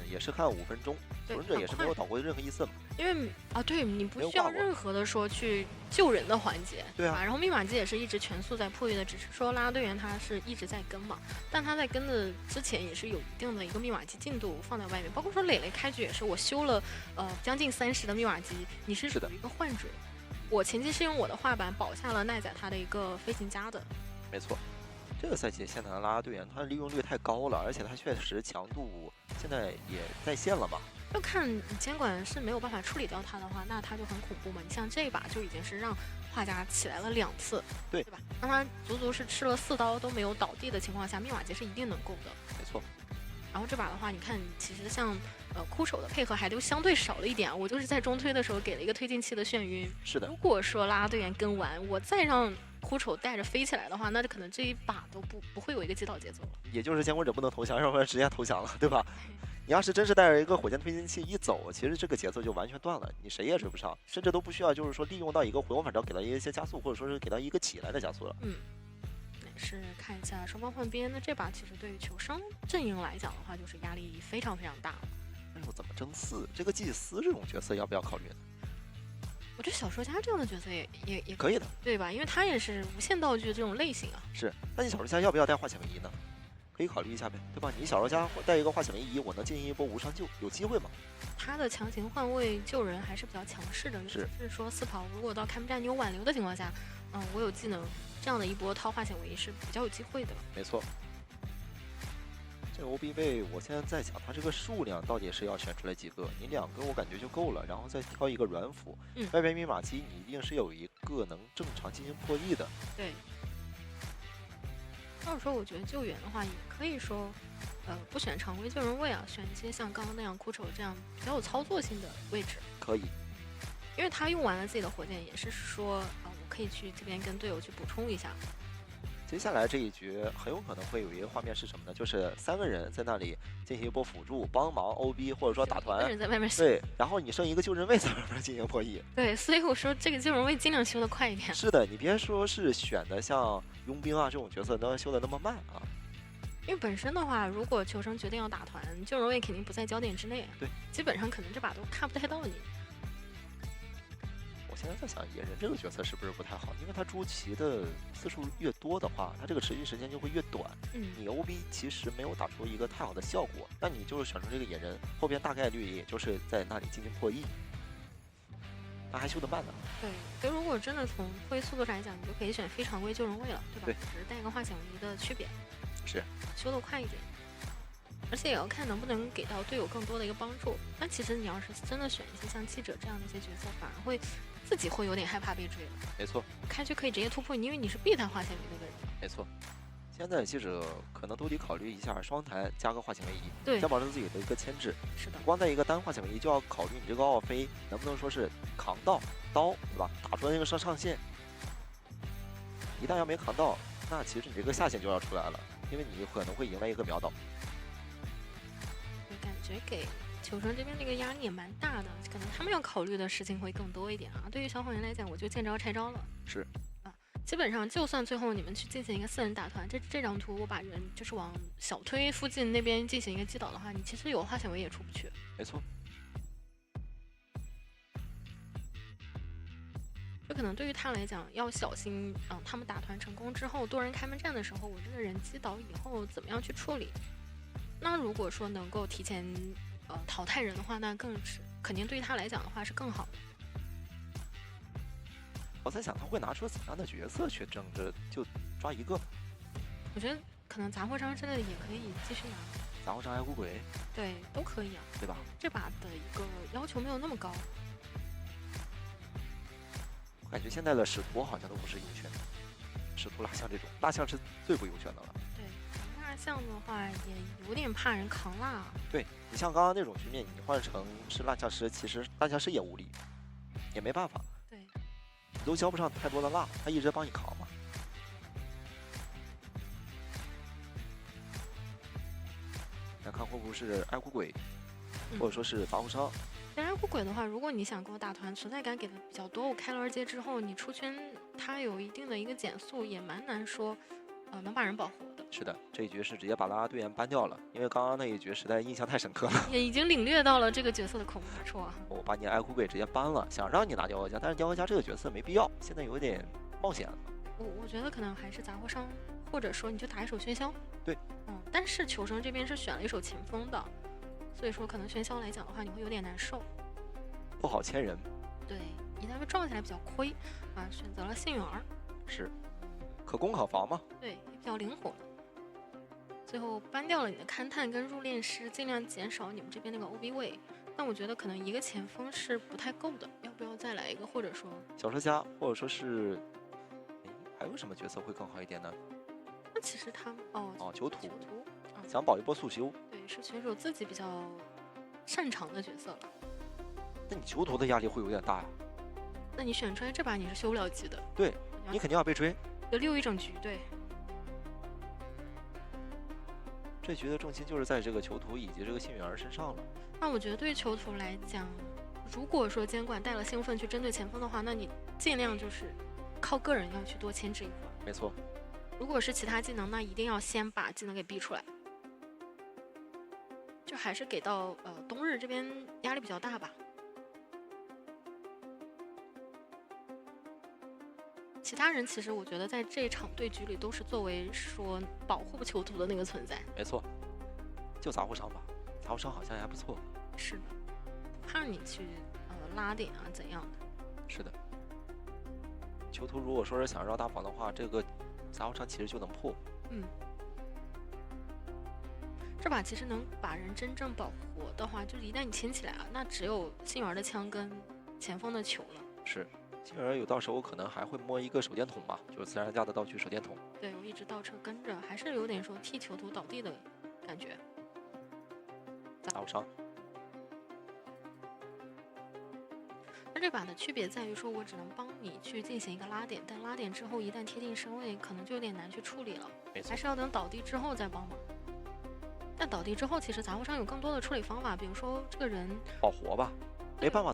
也是看5分钟，求生者也是没有倒过任何一次嘛。因为对你不需要任何的说去救人的环节，对啊。然后密码机也是一直全速在破译的，只是说拉拉队员他是一直在跟嘛，但他在跟的之前也是有一定的一个密码机进度放在外面，包括说磊磊开局也是我修了将近30的密码机，你是属于一个换追，我前期是用我的画板保下了奈仔他的一个飞行家的，没错。这个赛季现在的拉拉队员，他的利用率太高了，而且他确实强度现在也在线了嘛。就看你监管是没有办法处理掉他的话，那他就很恐怖嘛。你像这一把就已经是让画家起来了2次，对吧？让他足足是吃了4刀都没有倒地的情况下，密码机是一定能够的。没错。然后这把的话，你看，其实像哭手的配合还都相对少了一点。我就是在中推的时候给了一个推进器的眩晕。是的。如果说拉拉队员跟完，我再让哭手带着飞起来的话，那可能这一把都不会有一个击倒节奏了。也就是监管者不能投降，要不然直接投降了，对吧？你要是真是带着一个火箭推进器一走，其实这个节奏就完全断了，你谁也追不上，甚至都不需要就是说利用到一个回光返照给到一些加速，或者说是给到一个起来的加速了。是看一下双方换边，那这把其实对于求生阵营来讲的话，就是压力非常非常大。哎呦，怎么争4？这个祭司这种角色要不要考虑呢？我觉得小说家这样的角色也可以的，对吧？因为他也是无限道具的这种类型啊。是，那你小说家要不要带化险为夷呢？可以考虑一下呗，对吧？你小说家带一个化险为夷，我能进行一波无伤救，有机会吗？他的强行换位救人还是比较强势的，是说4跑如果到开幕战你有挽留的情况下，我有技能，这样的一波套化险为夷是比较有机会的。没错。这个 OB 位，我现在在想，它这个数量到底是要选出来几个？你2个我感觉就够了，然后再挑一个软辅。外边密码机你一定是有一个能正常进行破译的。对。要是说我觉得救援的话，也可以说，不选常规救人位啊，选一些像刚刚那样哭手这样比较有操作性的位置。可以。因为他用完了自己的火箭，也是说，我可以去这边跟队友去补充一下。接下来这一局很有可能会有一个画面是什么呢？就是3个人在那里进行一波辅助、帮忙 OB 或者说打团，人在外面对，然后你剩一个救人位在外面进行破译。对，所以我说这个救人位尽量修得快一点。是的，你别说是选的像佣兵啊这种角色能修得那么慢啊。因为本身的话，如果求生决定要打团，救人位肯定不在焦点之内。对，基本上可能这把都看不太到你。我现在在想野人这个角色是不是不太好，因为他出奇的次数越多的话，他这个持续时间就会越短。你 OB 其实没有打出一个太好的效果，那你就是选出这个野人，后边大概率也就是在那里进行破译，那还修得慢呢。对，所以如果真的从破译速度上来讲，你就可以选非常规救人位了，对吧？对，只是带一个化险为夷的区别，是修得快一点。而且也要看能不能给到队友更多的一个帮助。那其实你要是真的选一些像记者这样的一些角色，反而会自己会有点害怕被追了。没错，开局可以直接突破你，因为你是避弹化险为夷的人。没错，现在记者可能都得考虑一下双弹加个化险为夷，对，先保证自己的一个牵制。是的，光带一个单化险为夷就要考虑你这个奥飞能不能说是扛到刀，对吧？打出来那个上限，一旦要没扛到，那其实你这个下限就要出来了，因为你可能会迎来一个秒倒。感觉给求生这边那个压力也蛮大的，可能他们要考虑的事情会更多一点啊。对于小火人来讲，我就见招拆招了。是啊，基本上就算最后你们去进行一个4人打团，这张图我把人就是往小推附近那边进行一个击倒的话，你其实有化险为也出不去。没错。这可能对于他来讲要小心，他们打团成功之后，多人开门战的时候，我这个人击倒以后怎么样去处理？那如果说能够提前淘汰人的话，那更是肯定对于他来讲的话是更好的。我在想他会拿出怎样的角色去争着就抓一个？我觉得可能杂货商之类的也可以继续拿。杂货商爱孤鬼，对，都可以啊，对吧？这把的一个要求没有那么高。我感觉现在的使徒好像都不是优选的，使徒蜡像这种，蜡像是最不优选的了。对，蜡像的话也有点怕人扛蜡。对你像刚刚那种局面，你换成是蜡像师，其实蜡像师也无力，也没办法。对，你都交不上太多的蜡，他一直帮你扛嘛。来看会不会是爱哭鬼，或者说是杂货商。但爱哭鬼的话，如果你想跟我打团，存在感给的比较多，我开了2阶之后，你出圈它有一定的一个减速，也蛮难说，能把人保活的。是的，这一局是直接把拉拉队员搬掉了，因为刚刚那一局实在印象太深刻了。也已经领略到了这个角色的恐怖之处啊！我把你爱哭鬼直接搬了，想让你拿雕刻家，但是雕刻家这个角色没必要，现在有点冒险了。我觉得可能还是杂货商，或者说你就打一手喧嚣。对，但是求生这边是选了一手前锋的，所以说可能喧嚣来讲的话，你会有点难受，不好牵人。对，一旦被撞起来比较亏啊，选择了幸运儿，是可攻可防嘛？对，也比较灵活。最后搬掉了你的勘探跟入殓师，尽量减少你们这边那个 OB 位。但我觉得可能一个前锋是不太够的，要不要再来一个？或者说小车家，或者说是，还有什么角色会更好一点呢？那其实他囚徒，想保一波速修。对，是选手自己比较擅长的角色了。那你囚徒的压力会有点大呀。那你选出来这把你是修不了级的。对，你肯定要被追。就溜一整局，对。这局的重心就是在这个囚徒以及这个幸运儿身上了。那我觉得对于囚徒来讲，如果说监管带了兴奋去针对前锋的话，那你尽量就是靠个人要去多牵制一会儿。没错。如果是其他技能，那一定要先把技能给逼出来。就还是给到冬日这边压力比较大吧。其他人其实我觉得在这场对局里都是作为说保护囚徒的那个存在。没错，就杂货商吧，杂货商好像还不错。是的，不怕你去拉点啊怎样的。是的，囚徒如果说是想绕大防的话，这个杂货商其实就能破。这把其实能把人真正保活的话，就是一旦你牵起来啊，那只有幸运儿的枪跟前锋的球了。是。幸运儿有到时候可能还会摸一个手电筒吧，就是自然家的道具手电筒。对，我一直倒车跟着，还是有点说替囚徒倒地的感觉。打不伤。那这把的区别在于说，我只能帮你去进行一个拉点，但拉点之后一旦贴近身位，可能就有点难去处理了。还是要等倒地之后再帮忙。但倒地之后，其实杂货商有更多的处理方法，比如说这个人保活吧，没办法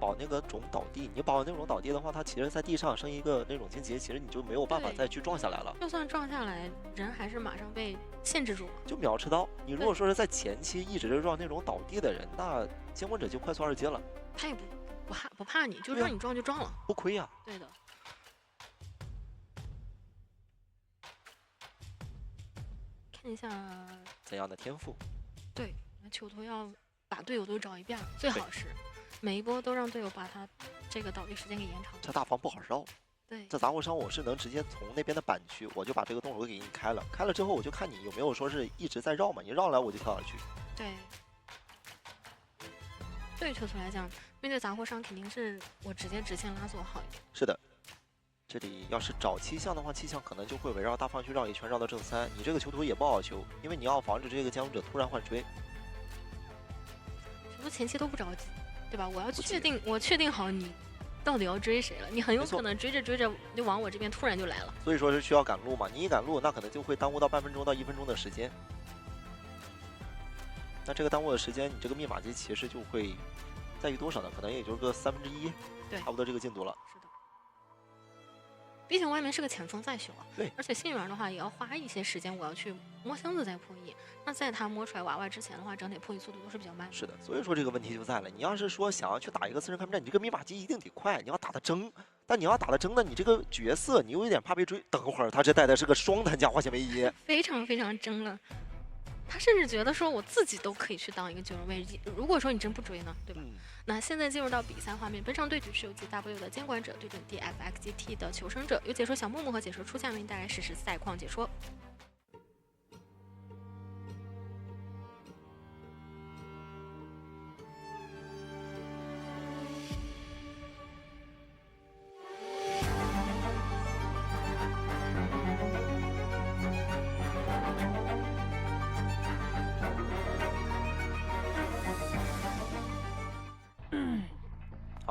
保那个种倒地，你保那种倒地的话，它其实在地上生一个那种荆棘，其实你就没有办法再去撞下来了。就算撞下来，人还是马上被限制住。就秒持刀。你如果说是在前期一直撞那种倒地的人，那监管者就快速2阶了。他也不怕你，就让你撞就撞了，不亏呀。对的。看一下怎样的天赋？对，那囚徒要把队友都找一遍，最好是每一波都让队友把他这个倒地时间给延长。这大防不好绕。对，这杂货商我是能直接从那边的板区，我就把这个动手给你开了，开了之后我就看你有没有说是一直在绕嘛，你绕来我就跳下去。对，对于囚徒来讲，面对杂货商肯定是我直接直线拉锁好一点。是的。这里要是找气象的话，气象可能就会围绕大方区绕一圈，绕到正3。你这个囚徒也不好修，因为你要防止这个监管者突然换追。囚徒前期都不着急，对吧？我确定好你到底要追谁了，你很有可能追着追着就往我这边突然就来了。所以说是需要赶路嘛，你一赶路，那可能就会耽误到半分钟到1分钟的时间。那这个耽误的时间，你这个密码机其实就会在于多少呢？可能也就是个1/3，对，差不多这个进度了。是的。毕竟外面是个前锋在修啊，对，而且幸运儿的话也要花一些时间，我要去摸箱子再破译。那在他摸出来娃娃之前的话，整体破译速度都是比较慢的。是的，所以说这个问题就在了。你要是说想要去打一个私人开幕战，你这个密码机一定得快，你要打的争。但你要打的争呢，你这个角色你又有点怕被追。等会儿他这带的是个双弹加化纤维衣，非常非常争了。他甚至觉得说我自己都可以去当一个9人位，如果说你真不追呢，对吧？那现在进入到比赛画面，本场对局是由 GW 的监管者对阵 DFXGT 的求生者，由解说小木木和解说初夏为您带来实时赛况解说。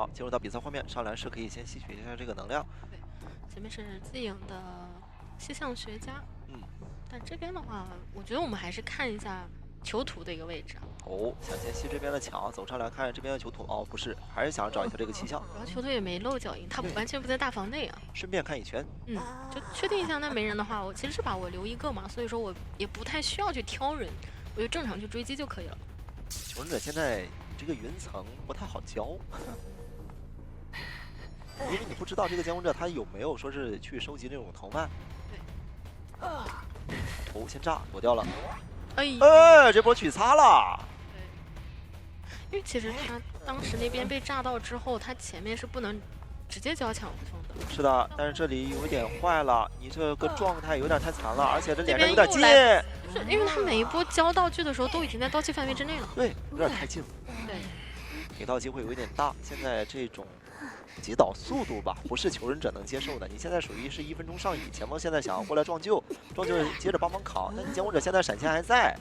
好，进入到比赛画面，上来是可以先吸取一下这个能量。对，前面是自营的气象学家。但这边的话，我觉得我们还是看一下囚徒的一个位置啊。哦，想先吸这边的墙，走上来看这边的囚徒。哦，不是，还是想找一下这个气象。然后囚徒也没露脚印，他完全不在大房内啊。顺便看一圈。就确定一下那没人的话，我其实是把我留一个嘛，所以说我也不太需要去挑人，我就正常去追击就可以了。求生者现在这个云层不太好教。因为你不知道这个监控者他有没有说是去收集那种藤蔓。对。头先炸躲掉了。哎，这波取擦了。对。因为其实他当时那边被炸到之后，他前面是不能直接交抢无锋的。是的，但是这里有点坏了，你这个状态有点太残了，而且这脸上有点近。是因为他每一波交道具的时候都已经在刀气范围之内了。对，有点太近了。对。给到机会有点大，现在这种击倒速度吧，不是求生者能接受的。你现在属于是1分钟上瘾，前锋现在想要过来撞救接着帮忙扛，但你监控者现在闪现还在，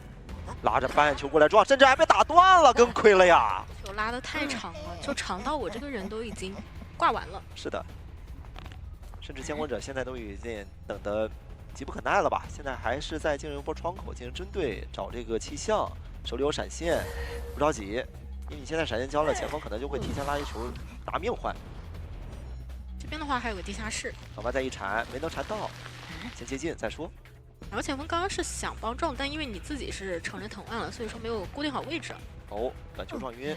拉着半球过来撞，甚至还被打断了，更亏了呀！球拉得太长了，就长到我这个人都已经挂完了。是的，甚至监控者现在都已经等得急不可耐了吧？现在还是在进行一波窗口进行针对，找这个气象，手里有闪现，不着急。因为你现在闪现交了，前锋可能就会提前拉一球拿命换。这边的话还有个地下室，老妈再一缠，没能缠到，先接近再说。然后前锋刚刚是想帮撞，但因为你自己是承认藤蔓了，所以说没有固定好位置。哦，短球撞晕。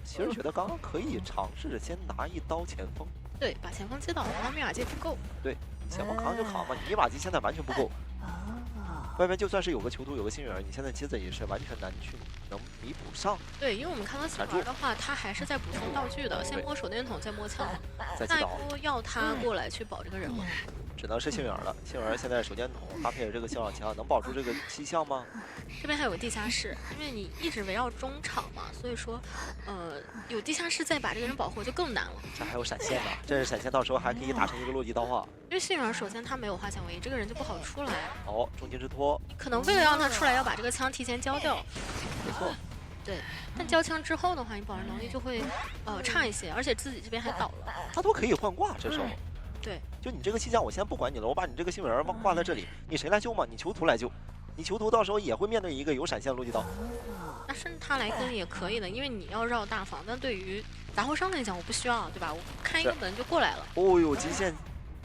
其实觉得刚刚可以尝试着先拿一刀前锋。对，把前锋击倒，拿到密码机不够。对，前锋扛就扛嘛，你密码机现在完全不够。外边就算是有个囚徒，有个幸运儿，你现在机子也是完全难去能弥补上。对，因为我们看到小孩的话，他还是在补充道具的，先摸手电筒，再摸枪，下一波要他过来去保这个人物。只能是幸运儿了。幸运儿现在手电筒搭配着这个消长枪，能保住这个气象吗？这边还有个地下室，因为你一直围绕中场嘛，所以说，有地下室再把这个人保护就更难了。这还有闪现呢，这是闪现，到时候还可以打成一个落地刀啊。因为幸运儿首先他没有化纤维，这个人就不好出来。哦，重金之托。可能为了让他出来，要把这个枪提前交掉。没错。对，但交枪之后的话，你保人能力就会差一些，而且自己这边还倒了。他都可以换挂，这时候。对，就你这个气象，我先不管你了，我把你这个幸运儿挂在这里，你谁来救吗？你囚徒来救，你囚徒到时候也会面对一个有闪现的落地刀。那甚至他来跟也可以的，因为你要绕大房，但对于杂货商来讲，我不需要，对吧？我开一个门就过来了。哦呦，极限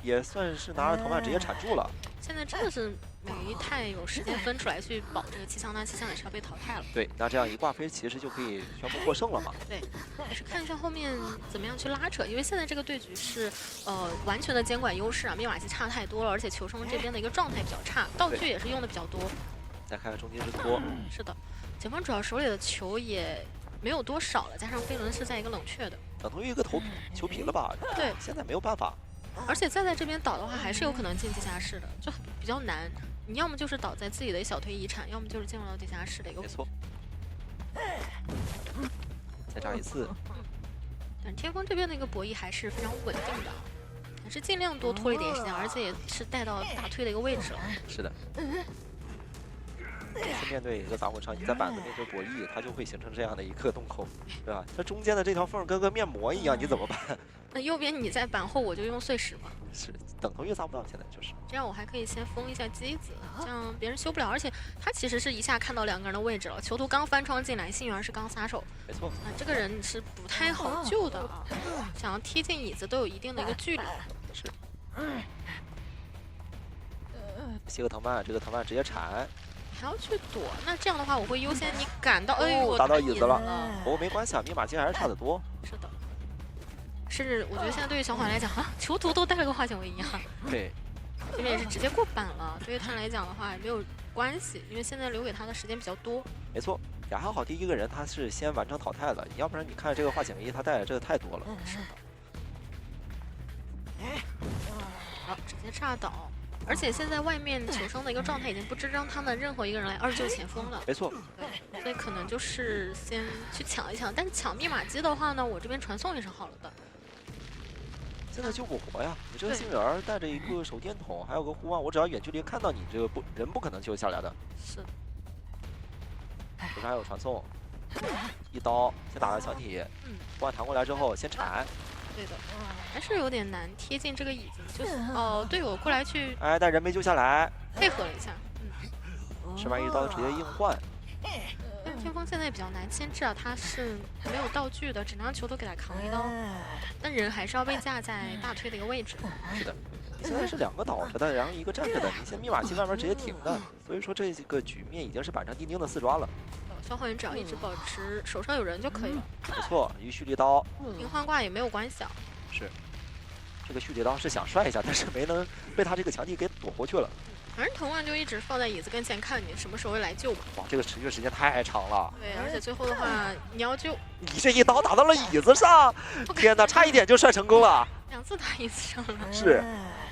也算是拿着藤蔓直接铲住了。现在真的是没太有时间分出来去保这个气象，那气象也是要被淘汰了。对，那这样一挂飞，其实就可以宣布获胜了嘛。对，也是看一下后面怎么样去拉扯，因为现在这个对局是完全的监管优势啊，密码机差太多了，而且求生这边的一个状态比较差，道具也是用的比较多。再看看中间之托。是的，前方主要手里的球也没有多少了，加上飞轮是在一个冷却的，等同于一个球皮了吧？对，现在没有办法。而且再在这边倒的话，还是有可能进地下室的，就比较难。你要么就是倒在自己的小推遗产，要么就是进入到地下室的一个。没错。再炸一次。但天风这边的一个博弈还是非常稳定的，还是尽量多拖一点时间，而且也是带到大推的一个位置了。是的。每次面对一个杂货商，你在板子面对博弈，它就会形成这样的一个洞口，对吧？它中间的这条缝跟个面膜一样，你怎么办？那右边你在板后，我就用碎石嘛。是，等同于砸不到，现在就是。这样我还可以先封一下机子，这样别人修不了。而且他其实是一下看到两个人的位置了，囚徒刚翻窗进来，幸运儿是刚撒手。没错。那这个人是不太好救的啊，想要踢进椅子都有一定的一个距离。是。吸个藤蔓，这个藤蔓直接铲。还要去躲，那这样的话，我会优先你赶到，哎呦，打到椅子了。不过没关系啊，密码机还是差得多。是的。甚至我觉得现在对于小缓来讲啊，囚徒都带了个化纤维一样。对。这边也是直接过板了，对于他来讲的话也没有关系，因为现在留给他的时间比较多。没错，也还好，第一个人他是先完成淘汰了，要不然你看这个化纤维他带的这个太多了。是的。好，直接炸倒。而且现在外面求生的一个状态已经不支撑他们任何一个人来二救前锋了。没错。对，所以可能就是先去抢一抢，但是抢密码机的话呢，我这边传送也是好了的。现在救不活呀！你这个幸运儿带着一个手电筒，还有个护腕，我只要远距离看到你，这个人不可能救下来的。是。手上还有传送，一刀先打到墙体，不弹过来之后先铲。对的，还是有点难贴近这个椅子，就是队友过来去，哎，但人没救下来，配合了一下，吃完一刀直接硬换。但天风现在也比较难牵制啊，他是没有道具的，只能让球头给他扛一刀，但人还是要被架在大推的一个位置。是的，现在是2个倒着的，然后1个站着的，你现密码器外面直接停的，所以说这个局面已经是板上钉钉的4抓了。消防员只要一直保持手上有人就可以了。不错，一蓄力刀，平换挂也没有关系啊。是，这个蓄力刀是想帅一下，但是没能被他这个墙体给躲过去了。反正藤蔓就一直放在椅子跟前，看你什么时候会来救吧。哇，这个持续时间太长了。对，而且最后的话，你要救，你这一刀打到了椅子上，天哪，差一点就帅成功了。2次打椅子上了。是。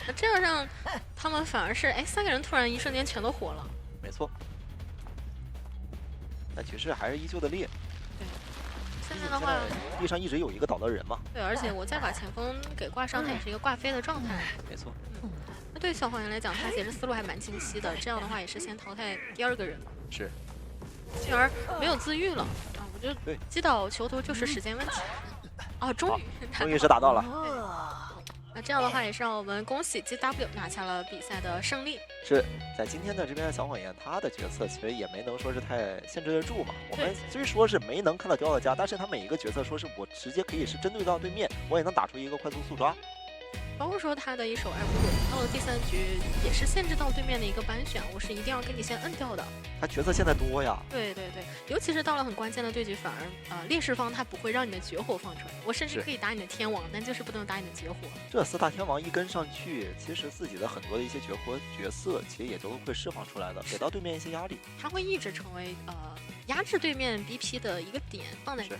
那这样让他们反而是3个人突然一瞬间全都活了。没错。但局势还是依旧的烈。对。现在的话，地上一直有一个倒的人嘛。对，而且我再把前锋给挂上，它也是一个挂飞的状态。没错。那对于消防员来讲，他其实思路还蛮清晰的。这样的话也是先淘汰第2个人。是。进而没有自愈了啊！我觉得击倒球头就是时间问题。哦，终于是打到了。那这样的话也是让我们恭喜 GW 拿下了比赛的胜利。是在今天的这边的小谎言，他的角色其实也没能说是太限制得住嘛。我们虽说是没能看到雕的家，但是他每一个角色说是我直接可以是针对到对面，我也能打出一个快速速抓。包括说他的一手二步到了第3局也是限制到对面的一个班选，我是一定要跟你先摁掉的。他角色现在多呀。对，尤其是到了很关键的对局，反而劣势方他不会让你的绝活放出来，我甚至可以打你的天王，但就是不能打你的绝活。这4大天王一跟上去，其实自己的很多的一些绝活角色其实也都会释放出来的，给到对面一些压力。他会一直成为压制对面 BP 的一个点放在这。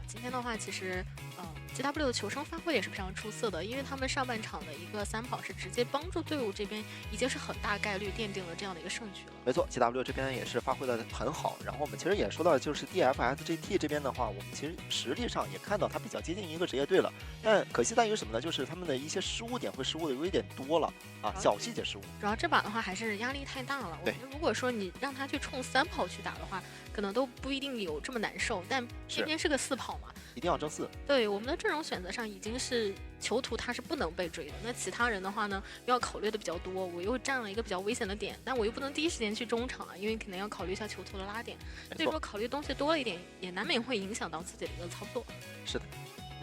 今天的话，其实GW 的求生发挥也是非常出色的，因为他们上半场的一个3跑是直接帮助队伍这边已经是很大概率奠定了这样的一个胜局了。没错 ，GW 这边也是发挥的很好。然后我们其实也说到，就是 DFSGT 这边的话，我们其实实力上也看到它比较接近一个职业队了。但可惜在于什么呢？就是他们的一些失误点会失误的有一点多了啊，小细节失误。主要这把的话还是压力太大了。对，如果说你让他去冲3跑去打的话，可能都不一定有这么难受。但偏偏是个4跑嘛。一定要争4。对，我们的阵容选择上已经是囚徒，他是不能被追的。那其他人的话呢，要考虑的比较多，我又占了一个比较危险的点，但我又不能第一时间去中场啊，因为可能要考虑一下囚徒的拉点。所以说考虑东西多了一点，也难免会影响到自己的一个操作。是的。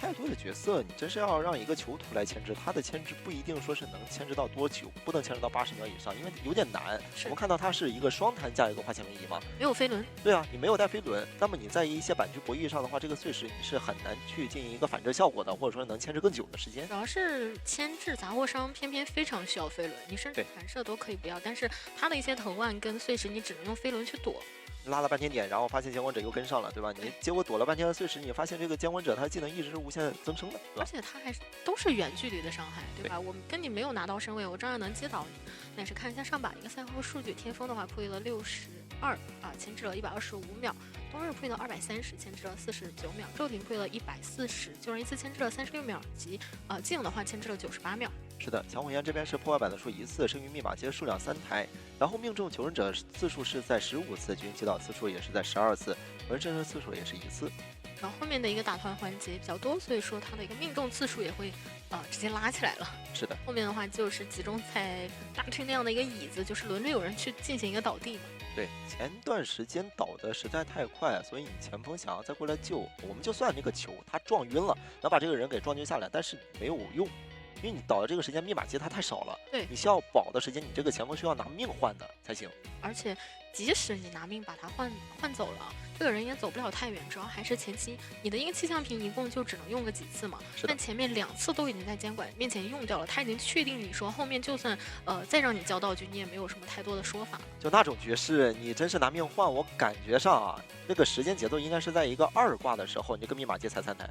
太多的角色，你真是要让一个囚徒来牵制，他的牵制不一定说是能牵制到多久，不能牵制到80秒以上，因为有点难。我们看到他是一个双弹加一个花前位移嘛，没有飞轮。对啊，你没有带飞轮，那么你在一些板局博弈上的话，这个碎石你是很难去进行一个反制效果的，或者说能牵制更久的时间。主要是牵制杂货商偏偏非常需要飞轮，你甚至弹射都可以不要，但是他的一些藤蔓跟碎石你只能用飞轮去躲。拉了半天点，然后发现监管者又跟上了，对吧？你结果躲了半天的碎石，你发现这个监管者他的技能一直是无限增生的，对吧？而且他还都是远距离的伤害，对吧？我们跟你没有拿到身位，我照样能击倒你。那也是看一下上把一个赛后数据，天风的话破译了62啊，牵制了125秒；冬日破译了230，牵制了49秒；骤停破译了140，救人一次牵制了36秒，及静的话牵制了98秒。是的，强火焰这边是破坏版的数1次，剩余密码机数量3台，然后命中求生者次数是在15次，军击倒次数也是在12次，纹身的次数也是1次。然后后面的一个打团环节比较多，所以说他的一个命中次数也会直接拉起来了。是的，后面的话就是集中在大推那样的一个椅子，就是轮着有人去进行一个倒地嘛。对，前段时间倒的实在太快，所以你前锋想要再过来救，我们就算那个球他撞晕了，能把这个人给撞晕下来，但是没有用。因为你倒的这个时间密码机它太少了，对，你需要保的时间，你这个前锋需要拿命换的才行。而且即使你拿命把他换走了，这个人也走不了太远，主要还是前期你的一个气象瓶一共就只能用个几次嘛，但前面2次都已经在监管面前用掉了，他已经确定你说后面就算再让你交道具，你也没有什么太多的说法。就那种局势，你真是拿命换，我感觉上啊，这个时间节奏应该是在一个2挂的时候，你这个密码机才3台。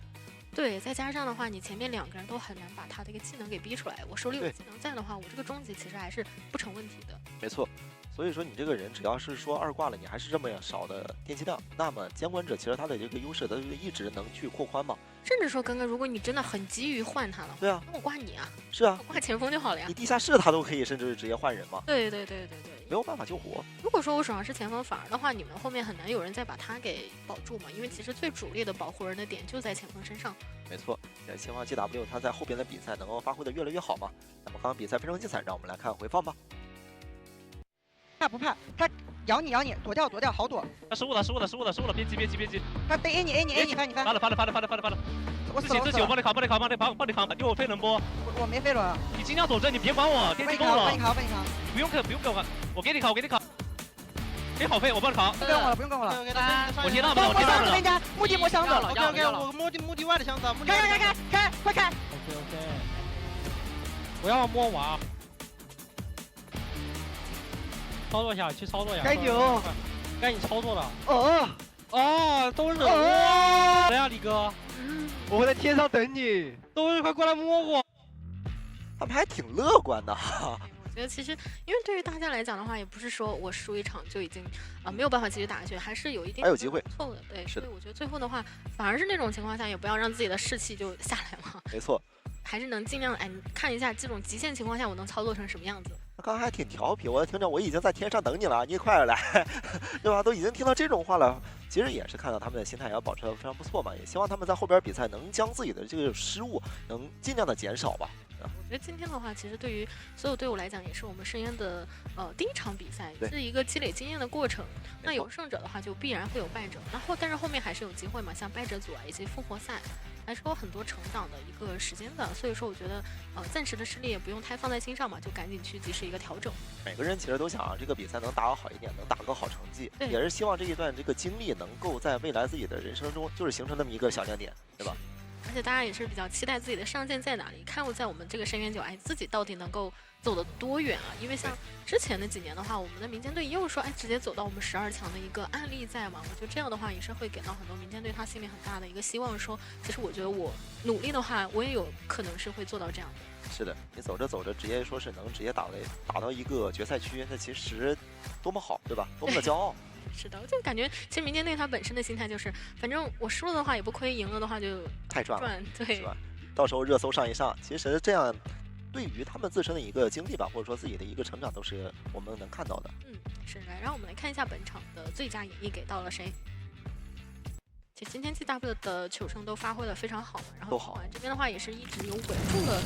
对，再加上的话，你前面2个人都很难把他的一个技能给逼出来。我手里有技能在的话，我这个终极其实还是不成问题的。没错，所以说你这个人只要是说二挂了，你还是这么少的电气量，那么监管者其实他的这个优势，他就一直能去扩宽嘛。甚至说，刚刚如果你真的很急于换他了，对啊，那我挂你啊，是啊，我挂前锋就好了呀。你地下室他都可以，甚至是直接换人嘛。对，没有办法救活。如果说我手上是前锋，反而的话，你们后面很难有人再把他给保住嘛，因为其实最主力的保护人的点就在前锋身上。没错，也希望 GW 他在后边的比赛能够发挥的越来越好嘛。那么刚刚比赛非常精彩，让我们来看回放吧。怕不怕？他咬你，躲掉，好躲。他失误了，别急。他被 A 你翻。翻了。我自己我帮你扛，给我飞轮波。我没飞轮。你尽量走正，你别管我，电机够了。帮你扛。不用给我，我给你扛。给好飞，我帮你扛。不用我了。我贴到了。目的我箱子。OK， 我目的外的箱子。开，快开。OK。我要摸娃。操作一下，去操作一下。该牛，该你操作了。都是哇！来呀，李哥，我会在天上等你。都是快过来摸我。他们还挺乐观的。我觉得其实，因为对于大家来讲的话，也不是说我输一场就已经没有办法继续打下去，还是有一定还有机会错的。对，是的。所以我觉得最后的话，反而是那种情况下，也不要让自己的士气就下来嘛。没错。还是能尽量看一下这种极限情况下我能操作成什么样子。他刚刚还挺调皮，我听着我已经在天上等你了，你快点来，对吧？都已经听到这种话了，其实也是看到他们的心态也要保持得非常不错嘛，也希望他们在后边比赛能将自己的这个失误能尽量的减少吧。我觉得今天的话，其实对于所有队伍来讲，也是我们深渊的第一场比赛，是一个积累经验的过程。那有胜者的话，就必然会有败者，但是后面还是有机会嘛，像败者组以及复活赛，还是有很多成长的一个时间的。所以说，我觉得暂时的失利也不用太放在心上嘛，就赶紧去及时一个调整。每个人其实都想这个比赛能打得好一点，能打个好成绩，也是希望这一段这个经历能够在未来自己的人生中就是形成那么一个小亮点，对吧？而且大家也是比较期待自己的上限在哪里，看在我们这个深渊9，自己到底能够走得多远啊？因为像之前的几年的话，我们的民间队也有说，直接走到我们12强的一个案例在嘛。我觉得这样的话也是会给到很多民间队他心里很大的一个希望，说其实我觉得我努力的话，我也有可能是会做到这样的。是的，你走着走着直接说是能直接打到一个决赛区，那其实多么好，对吧？多么的骄傲。是的，我就感觉其实民间队他本身的心态就是，反正我输了的话也不亏，赢了的话就太赚了，对，是吧？到时候热搜上一上，其实这样对于他们自身的一个经历吧，或者说自己的一个成长，都是我们能看到的。是的。然后我们来看一下本场的最佳演绎给到了谁。其实今天 GW 的求生都发挥的非常好，然后好这边的话也是一直有稳住了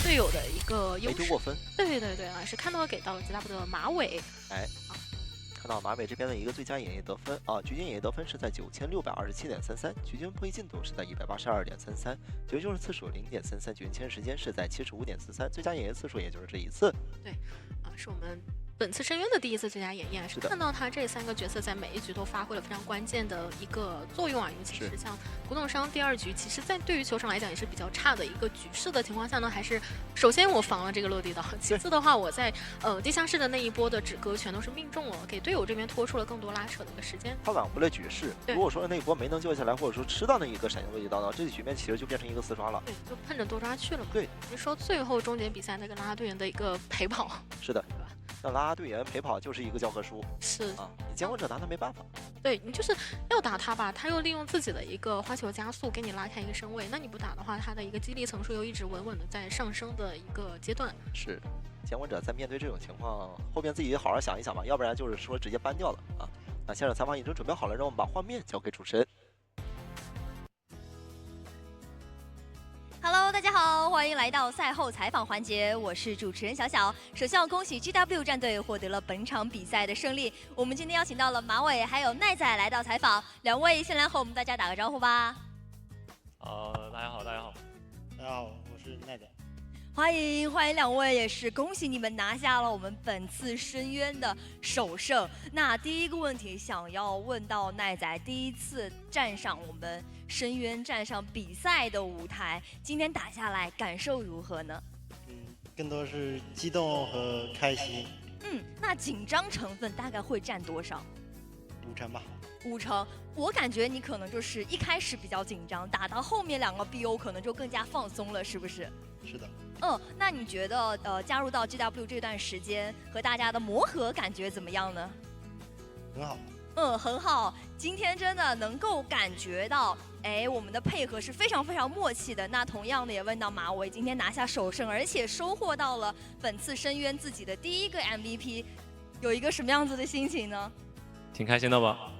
队友的一个优势，没丢过分。对啊，是看到给到了 GW 的马尾。看到马尾这边的一个最佳演绎得分局军演绎得分是在9627.33，局军破译进度是在182.33，决就是次数0.33，局军签时间是在75.43，最佳演绎次数也就是这一次。对，是我们本次深渊的第一次最佳演绎，是看到他这3个角色在每一局都发挥了非常关键的一个作用啊，尤其是像古董商第2局，其实在对于球场来讲也是比较差的一个局势的情况下呢，还是首先我防了这个落地刀，其次的话我在地下室的那一波的止戈全都是命中了，给队友这边拖出了更多拉扯的一个时间。他挽回了局势，如果说那一波没能救下来，或者说吃到那一个闪现落地刀呢，这局面其实就变成一个4刷了。对，就碰着多抓去了嘛。对，你说最后终结比赛那个拉拉队员的一个陪跑。是的，那拉拉队员陪跑就是一个教科书。是啊，你监管者拿他没办法。对你就是要打他吧，他又利用自己的一个花球加速给你拉开一个身位，那你不打的话，他的一个激励层数又一直稳稳的在上升的一个阶段。是，监管者在面对这种情况，后边自己好好想一想吧，要不然就是说直接搬掉了啊。那现场采访已经准备好了，让我们把画面交给主持人。Hello， 大家好，欢迎来到赛后采访环节，我是主持人小小。首先要恭喜 GW 战队获得了本场比赛的胜利。我们今天邀请到了马伟还有奈仔来到采访，两位先来和我们大家打个招呼吧。大家好，我是奈仔。欢迎两位，也是恭喜你们拿下了我们本次深渊的首胜。那第一个问题想要问到奈仔，第一次站上我们深渊，站上比赛的舞台，今天打下来感受如何呢？更多是激动和开心。那紧张成分大概会占多少？5成吧。5成，我感觉你可能就是一开始比较紧张，打到后面2个 BO 可能就更加放松了，是不是？是的。那你觉得加入到 GW 这段时间和大家的磨合感觉怎么样呢？很好。很好。今天真的能够感觉到，我们的配合是非常非常默契的。那同样的也问到马伟，今天拿下首胜，而且收获到了本次深渊自己的第一个 MVP， 有一个什么样子的心情呢？挺开心的吧？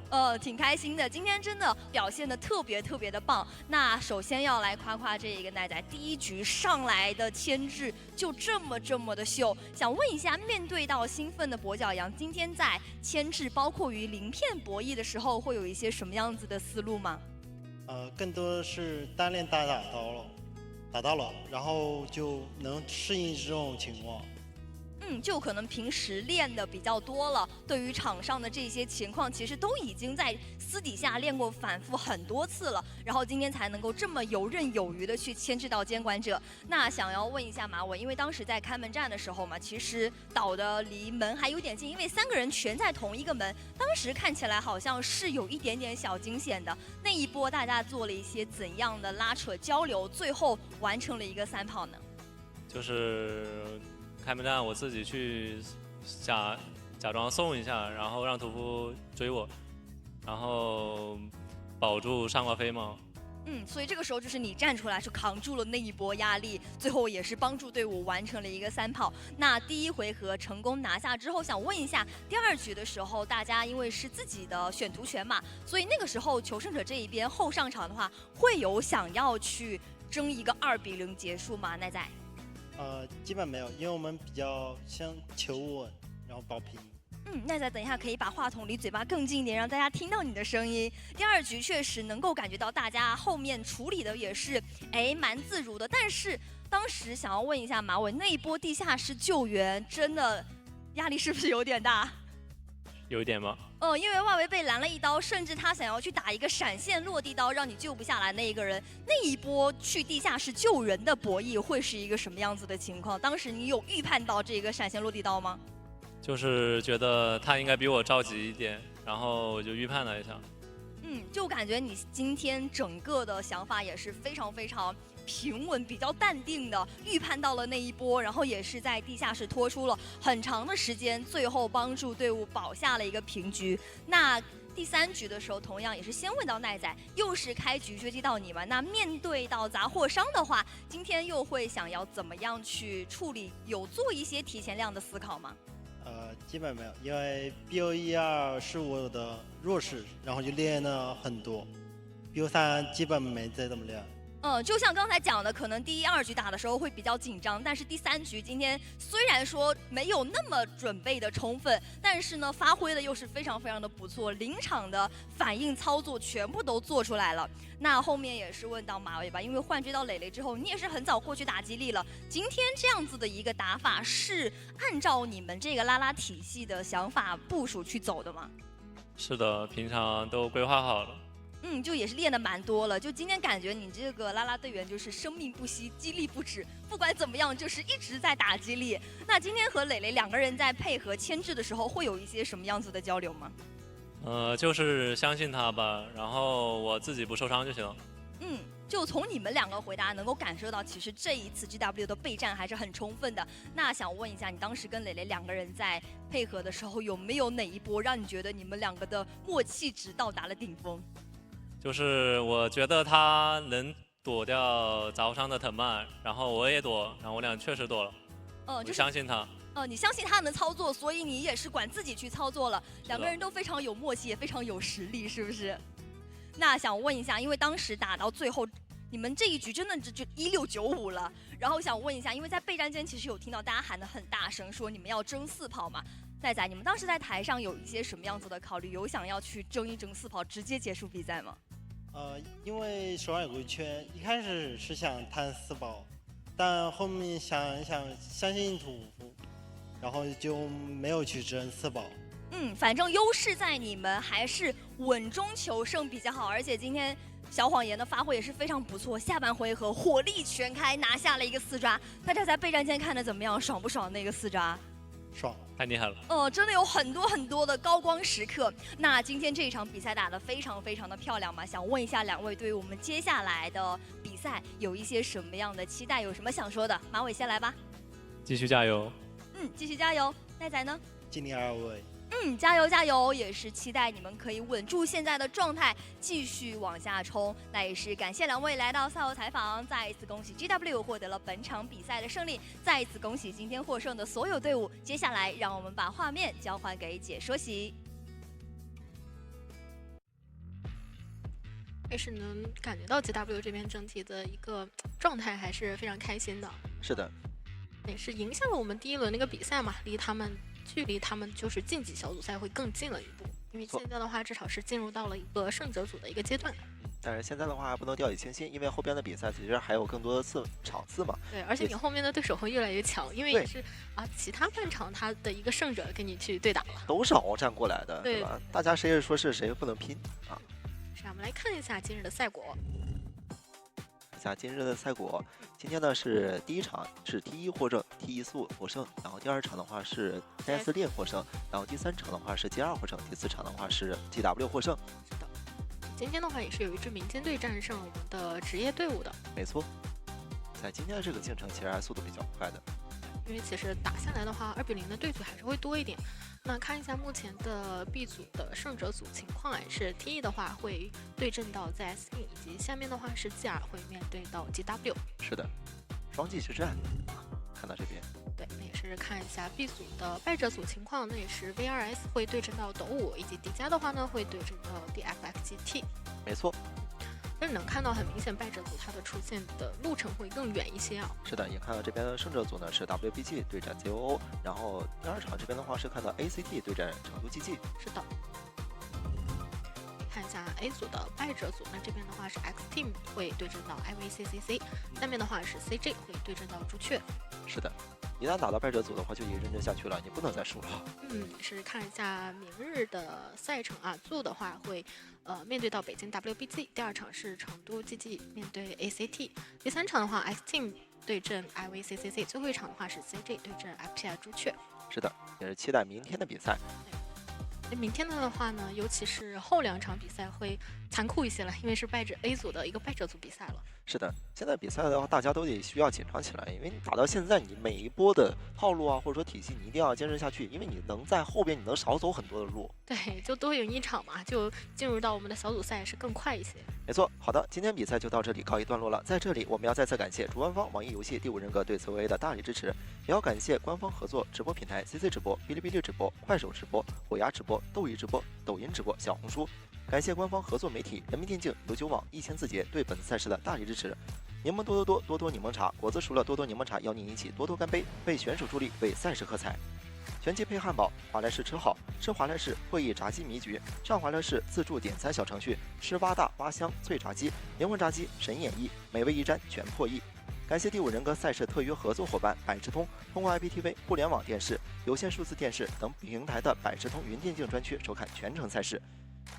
挺开心的。今天真的表现得特别特别的棒。那首先要来夸夸这一个奈仔，第一局上来的牵制就这么的秀。想问一下，面对到兴奋的跛脚羊，今天在牵制包括于鳞片博弈的时候，会有一些什么样子的思路吗？更多的是单练打到了，然后就能适应这种情况。就可能平时练的比较多了，对于场上的这些情况，其实都已经在私底下练过反复很多次了，然后今天才能够这么游刃有余的去牵制到监管者。那想要问一下马伟，因为当时在开门战的时候嘛，其实倒的离门还有点近，因为3个人全在同一个门，当时看起来好像是有一点点小惊险的。那一波大家做了一些怎样的拉扯交流，最后完成了一个3炮呢？就是开门战我自己去假装送一下，然后让屠夫追我，然后保住上挂飞嘛。所以这个时候就是你站出来，是扛住了那一波压力，最后也是帮助队伍完成了一个3炮。那第一回合成功拿下之后，想问一下，第2局的时候，大家因为是自己的选图权嘛，所以那个时候求胜者这一边后上场的话，会有想要去争一个2-0结束吗？奈仔？基本没有，因为我们比较像求稳，然后保平。奈仔等一下可以把话筒离嘴巴更近一点，让大家听到你的声音。第2局确实能够感觉到大家后面处理的也是蛮自如的，但是当时想要问一下马伟，那一波地下室救援真的压力是不是有点大？有一点吗？因为外围被拦了一刀，甚至他想要去打一个闪现落地刀，让你救不下来那一个人。那一波去地下室救人的博弈会是一个什么样子的情况？当时你有预判到这个闪现落地刀吗？就是觉得他应该比我着急一点，然后我就预判了一下。就感觉你今天整个的想法也是非常非常平稳，比较淡定的预判到了那一波，然后也是在地下室拖出了很长的时间，最后帮助队伍保下了一个平局。那第3局的时候，同样也是先问到奈仔，又是开局追击到你嘛？那面对到杂货商的话，今天又会想要怎么样去处理？有做一些提前量的思考吗？基本没有，因为 BO12是我的弱势，然后就练了很多。BO3基本没再怎么练。就像刚才讲的，可能第1、2局打的时候会比较紧张，但是第3局今天虽然说没有那么准备的充分，但是呢发挥的又是非常非常的不错，临场的反应操作全部都做出来了。那后面也是问到马伟吧，因为换追到磊磊之后，你也是很早过去打激励了。今天这样子的一个打法是按照你们这个拉拉体系的想法部署去走的吗？是的，平常都规划好了。就也是练的蛮多了。就今天感觉你这个啦啦队员就是生命不息，激励不止，不管怎么样就是一直在打激励。那今天和磊磊2个人在配合牵制的时候，会有一些什么样子的交流吗？就是相信他吧，然后我自己不受伤就行了。就从你们2个回答能够感受到，其实这一次 GW 的备战还是很充分的。那想问一下，你当时跟磊磊2个人在配合的时候，有没有哪一波让你觉得你们2个的默契值到达了顶峰？就是我觉得他能躲掉杂货商的藤蔓，然后我也躲，然后我俩确实躲了。就是相信他。你相信他能操作，所以你也是管自己去操作了。2个人都非常有默契，也非常有实力，是不是？那想问一下，因为当时打到最后，你们这一局真的就1695了。然后想问一下，因为在备战间其实有听到大家喊得很大声，说你们要争4炮嘛。奈仔，你们当时在台上有一些什么样子的考虑？有想要去争一争4炮，直接结束比赛吗？因为手上有个圈，一开始是想摊4炮，但后面想一想，相信屠夫，然后就没有去争4炮。反正优势在你们，还是稳中求胜比较好。而且今天小谎言的发挥也是非常不错，下半回合火力全开，拿下了一个4抓。大家在备战间看的怎么样？爽不爽那个4抓？爽，太厉害了。真的有很多很多的高光时刻。那今天这一场比赛打得非常非常的漂亮嘛，想问一下两位，对于我们接下来的比赛有一些什么样的期待？有什么想说的？马伟先来吧。继续加油。继续加油。奈仔呢？尽力而为。加油加油！也是期待你们可以稳住现在的状态，继续往下冲。那也是感谢两位来到赛后采访，再一次恭喜 GW 获得了本场比赛的胜利，再一次恭喜今天获胜的所有队伍。接下来，让我们把画面交还给解说席。也是能感觉到 GW 这边整体的一个状态还是非常开心的。是的，也是赢下了我们第一轮那个比赛嘛，距离他们就是晋级小组赛会更近了一步，因为现在的话至少是进入到了一个胜者组的一个阶段。但是现在的话不能掉以轻心，因为后边的比赛其实还有更多的场次嘛。对，而且你后面的对手会越来越强，因为也是其他半场他的一个胜者跟你去对打了，都是鏖战过来的，对吧？大家谁也说是谁不能拼啊。是啊，我们来看一下今日的赛果。今日的赛果，今天呢是第一场是 T1 获胜 ，T1 速获胜，然后第二场的话是 CS 链获胜，然后第三场的话是 G2 获胜，第四场的话是 GW 获胜。是的，今天的话也是有一支民间队战胜我们的职业队伍的。没错，在今天的这个进程其实还速度比较快的。因为其实打下来的话，2比0的对组还是会多一点。那看一下目前的 B 组的胜者组情况，是 T1 的话会对阵到 ZS， 以及下面的话是 G2 会面对到 GW。是的，双骑之战，看到这边。对，那也是看一下 B 组的败者组情况，那也是 VRS 会对阵到斗5，以及迪迦的话呢会对阵到 DFXGT。没错。但是能看到很明显败者组它的出现的路程会更远一些啊。是的，也看到这边的胜者组呢是 WBG 对战 ZOO， 然后第二场这边的话是看到 ACT 对战成都 GG。是的。看一下 A 组的败者组，那这边的话是 X Team 会对阵到 IVCCC， 下面的话是 CJ 会对阵到朱雀。是的，一旦打到败者组的话就一认真下去了，你不能再输了。是看一下明日的赛程啊，ZOO的话会面对到北京 WBG， 第二场是成都 GG 面对 ACT， 第三场的话 X Team 对阵 IVCCC， 最后一场的话是 CJ 对阵 FPI 朱雀。是的，也是期待明天的比赛。明天的话呢，尤其是后2场比赛会残酷一些了，因为是A 组的一个败者组比赛了。是的，现在比赛的话，大家都得需要紧张起来，因为你打到现在，你每一波的套路啊，或者说体系，你一定要坚持下去，因为你能在后边，你能少走很多的路。对，就多赢一场嘛，就进入到我们的小组赛是更快一些。没错，好的，今天比赛就到这里告一段落了。在这里，我们要再次感谢主办方网易游戏第5人格对 COA 的大力支持，也要感谢官方合作直播平台 CC 直播、哔哩哔哩直播、快手直播、虎牙直播、斗鱼直播、抖音直播、小红书。感谢官方合作媒体人民电竞、有9网、1000字节对本次赛事的大力支持。柠檬多柠檬茶，果子熟了多柠檬茶，邀您一起多干杯，为选手助力，为赛事喝彩。全鸡配汉堡，华莱士吃好，吃华莱士会议炸鸡迷局，上华莱士自助点餐小程序，吃蛙大蛙香脆炸鸡，灵魂炸鸡神演绎，美味一沾全破亿。感谢第5人格赛事特约合作伙伴百智通，通过 IPTV、互联网电视、有线数字电视等平台的百智通云电竞专区收看全程赛事。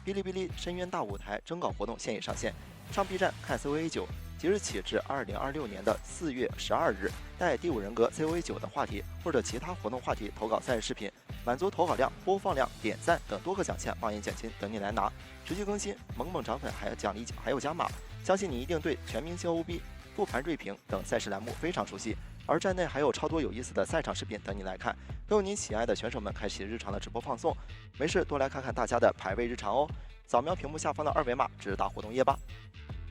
哔哩哔哩深渊大舞台征稿活动现已上线，上 B 站看 COA9，即日起至2026年的4月12日，带第5人格 COA9 的话题或者其他活动话题投稿赛事视频，满足投稿量、播放量、点赞等多个奖项，望言奖金等你来拿。持续更新，猛涨粉还有奖励，还有加码。相信你一定对全明星 OB、复盘锐评等赛事栏目非常熟悉，而站内还有超多有意思的赛场视频等你来看，更有您喜爱的选手们开启日常的直播放送。没事多来看看大家的排位日常哦，扫描屏幕下方的2维码直达活动页吧。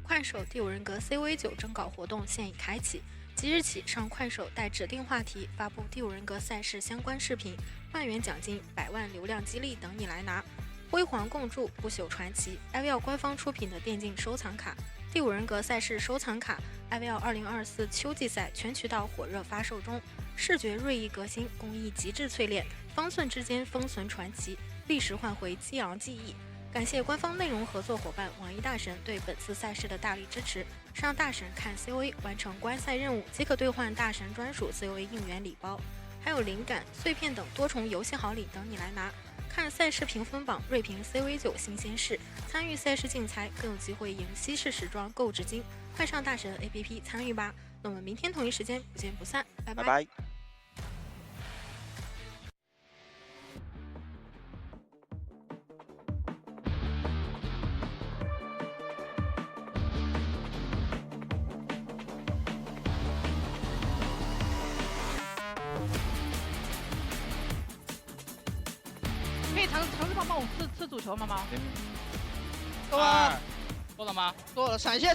快手第5人格 COA9 征稿活动现已开启，即日起上快手带指定话题发布第5人格赛事相关视频，10000元奖金、100万流量激励等你来拿。辉煌共筑不朽传奇 ，IVL 官方出品的电竞收藏卡，第5人格赛事收藏卡 ，IVL 2024秋季赛全渠道火热发售中，视觉锐意革新，工艺极致淬炼，方寸之间封存传奇，历时换回激昂记忆。感谢官方内容合作伙伴网易大神对本次赛事的大力支持。上大神看 COA 完成观赛任务即可兑换大神专属 COA 应援礼包，还有灵感、碎片等多重游戏好礼等你来拿。看赛事评分榜，锐评 COA9 新鲜事，参与赛事竞猜更有机会赢西式时装购纸巾。快上大神 APP 参与吧！那我们明天同一时间不见不散，拜拜。可以尝试帮我吃主球吗？够了，够了吗？够了，闪现。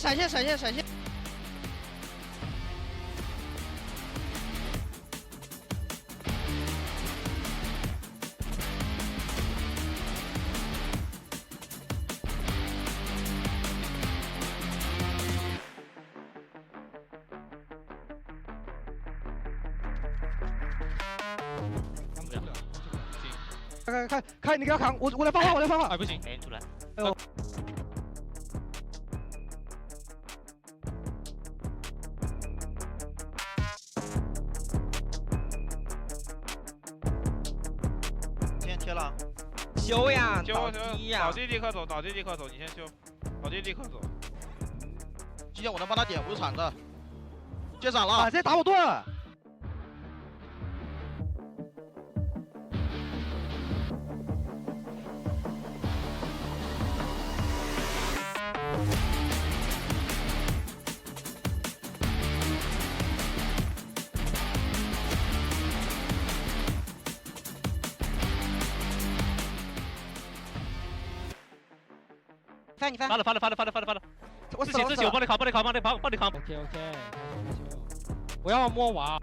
看，你给他扛，我来放话，哎，不行，哎，出来。哎呦。先贴了。修呀，倒地呀，倒地立刻走，你先修，倒地立刻走。今天我能帮他点无铲子，接闪了，直接打我盾。你翻，发了，我死了，自己，我帮你扛。OK，我要摸娃。